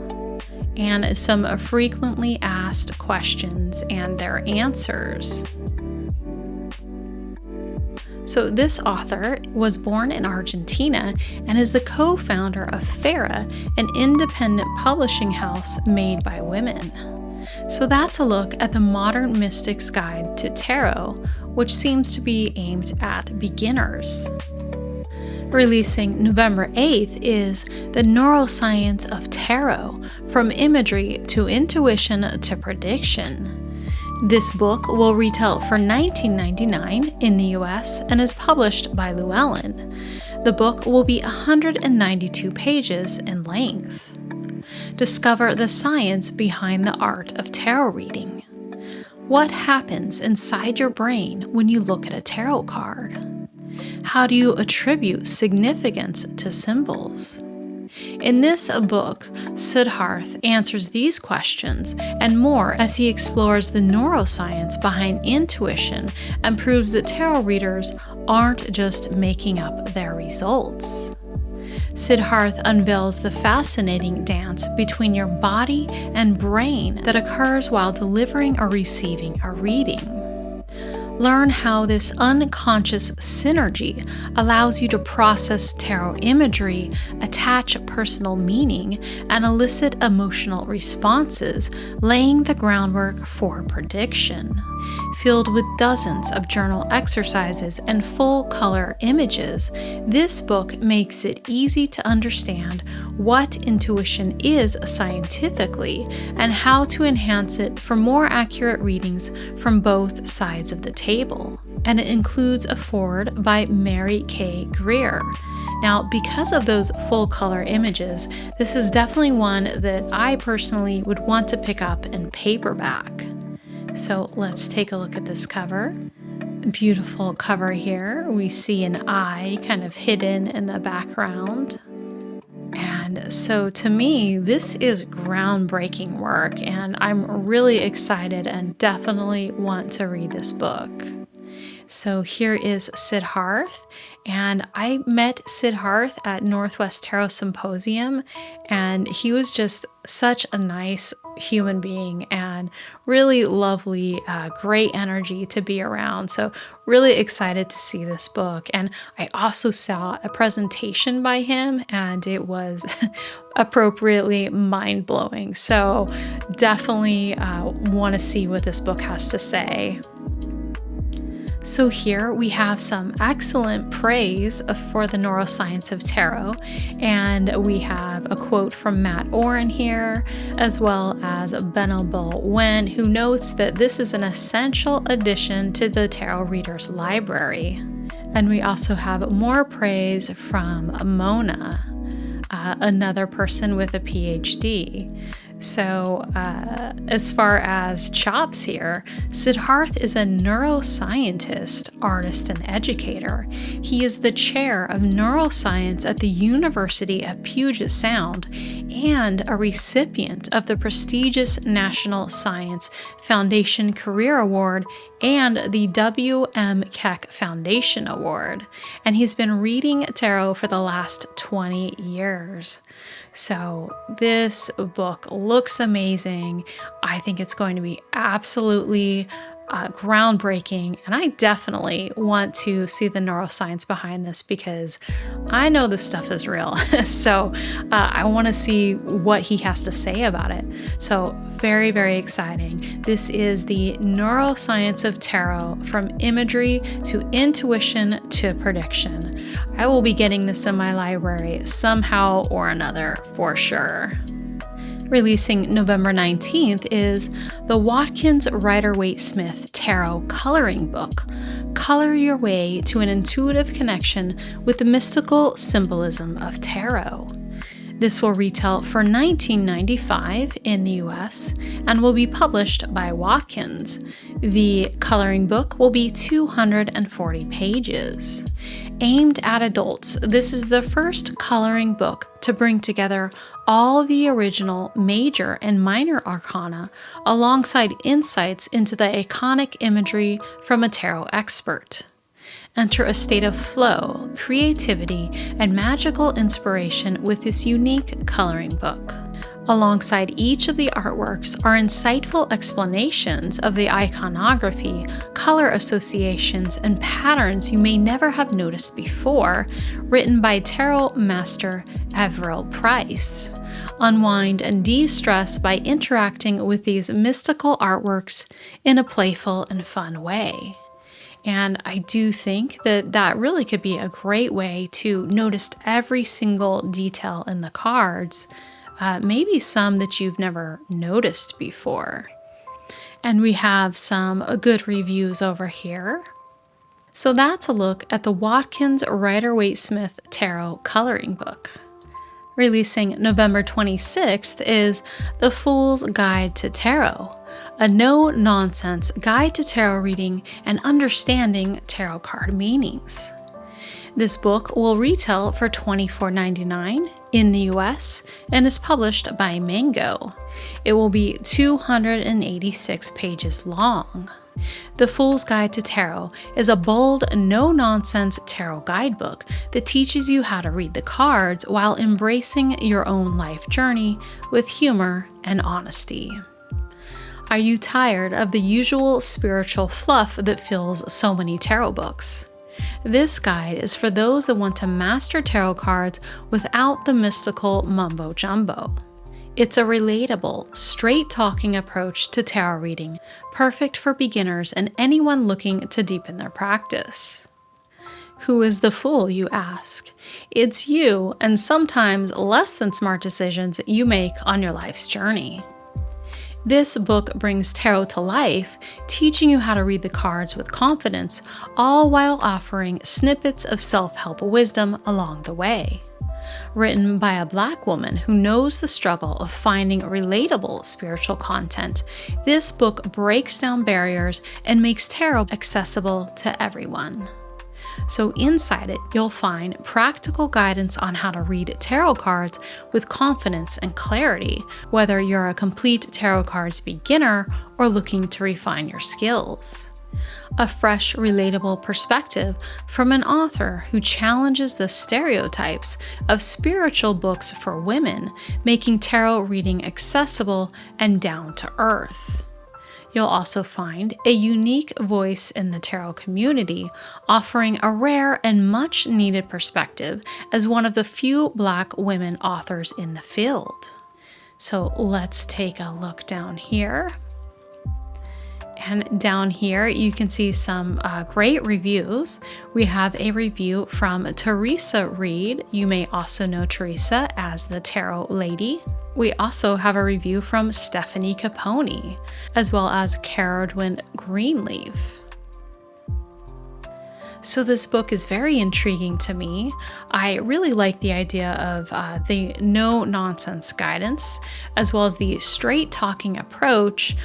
Speaker 1: and some frequently asked questions and their answers. So this author was born in Argentina and is the co-founder of Fera, an independent publishing house made by women. So that's a look at the Modern Mystic's Guide to Tarot, which seems to be aimed at beginners. Releasing November 8th is The Neuroscience of Tarot, From Imagery to Intuition to Prediction. This book will retail for $19.99 in the US and is published by Llewellyn. The book will be 192 pages in length. Discover the science behind the art of tarot reading. What happens inside your brain when you look at a tarot card? How do you attribute significance to symbols? In this book, Siddharth answers these questions and more as he explores the neuroscience behind intuition and proves that tarot readers aren't just making up their results. Siddharth unveils the fascinating dance between your body and brain that occurs while delivering or receiving a reading. Learn how this unconscious synergy allows you to process tarot imagery, attach personal meaning, and elicit emotional responses, laying the groundwork for prediction. Filled with dozens of journal exercises and full-color images, this book makes it easy to understand what intuition is scientifically and how to enhance it for more accurate readings from both sides of the table. And it includes a foreword by Mary K. Greer. Now, because of those full-color images, this is definitely one that I personally would want to pick up in paperback. So let's take a look at this cover. Beautiful cover here. We see an eye kind of hidden in the background. And so to me, this is groundbreaking work, and I'm really excited and definitely want to read this book. So here is Siddharth, and I met Siddharth at Northwest Tarot Symposium, and he was just such a nice human being and really lovely, great energy to be around. So really excited to see this book. And I also saw a presentation by him, and it was appropriately mind-blowing. So definitely want to see what this book has to say. So here we have some excellent praise for the Neuroscience of Tarot, and we have a quote from Matt Oren here, as well as Benobel Wen, who notes that this is an essential addition to the tarot reader's library. And we also have more praise from Mona, another person with a PhD. So as far as chops here, Siddharth is a neuroscientist, artist, and educator. He is the chair of neuroscience at the University of Puget Sound and a recipient of the prestigious National Science Foundation Career Award and the W.M. Keck Foundation Award. And he's been reading tarot for the last 20 years. So this book looks amazing. I think it's going to be absolutely groundbreaking, and I definitely want to see the neuroscience behind this because I know this stuff is real. So I want to see what he has to say about it. So very, very exciting. This is the Neuroscience of Tarot, from imagery to intuition to prediction. I will be getting this in my library somehow or another for sure. Releasing November 19th is the Watkins Rider-Waite-Smith Tarot Coloring Book. Color your way to an intuitive connection with the mystical symbolism of tarot. This will retail for $19.95 in the US and will be published by Watkins. The coloring book will be 240 pages. Aimed at adults, this is the first coloring book to bring together all the original major and minor arcana alongside insights into the iconic imagery from a tarot expert. Enter a state of flow, creativity, and magical inspiration with this unique coloring book. Alongside each of the artworks are insightful explanations of the iconography, color associations, and patterns you may never have noticed before, written by tarot master Avril Price. Unwind and de-stress by interacting with these mystical artworks in a playful and fun way. And I do think that really could be a great way to notice every single detail in the cards, maybe some that you've never noticed before. And we have some good reviews over here. So that's a look at the Watkins Rider-Waite-Smith Tarot Coloring Book. Releasing November 26th is The Fool's Guide to Tarot, a no-nonsense guide to tarot reading and understanding tarot card meanings. This book will retail for $24.99 in the US and is published by Mango. It will be 286 pages long. The Fool's Guide to Tarot is a bold, no-nonsense tarot guidebook that teaches you how to read the cards while embracing your own life journey with humor and honesty. Are you tired of the usual spiritual fluff that fills so many tarot books? This guide is for those that want to master tarot cards without the mystical mumbo-jumbo. It's a relatable, straight-talking approach to tarot reading, perfect for beginners and anyone looking to deepen their practice. Who is the fool, you ask? It's you and sometimes less than smart decisions you make on your life's journey. This book brings tarot to life, teaching you how to read the cards with confidence, all while offering snippets of self-help wisdom along the way. Written by a Black woman who knows the struggle of finding relatable spiritual content, this book breaks down barriers and makes tarot accessible to everyone. So inside it, you'll find practical guidance on how to read tarot cards with confidence and clarity, whether you're a complete tarot cards beginner or looking to refine your skills. A fresh, relatable perspective from an author who challenges the stereotypes of spiritual books for women, making tarot reading accessible and down to earth. You'll also find a unique voice in the tarot community, offering a rare and much needed perspective as one of the few Black women authors in the field. So let's take a look down here. And down here, you can see some great reviews. We have a review from Teresa Reed. You may also know Teresa as the Tarot Lady. We also have a review from Stephanie Capone, as well as Caradwin Greenleaf. So this book is very intriguing to me. I really like the idea of the no-nonsense guidance, as well as the straight-talking approach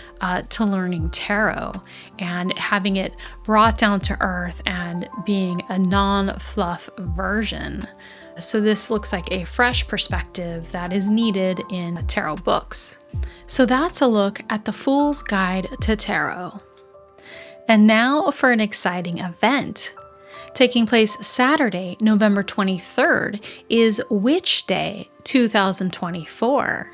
Speaker 1: to learning tarot, and having it brought down to earth and being a non-fluff version. So this looks like a fresh perspective that is needed in tarot books. So that's a look at The Fool's Guide to Tarot. And now for an exciting event. Taking place Saturday, November 23rd, is Witch Day 2024.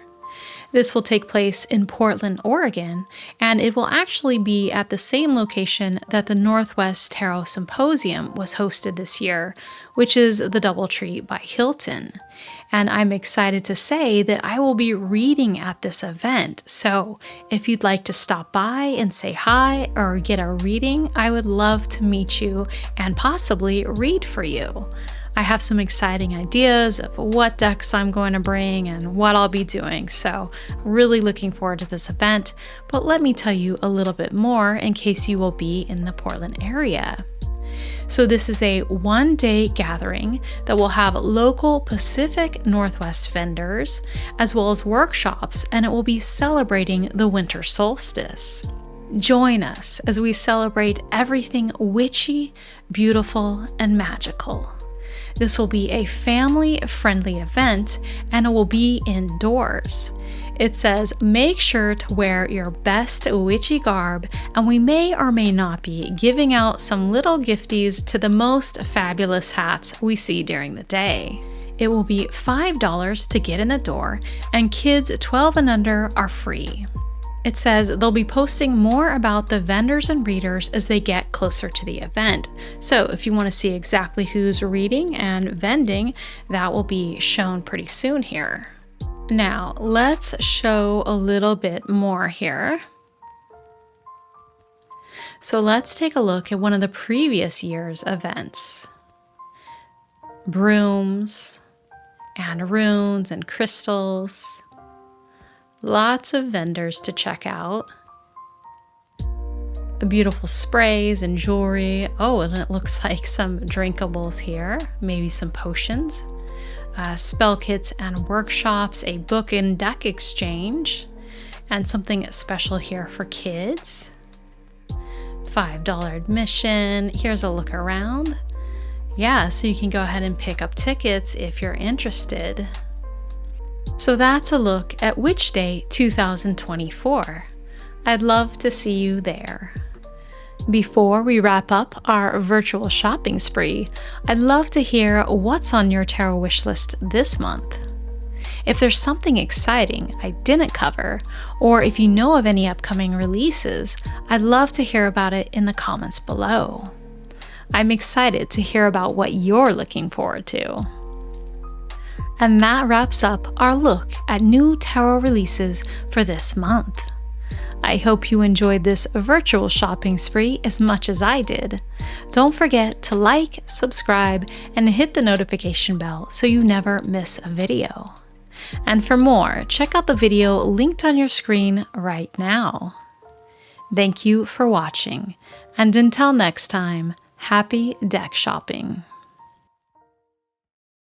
Speaker 1: This will take place in Portland, Oregon, and it will actually be at the same location that the Northwest Tarot Symposium was hosted this year, which is the DoubleTree by Hilton. And I'm excited to say that I will be reading at this event, so if you'd like to stop by and say hi or get a reading, I would love to meet you and possibly read for you. I have some exciting ideas of what decks I'm going to bring and what I'll be doing, so really looking forward to this event, but let me tell you a little bit more in case you will be in the Portland area. So this is a one-day gathering that will have local Pacific Northwest vendors, as well as workshops, and it will be celebrating the winter solstice. Join us as we celebrate everything witchy, beautiful, and magical. This will be a family-friendly event, and it will be indoors. It says, make sure to wear your best witchy garb, and we may or may not be giving out some little gifties to the most fabulous hats we see during the day. It will be $5 to get in the door, and kids 12 and under are free. It says they'll be posting more about the vendors and readers as they get closer to the event. So if you want to see exactly who's reading and vending, that will be shown pretty soon here. Now, let's show a little bit more here. So let's take a look at one of the previous year's events. Brooms and runes and crystals. Lots of vendors to check out. Beautiful sprays and jewelry. Oh, and it looks like some drinkables here. Maybe some potions. Spell kits and workshops. A book and deck exchange. And something special here for kids. $5 admission. Here's a look around. Yeah, so you can go ahead and pick up tickets if you're interested. So that's a look at Witch Day 2024. I'd love to see you there. Before we wrap up our virtual shopping spree, I'd love to hear what's on your tarot wish list this month. If there's something exciting I didn't cover, or if you know of any upcoming releases, I'd love to hear about it in the comments below. I'm excited to hear about what you're looking forward to. And that wraps up our look at new tarot releases for this month. I hope you enjoyed this virtual shopping spree as much as I did. Don't forget to like, subscribe, and hit the notification bell so you never miss a video. And for more, check out the video linked on your screen right now. Thank you for watching, and until next time, happy deck shopping.